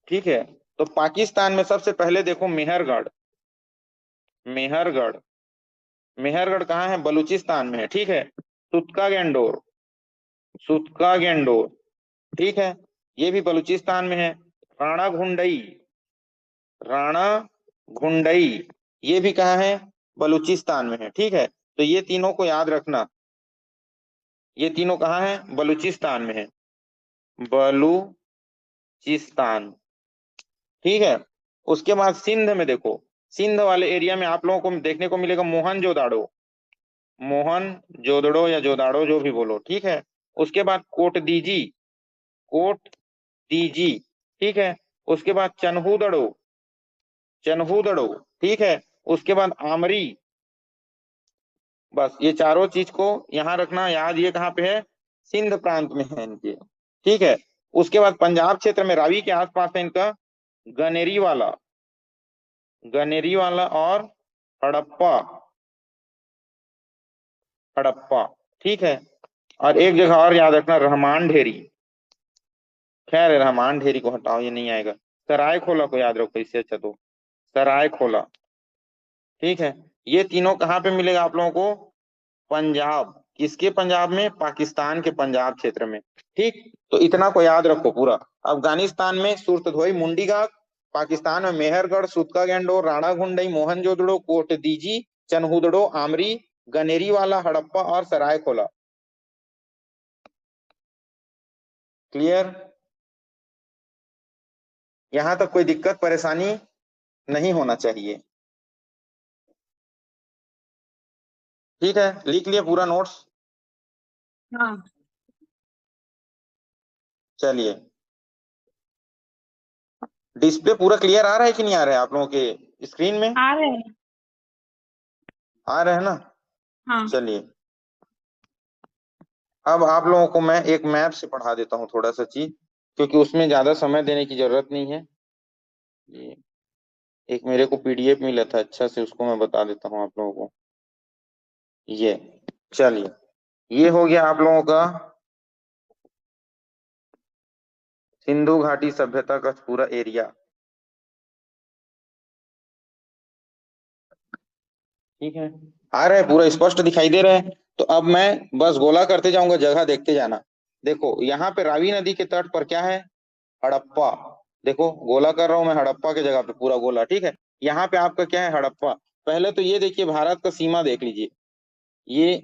[SPEAKER 1] ठीक है। तो पाकिस्तान में सबसे पहले देखो मेहरगढ़। मेहरगढ़ मेहरगढ़ कहाँ है? बलूचिस्तान में है, ठीक है। सुतका गेंडोर, सुतका गेंडोर, ठीक है, ये भी बलूचिस्तान में है। राणा घुंडई, राणा घुंडई, ये भी कहाँ है? बलूचिस्तान में है, ठीक है। तो ये तीनों को याद रखना, ये तीनों कहाँ है? बलूचिस्तान में है, बलूचिस्तान, ठीक है। उसके बाद सिंध में देखो, सिंध वाले एरिया में आप लोगों को देखने को मिलेगा मोहनजोदाड़ो, मोहनजोदड़ो या जोदाड़ो जो भी बोलो, ठीक है। उसके बाद कोटदीजी, कोटदीजी, ठीक है। उसके बाद चन्हूदड़ो, चन्हूदड़ो, ठीक है। उसके बाद आमरी। बस ये चारों चीज को यहाँ रखना याद, ये कहाँ पे है? सिंध प्रांत में है इनके, ठीक है। उसके बाद पंजाब क्षेत्र में रावी के आसपास है इनका गनेरी वाला, गनेरी वाला और हड़प्पा, हड़प्पा, ठीक है। और एक जगह और याद रखना, रहमान ढेरी। खैर रहमान ढेरी को हटाओ, ये नहीं आएगा। सराय खोला को याद रखो, इससे अच्छा तो सराय खोला, ठीक है। ये तीनों कहाँ पे मिलेगा आप लोगों को? पंजाब। किसके पंजाब में? पाकिस्तान के पंजाब क्षेत्र में, ठीक। तो इतना को याद रखो पूरा। अफगानिस्तान में सुरतधोई मुंडीगाग, पाकिस्तान में मेहरगढ़, सुतका गेंडोर, राणा घुंडई, मोहनजोदड़ो, कोटदीजी, चन्हूदड़ो, आमरी, गनेरी वाला, हड़प्पा और सरायखोला। क्लियर? यहां तक कोई दिक्कत परेशानी नहीं होना चाहिए, ठीक है। लिख लिया पूरा नोट्स?
[SPEAKER 4] हाँ।
[SPEAKER 1] चलिए, डिस्प्ले पूरा क्लियर आ रहा है कि नहीं आ रहा है आप लोगों के स्क्रीन में?
[SPEAKER 4] आ रहे हैं।
[SPEAKER 1] आ रहा है ना?
[SPEAKER 4] हाँ।
[SPEAKER 1] चलिए, अब आप लोगों को मैं एक मैप से पढ़ा देता हूँ थोड़ा सा चीज, क्योंकि उसमें ज्यादा समय देने की जरूरत नहीं है। ये एक मेरे को पीडीएफ मिला था अच्छा से, उसको मैं बता देता हूँ आप लोगों को। ये चलिए, ये हो गया आप लोगों का सिंधु घाटी सभ्यता का पूरा एरिया, ठीक है। आ रहा है? पूरा स्पष्ट दिखाई दे रहा है? तो अब मैं बस गोला करते जाऊंगा, जगह देखते जाना। देखो यहाँ पे रावी नदी के तट पर क्या है? हड़प्पा। देखो गोला कर रहा हूं मैं हड़प्पा के जगह पे, पूरा गोला, ठीक है। यहाँ पे आपका क्या है? हड़प्पा। पहले तो ये देखिए, भारत का सीमा देख लीजिए, ये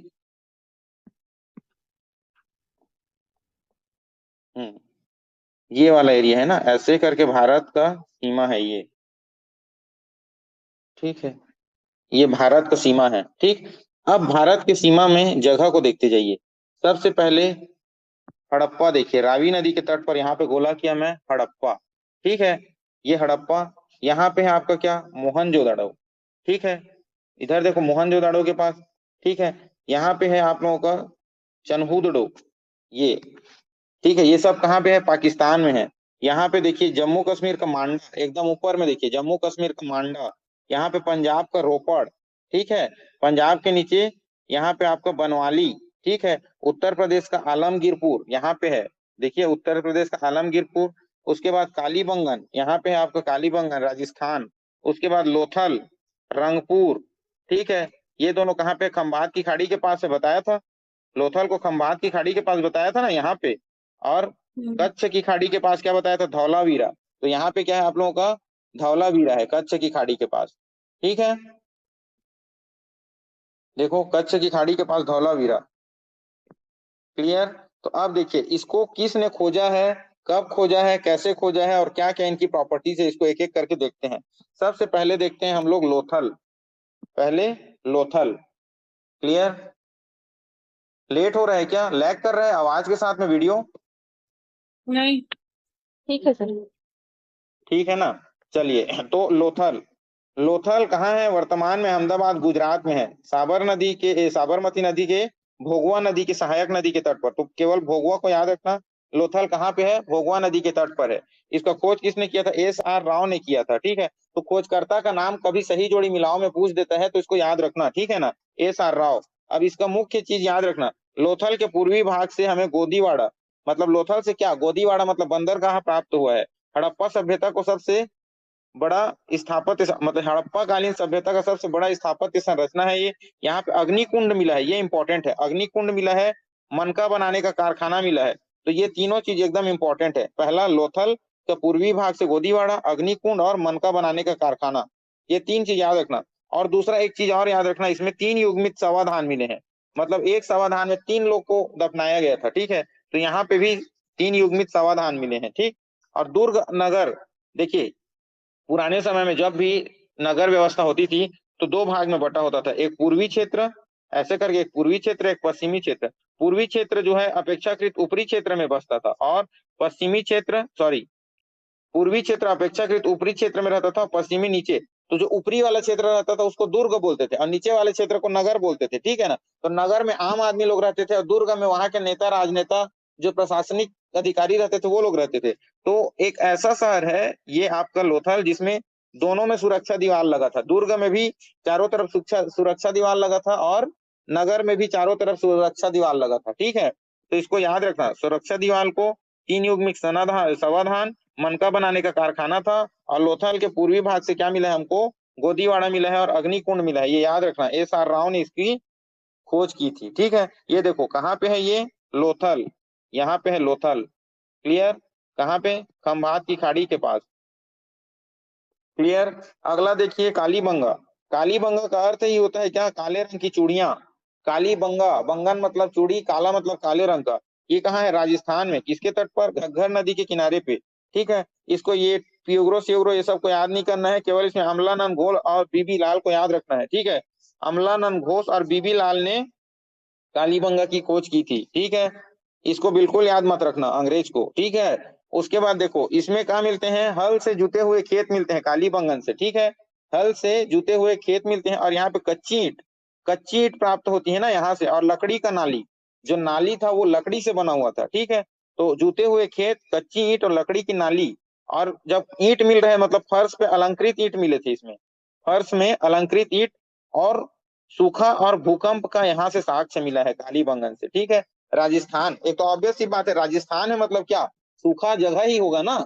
[SPEAKER 1] हम्म ये वाला एरिया है ना, ऐसे करके भारत का सीमा है ये, ठीक है। ये भारत का सीमा है, ठीक। अब भारत के सीमा में जगह को देखते जाइए। सबसे पहले हड़प्पा देखिए, रावी नदी के तट पर, यहाँ पे गोला किया मैं, हड़प्पा, ठीक है। ये हड़प्पा, यहाँ पे है आपका क्या? मोहनजोदड़ो, ठीक है। इधर देखो मोहनजोदड़ो के पास, ठीक है। यहाँ पे है आप लोगों का चन्हूदड़ो, ये, ठीक है। ये सब कहाँ पे है? पाकिस्तान में है। यहाँ पे देखिए जम्मू कश्मीर का मांडा, एकदम ऊपर में देखिए जम्मू कश्मीर का मांडा। यहाँ पे पंजाब का रोपड़, ठीक है। पंजाब के नीचे यहाँ पे आपका बनवाली, ठीक है। उत्तर प्रदेश का आलमगीरपुर यहाँ पे है, देखिए उत्तर प्रदेश का आलमगीरपुर। उसके बाद कालीबंगन, यहाँ पे है आपका कालीबंगन राजस्थान। उसके बाद लोथल, रंगपुर, ठीक है। ये दोनों कहाँ पे? खंभात की खाड़ी के पास है, बताया था। लोथल को खंभात की खाड़ी के पास बताया था ना, यहाँ पे। और कच्छ की खाड़ी के पास क्या बताया था? धौलावीरा। तो यहाँ पे क्या है आप लोगों का? धौलावीरा है कच्छ की खाड़ी के पास, ठीक है। देखो कच्छ की खाड़ी के पास धौलावीरा, क्लियर? तो अब देखिए इसको किसने खोजा है, कब खोजा है, कैसे खोजा है और क्या क्या इनकी प्रॉपर्टीज है, इसको एक एक करके देखते हैं। सबसे पहले देखते हैं हम लोग लोथल, पहले लोथल, क्लियर? लेट हो रहा है क्या? लैग कर रहा है आवाज के साथ में वीडियो?
[SPEAKER 4] नहीं।
[SPEAKER 3] ठीक है सर।
[SPEAKER 1] ठीक है ना? चलिए, तो लोथल, लोथल कहाँ है? वर्तमान में अहमदाबाद गुजरात में है, साबरमती नदी के, भोगवा नदी के सहायक नदी के तट पर। तो केवल भोगवा को याद रखना। लोथल कहाँ पे है? भोगवा नदी के तट पर है। इसका खोज किसने किया था? SR राव ने किया था, ठीक है। तो खोजकर्ता का नाम कभी सही जोड़ी मिलाओ में पूछ देता है तो इसको याद रखना, ठीक है ना? SR राव। अब इसका मुख्य चीज याद रखना, लोथल के पूर्वी भाग से हमें गोदीवाड़ा, मतलब लोथल से क्या, गोदीवाड़ा मतलब बंदरगाह प्राप्त हुआ है। हड़प्पा सभ्यता को सबसे बड़ा स्थापत्य मतलब हड़प्पा कालीन सभ्यता का सबसे बड़ा स्थापत्य संरचना है ये। यहाँ पे अग्निकुंड मिला है, ये इंपॉर्टेंट है। अग्निकुंड मिला है, मनका बनाने का कारखाना मिला है। तो ये तीनों चीज एकदम इंपॉर्टेंट है। पहला लोथल के पूर्वी भाग से गोदीवाड़ा, अग्निकुंड और मनका बनाने का कारखाना, ये तीन चीज याद रखना। और दूसरा एक चीज और याद रखना, इसमें 3 युग्मित शवाधान मिले हैं, मतलब एक शवाधान में 3 लोग को दफनाया गया था, ठीक है। तो यहाँ पे भी 3 युग्मित शवाधान मिले हैं, ठीक। और दुर्ग नगर, देखिए पुराने समय में जब भी नगर व्यवस्था होती थी तो 2 भाग में बटा होता था, एक पूर्वी क्षेत्र ऐसे करके, एक पूर्वी क्षेत्र एक पश्चिमी क्षेत्र। पूर्वी क्षेत्र जो है अपेक्षाकृत ऊपरी क्षेत्र में बसता था, और पश्चिमी क्षेत्र पूर्वी क्षेत्र अपेक्षाकृत ऊपरी क्षेत्र में रहता था, पश्चिमी नीचे। तो जो ऊपरी वाला क्षेत्र रहता था उसको दुर्ग बोलते थे, और नीचे वाले क्षेत्र को नगर बोलते थे, ठीक है ना। तो नगर में आम आदमी लोग रहते थे, और दुर्ग में वहां के नेता राजनेता जो प्रशासनिक अधिकारी रहते थे वो लोग रहते थे। तो एक ऐसा शहर है ये आपका लोथल, जिसमें दोनों में सुरक्षा दीवार लगा था। दुर्ग में भी चारों तरफ सुरक्षा दीवार लगा था, और नगर में भी चारों तरफ सुरक्षा दीवार लगा था, ठीक है। तो इसको याद रखना, सुरक्षा दीवार को 3 युग्मिक समाधान, मनका बनाने का कारखाना था, और लोथल के पूर्वी भाग से क्या मिला है हमको, गोदीवाड़ा मिला है और अग्निकुंड मिला है। ये याद रखना, एस आर राव ने इसकी खोज की थी, ठीक है। ये देखो कहाँ पे है ये, लोथल, यहाँ पे है लोथल, क्लियर। कहाँ पे, खंभात की खाड़ी के पास, क्लियर। अगला देखिए कालीबंगा। कालीबंगा का अर्थ ही होता है क्या, काले रंग की चूड़ियां। कालीबंगा, बंगन मतलब चूड़ी, काला मतलब काले रंग का। ये कहाँ है, राजस्थान में। किसके तट पर, घग्गर नदी के किनारे पे, ठीक है। इसको ये प्यूग्रो सियोग्रो ये सब को याद नहीं करना है, केवल इसमें अमलानंद घोष और बीबी लाल को याद रखना है, ठीक है। अमलानंद घोष और बीबी लाल ने कालीबंगा की खोज की थी, ठीक है। इसको बिल्कुल याद मत रखना अंग्रेज को, ठीक है। उसके बाद देखो इसमें क्या मिलते हैं, हल से जुते हुए खेत मिलते हैं कालीबंगन से, ठीक है। हल से जुते हुए खेत मिलते हैं, और यहाँ पे कच्ची ईंट प्राप्त होती है ना यहाँ से, और लकड़ी का नाली, जो नाली था वो लकड़ी से बना हुआ था, ठीक है। तो जुते हुए खेत, कच्ची ईंट और लकड़ी की नाली। और जब ईंट मिल रहे हैं मतलब फर्श पे अलंकृत ईंट मिले थे इसमें, फर्श में अलंकृत ईंट। और सूखा और भूकंप का यहाँ से साक्ष्य मिला है कालीबंगन से, ठीक है। राजस्थान, एक तो ऑब्वियस सी बात है, राजस्थान है मतलब क्या, सूखा जगह ही होगा ना,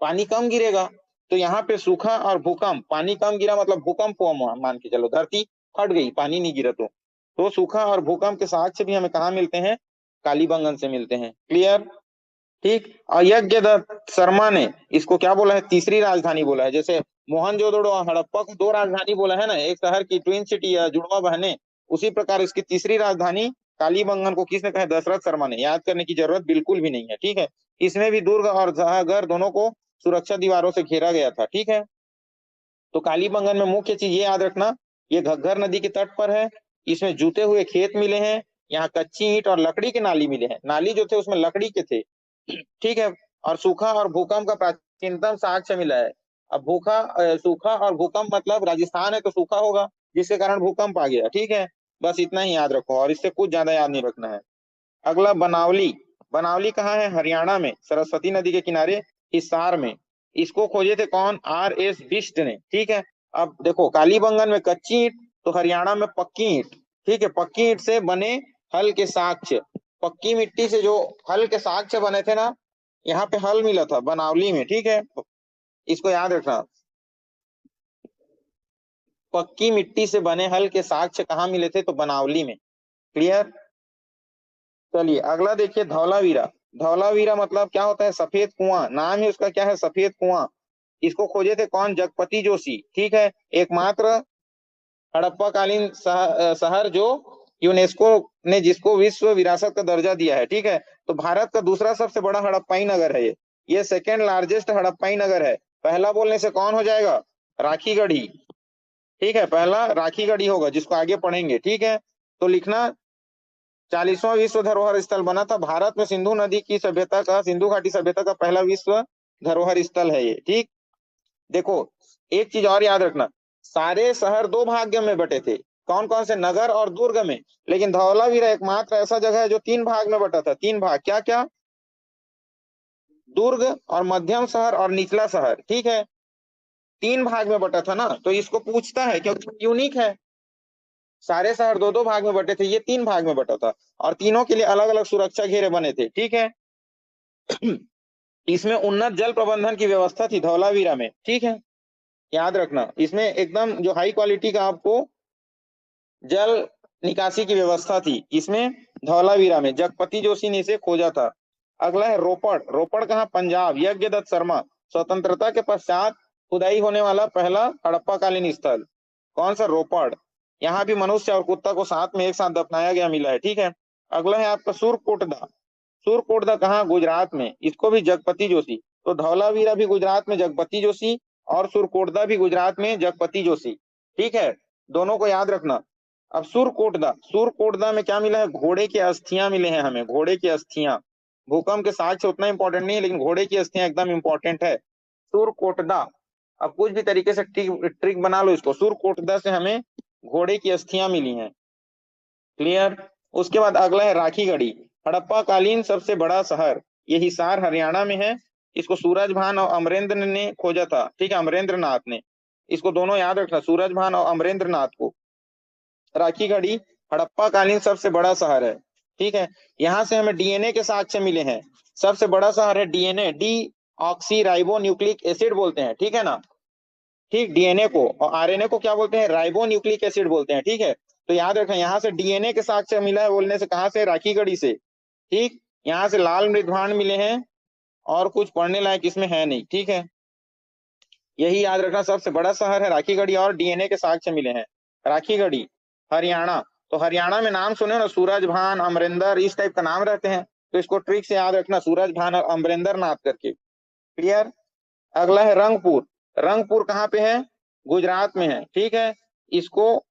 [SPEAKER 1] पानी कम गिरेगा। तो यहाँ पे सूखा और भूकंप, पानी कम गिरा मतलब भूकंप हुआ, मान के चलो धरती फट गई, पानी नहीं गिरा। तो सूखा और भूकंप के साक्ष्य भी हमें कहाँ मिलते हैं, कालीबंगन से मिलते हैं, क्लियर, ठीक। और यज्ञदत्त शर्मा ने इसको क्या बोला है, तीसरी राजधानी बोला है। जैसे मोहनजोदड़ो और हड़प्पा को 2 राजधानी बोला है ना, एक शहर की ट्विन सिटी या जुड़वा बहने, उसी प्रकार इसकी तीसरी राजधानी कालीबंगन को किसने कहा, दशरथ शर्मा ने। याद करने की जरूरत बिल्कुल भी नहीं है, ठीक है। इसमें भी दुर्ग और जहागर दोनों को सुरक्षा दीवारों से घेरा गया था, ठीक है। तो कालीबंगन में मुख्य चीज ये याद रखना, ये घग्गर नदी के तट पर है, इसमें जूते हुए खेत मिले हैं, यहाँ कच्ची ईंट और लकड़ी के नाली मिले हैं, नाली जो थे उसमें लकड़ी के थे, ठीक है। और सूखा और भूकंप का प्राचीनतम साक्ष्य मिला है। अब सूखा और भूकंप मतलब राजस्थान है तो सूखा होगा, जिसके कारण भूकंप आ गया, ठीक है। बस इतना ही याद रखो, और इससे कुछ ज्यादा याद नहीं रखना है। अगला बनावली। बनावली कहाँ है, हरियाणा में, सरस्वती नदी के किनारे, हिसार में। इसको खोजे थे कौन, R.S. बिष्ट ने, ठीक है। अब देखो कालीबंगन में कच्ची ईंट, तो हरियाणा में पक्की ईंट, ठीक है। पक्की ईंट से बने हल के साक्ष्य, पक्की मिट्टी से जो हल के साक्ष्य बने थे ना, यहाँ पे हल मिला था बनावली में, ठीक है। इसको याद रखना, पक्की मिट्टी से बने हल के साक्ष्य कहाँ मिले थे, तो बनावली में, क्लियर। चलिए अगला देखिए, धौलावीरा। धौलावीरा मतलब क्या होता है, सफेद कुआं, नाम ही उसका क्या है, सफेद कुआं। इसको खोजे थे कौन, जगपति जोशी, ठीक है। एकमात्र हड़प्पा कालीन शहर जो यूनेस्को ने जिसको विश्व विरासत का दर्जा दिया है, ठीक है। तो भारत का दूसरा सबसे बड़ा हड़प्पाई नगर है ये सेकेंड लार्जेस्ट हड़प्पाई नगर है। पहला बोलने से कौन हो जाएगा, राखीगढ़ी, ठीक है। पहला राखीगढ़ी होगा, जिसको आगे पढ़ेंगे, ठीक है। तो लिखना, 40वां विश्व धरोहर स्थल बना था भारत में, सिंधु नदी की सभ्यता का, सिंधु घाटी सभ्यता का पहला विश्व धरोहर स्थल है ये, ठीक। देखो एक चीज और याद रखना, सारे शहर 2 भाग में बटे थे, कौन कौन से, नगर और दुर्ग में। लेकिन धौलावीरा एकमात्र ऐसा जगह है जो 3 भाग में बटा था, 3 भाग, क्या क्या, दुर्ग और मध्यम शहर और निचला शहर, ठीक है। 3 भाग में बटा था ना, तो इसको पूछता है क्योंकि यूनिक है। सारे शहर 2 2 भाग में बटे थे, ये 3 भाग में बटा था, और तीनों के लिए अलग अलग सुरक्षा घेरे बने थे, ठीक है। इसमें उन्नत जल प्रबंधन की व्यवस्था थी धौलावीरा में, ठीक है। याद रखना इसमें एकदम जो हाई क्वालिटी का आपको जल निकासी की व्यवस्था थी। इसमें धौलावीरा में जगपति जोशी ने इसे खोजा था। अगला है रोपड़। रोपड़ कहाँ? पंजाब। यज्ञदत्त शर्मा। स्वतंत्रता के पश्चात खुदाई होने वाला पहला हड़प्पाकालीन स्थल कौन सा? रोपड़। यहाँ भी मनुष्य और कुत्ता को साथ में एक साथ दफनाया गया मिला है। ठीक है। अगला है आपका सुरकोटदा। सुरकोटदा कहाँ? गुजरात में। इसको भी जगपति जोशी। तो धौलावीरा भी गुजरात में जगपति जोशी और सुरकोटदा भी गुजरात में जगपति जोशी। ठीक है, दोनों को याद रखना। अब सुरकोटदा, सुरकोटदा में क्या मिला है? घोड़े की अस्थियां मिले हैं हमें, घोड़े की अस्थियां। भूकंप के साक्ष्य उतना इंपॉर्टेंट नहीं है, लेकिन घोड़े की अस्थियां एकदम इंपॉर्टेंट है। सुरकोटदा, अब कुछ भी तरीके से ट्रिक बना लो इसको। सुरकोटदा से हमें घोड़े की अस्थियां मिली हैं। क्लियर। उसके बाद अगला है राखीगढ़ी। हड़प्पा कालीन सबसे बड़ा शहर, ये हिसार हरियाणा में है। इसको सूरजभान और अमरेंद्र ने खोजा था। ठीक है, अमरेंद्र नाथ ने। इसको दोनों याद रखना, सूरजभान और अमरेंद्र नाथ को। राखीगढ़ी हड़प्पा कालीन सबसे बड़ा शहर है। ठीक है, यहाँ से हमें डीएनए के साक्ष्य मिले हैं। सबसे बड़ा शहर है DNA, D oxy ribo nucleic acid बोलते हैं। ठीक है ना। ठीक, डीएनए को, और आरएनए को क्या बोलते हैं? राइबो न्यूक्लिक एसिड बोलते हैं। ठीक है, तो याद रखें यहाँ से डीएनए के साक्ष्य मिला है बोलने से, कहाँ से? राखीगढ़ी से। ठीक, यहाँ से लाल मृदभांड मिले हैं और कुछ पढ़ने लायक इसमें है नहीं। ठीक है, यही याद रखना, सबसे बड़ा शहर है राखीगढ़ी और डीएनए के साक्ष्य मिले हैं। राखीगढ़ी हरियाणा। तो हरियाणा में नाम सुने ना, सूरजभान, अमरेंद्र, इस टाइप का नाम रहते हैं, तो इसको ट्रिक से याद रखना, सूरजभान और अमरेंद्र नाथ करके। क्लियर। अगला है रंगपुर। रंगपुर कहाँ पे है? गुजरात में है। ठीक है, इसको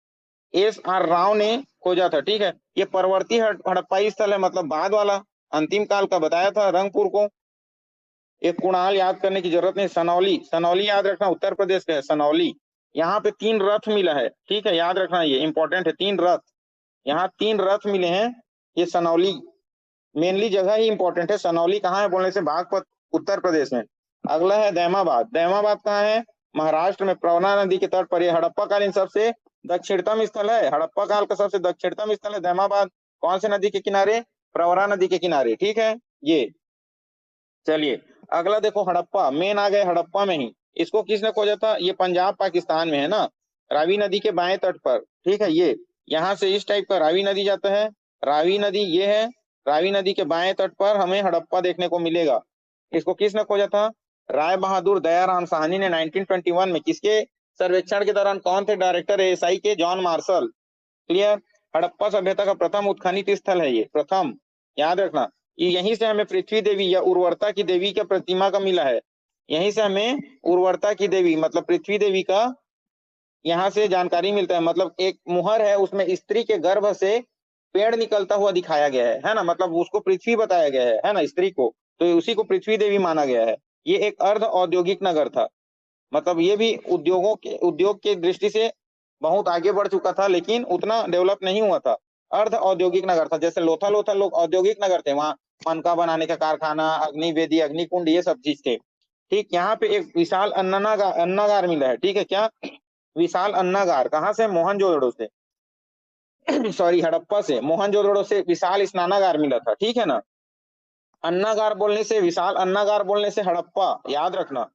[SPEAKER 1] एस.आर. राव ने खोजा था। ठीक है, ये परवर्ती हड़प्पाई स्थल है, मतलब बाद वाला, अंतिम काल का बताया था रंगपुर को। एक कुणाल याद करने की जरूरत नहीं। सनौली, सनौली याद रखना उत्तर प्रदेश का है सनौली। यहाँ पे 3 रथ मिला है। ठीक है, याद रखना, ये इंपॉर्टेंट है। 3 रथ, यहाँ 3 रथ मिले हैं। ये सनौली मेनली जगह ही इंपॉर्टेंट है। सनौली कहाँ है बोलने से? बागपत, उत्तर प्रदेश में। अगला है दैमाबाद। दैमाबाद कहाँ है? महाराष्ट्र में, प्रवरा नदी के तट पर। यह हड़प्पा कालीन सबसे दक्षिणतम स्थल है। हड़प्पा काल का सबसे दक्षिणतम स्थल है दैमाबाद। कौन से नदी के किनारे? प्रवरा नदी के किनारे। ठीक है, ये। चलिए अगला देखो, हड़प्पा मेन आ गए हड़प्पा में ही। इसको किसने खोजा था? ये पंजाब पाकिस्तान में है ना, रावी नदी के बाएं तट पर। ठीक है, ये यहाँ से इस टाइप का रावी नदी जाता है। रावी नदी ये है, रावी नदी के बाएं तट पर हमें हड़प्पा देखने को मिलेगा। इसको किसने खोजा था? राय बहादुर दयाराम साहनी ने 1921 में। किसके सर्वेक्षण के दौरान? कौन थे डायरेक्टर एएसआई के? John Marshall. क्लियर। हड़प्पा सभ्यता का प्रथम उत्खनित स्थल है ये, प्रथम, याद रखना। यहीं से हमें पृथ्वी देवी या उर्वरता की देवी का प्रतिमा का मिला है। यहीं से हमें उर्वरता की देवी मतलब पृथ्वी देवी का यहाँ से जानकारी मिलता है। मतलब एक मुहर है, उसमें स्त्री के गर्भ से पेड़ निकलता हुआ दिखाया गया है ना, मतलब उसको पृथ्वी बताया गया है ना, स्त्री को, तो उसी को पृथ्वी देवी माना गया है। ये एक अर्ध औद्योगिक नगर था, मतलब ये भी उद्योग के दृष्टि से बहुत आगे बढ़ चुका था, लेकिन उतना डेवलप नहीं हुआ था। अर्ध औद्योगिक नगर था, जैसे लोथा लोथा लोग औद्योगिक नगर थे, वहां मनका बनाने का कारखाना, अग्निवेदी, अग्निकुंड, ये सब चीज थे। ठीक, यहाँ पे एक विशाल अन्नागार मिला है। ठीक है, क्या? विशाल अन्नागार। कहाँ से? मोहनजोदड़ो से सॉरी, हड़प्पा से। मोहनजोदड़ो से विशाल स्नानागार मिला था। ठीक है ना। अन्नागार बोलने से, विशाल अन्नागार बोलने से हड़प्पा, याद रखना।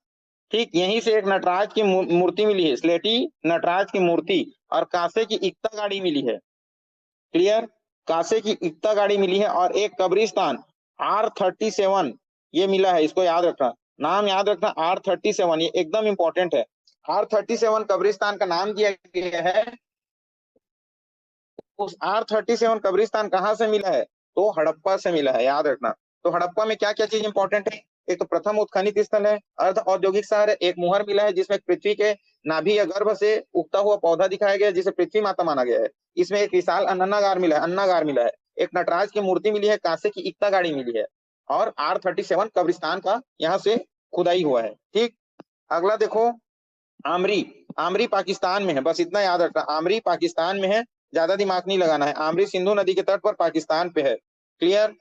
[SPEAKER 1] ठीक, यहीं से एक नटराज की मूर्ति मिली है, स्लेटी नटराज की मूर्ति, और कांसे की इक्ता गाड़ी मिली है। क्लियर, कांसे की इक्ता गाड़ी मिली है, और एक कब्रिस्तान R37 ये मिला है। इसको याद रखना, नाम याद रखना, R37, ये एकदम इंपॉर्टेंट है। R37 कब्रिस्तान का नाम दिया गया है। उस R37 कब्रिस्तान कहाँ से मिला है? तो हड़प्पा से मिला है, याद रखना। तो हड़प्पा में क्या क्या चीज इंपॉर्टेंट है? एक तो प्रथम उत्खनित स्थल है, अर्ध औद्योगिक शहर है, एक मुहर मिला है जिसमें पृथ्वी के नाभि या गर्भ से उगता हुआ पौधा दिखाया गया है जिसे पृथ्वी माता माना गया है। इसमें एक विशाल अन्नागार मिला है, एक नटराज की मूर्ति मिली है, कांसे की इक्ता गाड़ी मिली है, और R37 कब्रिस्तान का यहाँ से खुदाई हुआ है। ठीक, अगला देखो, आमरी। आमरी पाकिस्तान में है, बस इतना याद रखना, आमरी पाकिस्तान में है, ज्यादा दिमाग नहीं लगाना है। आमरी सिंधु नदी के तट पर पाकिस्तान पे है। क्लियर।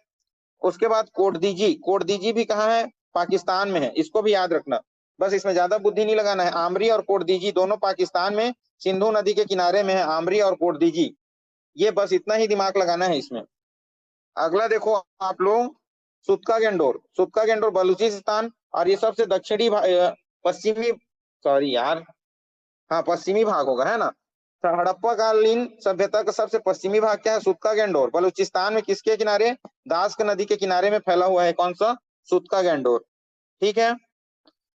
[SPEAKER 1] उसके बाद कोटदीजी। कोटदीजी भी कहाँ है? पाकिस्तान में है, इसको भी याद रखना, बस इसमें ज्यादा बुद्धि नहीं लगाना है। आमरी और कोटदीजी दोनों पाकिस्तान में सिंधु नदी के किनारे में है, आमरी और कोटदीजी, ये बस इतना ही दिमाग लगाना है इसमें। अगला देखो आप लोग, सुतका गेंडोर। सुतका गेंडोर बलूचिस्तान, और ये सबसे दक्षिणी पश्चिमी, सॉरी यार, हाँ पश्चिमी भाग होगा, है ना। तो हड़प्पा कालीन सभ्यता का सबसे पश्चिमी भाग क्या है? सूत्का गैंडोर। बलूचिस्तान में किसके किनारे? दास्क नदी के किनारे में फैला हुआ है। कौन सा? सूत्का गैंडोर। ठीक है।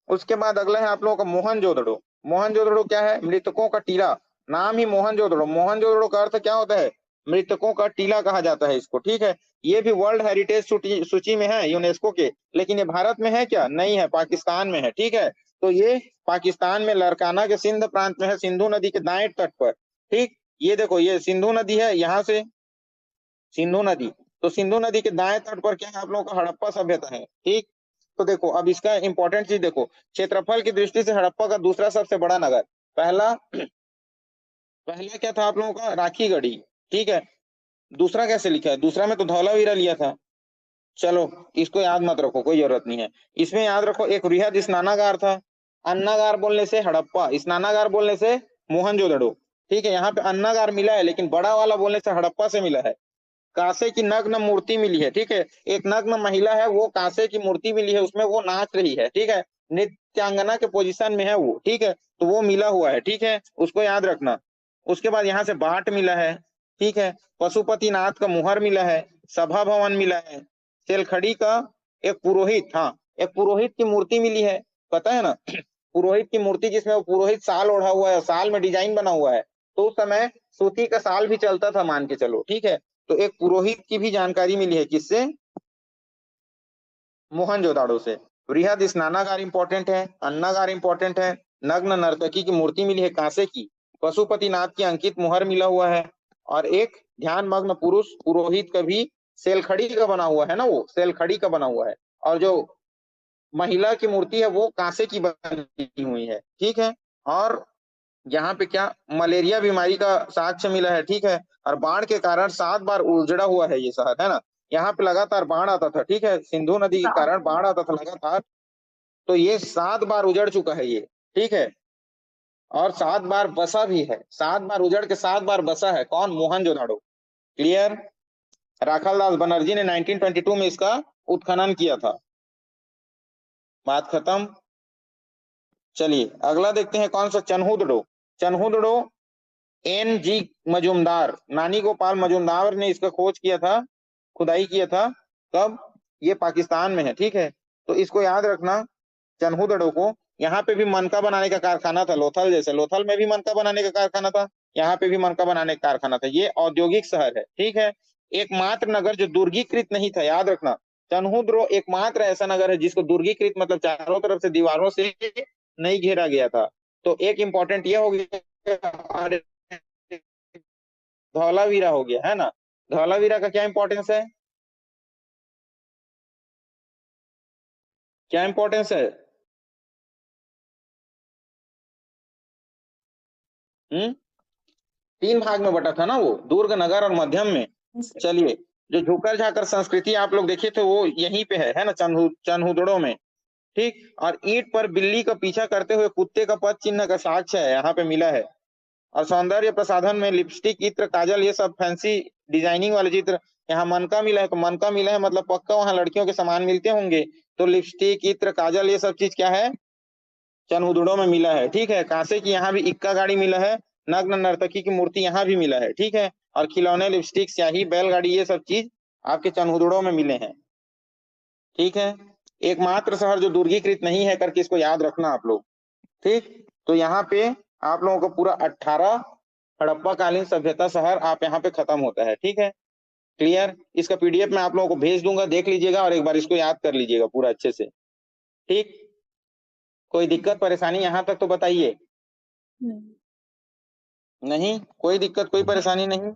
[SPEAKER 1] उसके बाद अगला है आप लोगों का मोहनजोदड़ो। मोहनजोदड़ो क्या है? मृतकों का टीला। नाम ही मोहनजोदड़ो। मोहनजोदड़ो का अर्थ क्या होता है? मृतकों का टीला कहा जाता है इसको। ठीक है। ये भी वर्ल्ड हेरिटेज सूची में है यूनेस्को के, लेकिन ये भारत में है क्या? नहीं है, पाकिस्तान में है। ठीक है। तो ये पाकिस्तान में लड़काना के सिंध प्रांत में है, सिंधु नदी के दाएं तट पर। ठीक। ये देखो, ये सिंधु नदी है, यहाँ से सिंधु नदी, तो सिंधु नदी के दाएं तट पर क्या है आप लोगों का? हड़प्पा सभ्यता है। ठीक। तो देखो अब इसका इंपॉर्टेंट चीज देखो, क्षेत्रफल की दृष्टि से हड़प्पा का दूसरा सबसे बड़ा नगर। पहला पहला क्या था आप लोगों का? राखीगढ़ी। ठीक है। दूसरा कैसे लिखा है? दूसरा में तो धौलावीरा लिया था। चलो इसको याद मत रखो, कोई जरूरत नहीं है। इसमें याद रखो, एक वृहद स्नानागार था। अन्नागार बोलने से हड़प्पा, स्नानागार बोलने से मोहनजोदड़ो। ठीक है। यहाँ पे अन्नागार मिला है, लेकिन बड़ा वाला बोलने से हड़प्पा से मिला है। कांसे की नग्न मूर्ति मिली है। ठीक है। एक नग्न महिला है, वो कांसे की मूर्ति मिली है, उसमें वो नाच रही है। ठीक है। नृत्यांगना के पोजीशन में है वो। ठीक है। तो वो मिला हुआ है। ठीक है, उसको याद रखना। उसके बाद यहाँ से बाट मिला है। ठीक है। पशुपतिनाथ का मुहर मिला है। सभा भवन मिला है। सेलखड़ी का एक पुरोहित, हाँ एक पुरोहित की मूर्ति मिली है, पता है ना पुरोहित की मूर्ति, जिसमें वो पुरोहित साल ओढ़ा हुआ है, साल में डिजाइन बना हुआ है। तो उस समय सूती का साल भी चलता था, मान के चलो। ठीक है। तो एक पुरोहित की भी जानकारी मिली है, किससे? मोहनजोदाड़ो से। वृहद स्नानागार इंपॉर्टेंट है, अन्नागार इंपॉर्टेंट है, नग्न नर्तकी की मूर्ति मिली है कांसे की, पशुपतिनाथ की अंकित मुहर मिला हुआ है, और एक ध्यान मग्न पुरुष पुरोहित का भी सेलखड़ी का बना हुआ है ना, वो सेलखड़ी का बना हुआ है। और जो महिला की मूर्ति है वो कांसे की बनी हुई है। ठीक है। और यहाँ पे क्या? मलेरिया बीमारी का साक्ष्य मिला है। ठीक है। और बाढ़ के कारण 7 बार उजड़ा हुआ है ये शहर, है ना। यहाँ पे लगातार बाढ़ आता था। ठीक है। सिंधु नदी के कारण बाढ़ आता था लगातार, तो ये 7 बार उजड़ चुका है ये। ठीक है। और 7 बार बसा भी है, 7 बार उजड़ के 7 बार बसा है। कौन? मोहनजोदाड़ो। क्लियर? राखालदास बनर्जी ने 1922 में इसका उत्खनन किया था। बात खत्म। चलिए अगला देखते हैं, कौन सा? चन्हुदड़ो। चन्हुदड़ो एन जी मजूमदार, नानी गोपाल मजूमदार ने इसका खोज किया था, खुदाई किया था। कब? ये पाकिस्तान में है। ठीक है। तो इसको याद रखना, चन्हुदड़ो को। यहाँ पे भी मनका बनाने का कारखाना था, लोथल जैसे। लोथल में भी मनका बनाने का कारखाना था, यहाँ पे भी मनका बनाने का कारखाना था। ये औद्योगिक शहर है। ठीक है। एकमात्र नगर जो दुर्गीकृत नहीं था, याद रखना, चन्हुदड़ो एकमात्र ऐसा नगर है जिसको दुर्गीकृत मतलब चारों तरफ से दीवारों से नहीं घेरा गया था। तो एक इंपॉर्टेंट ये हो गया। धौलावीरा हो गया, है ना। धौलावीरा का क्या इंपॉर्टेंस है? क्या इंपॉर्टेंस है? हम्म 3 भाग में बटा था ना वो, दुर्ग, नगर और मध्यम में। चलिए, जो झोकर झाकर संस्कृति आप लोग देखे थे वो यहीं पे है ना, चन्हुदड़ो में। ठीक। और ईंट पर बिल्ली का पीछा करते हुए कुत्ते का पद चिन्ह का साक्ष्य है, यहाँ पे मिला है। और सौंदर्य प्रसाधन में लिपस्टिक, इत्र, काजल, ये सब फैंसी डिजाइनिंग वाले चित्र। यहाँ मनका मिला है, तो मनका मिला है मतलब पक्का वहां लड़कियों के सामान मिलते होंगे। तो लिपस्टिक, इत्र, काजल, ये सब चीज क्या है? चन्हुदड़ो में मिला है। ठीक है। कांसे की यहाँ भी इक्का गाड़ी मिला है, नग्न नर्तकी की मूर्ति यहाँ भी मिला है। ठीक है। और खिलौने, लिपस्टिक, स्याही, बैलगाड़ी, ये सब चीज आपके चन्हुदड़ो में मिले हैं। ठीक है। एकमात्र शहर जो दुर्गीकृत नहीं है करके इसको याद रखना आप लोग। ठीक। तो यहाँ पे आप लोगों को पूरा 18 हड़प्पा कालीन सभ्यता शहर आप यहाँ पे खत्म होता है। ठीक है। क्लियर? इसका पीडीएफ मैं आप लोगों को भेज दूंगा, देख लीजिएगा और एक बार इसको याद कर लीजिएगा पूरा अच्छे से। ठीक। कोई दिक्कत परेशानी यहाँ तक तो बताइए। नहीं, कोई दिक्कत कोई परेशानी नहीं।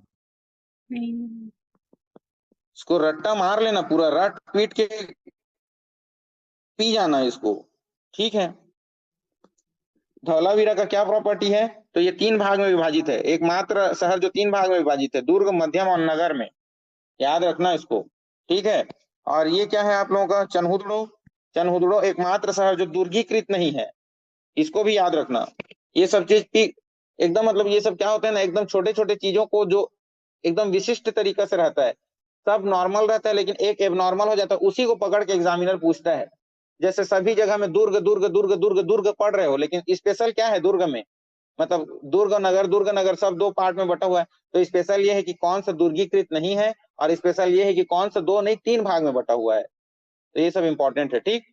[SPEAKER 1] इसको रट्टा मार लेना, पूरा रट पीट के पी जाना इसको। ठीक है। धौलावीरा का क्या प्रॉपर्टी है? तो ये 3 भाग में विभाजित है, एकमात्र शहर जो 3 भाग में विभाजित है, दुर्ग, मध्यम और नगर में। याद रखना इसको। ठीक है। और ये क्या है आप लोगों का? चन्हुदड़ो। चन्हुदड़ो एकमात्र शहर जो दुर्गीकृत नहीं है, इसको भी याद रखना। ये सब चीज की एकदम मतलब, ये सब क्या होता है ना, एकदम छोटे छोटे चीजों को जो एकदम विशिष्ट तरीका से रहता है, सब नॉर्मल रहता है, लेकिन एक एबनॉर्मल हो जाता है, उसी को पकड़ के एग्जामिनर पूछता है। जैसे सभी जगह में दुर्ग दुर्ग दुर्ग दुर्ग दुर्ग पढ़ रहे हो, लेकिन स्पेशल क्या है दुर्ग में? मतलब दुर्ग नगर सब 2 पार्ट में बटा हुआ है। तो स्पेशल ये है कि कौन सा दुर्गीकृत नहीं है, और स्पेशल ये है कि कौन सा 2 नहीं 3 भाग में बटा हुआ है। तो ये सब इंपॉर्टेंट है। ठीक,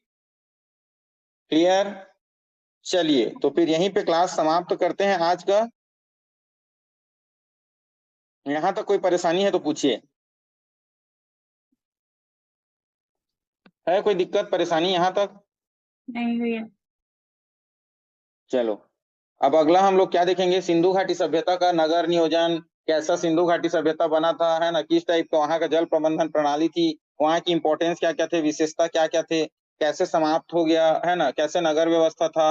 [SPEAKER 1] क्लियर। चलिए तो फिर यहीं पे क्लास समाप्त करते हैं आज का। यहाँ तक कोई परेशानी है तो पूछिए। है कोई दिक्कत परेशानी यहाँ तक?
[SPEAKER 5] नहीं भैया।
[SPEAKER 1] चलो अब अगला हम लोग क्या देखेंगे, सिंधु घाटी सभ्यता का नगर नियोजन, कैसा सिंधु घाटी सभ्यता बना था, है ना, किस टाइप का वहां का जल प्रबंधन प्रणाली थी, वहां की इंपॉर्टेंस क्या क्या थे, विशेषता क्या क्या थे, कैसे समाप्त हो गया, है ना, कैसे नगर व्यवस्था था,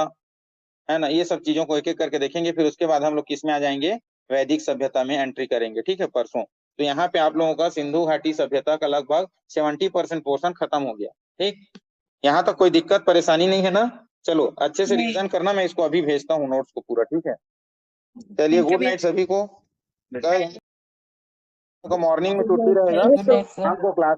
[SPEAKER 1] है ना, ये सब चीजों को एक एक करके देखेंगे। फिर उसके बाद हम लोग किस में आ जाएंगे, वैदिक सभ्यता में एंट्री करेंगे। ठीक है, परसों। तो यहाँ पे आप लोगों का सिंधु घाटी सभ्यता का लगभग 70% पोर्शन खत्म हो गया। ठीक, यहाँ तक कोई दिक्कत परेशानी नहीं है ना? चलो अच्छे से
[SPEAKER 5] नहीं।
[SPEAKER 1] रिवीजन करना, मैं इसको अभी भेजता हूँ नोट्स को पूरा। ठीक है, चलिए गुड नाइट सभी को। कल मॉर्निंग में छुट्टी रहेगा,
[SPEAKER 4] गुड नाइट सर।
[SPEAKER 1] शाम को क्लास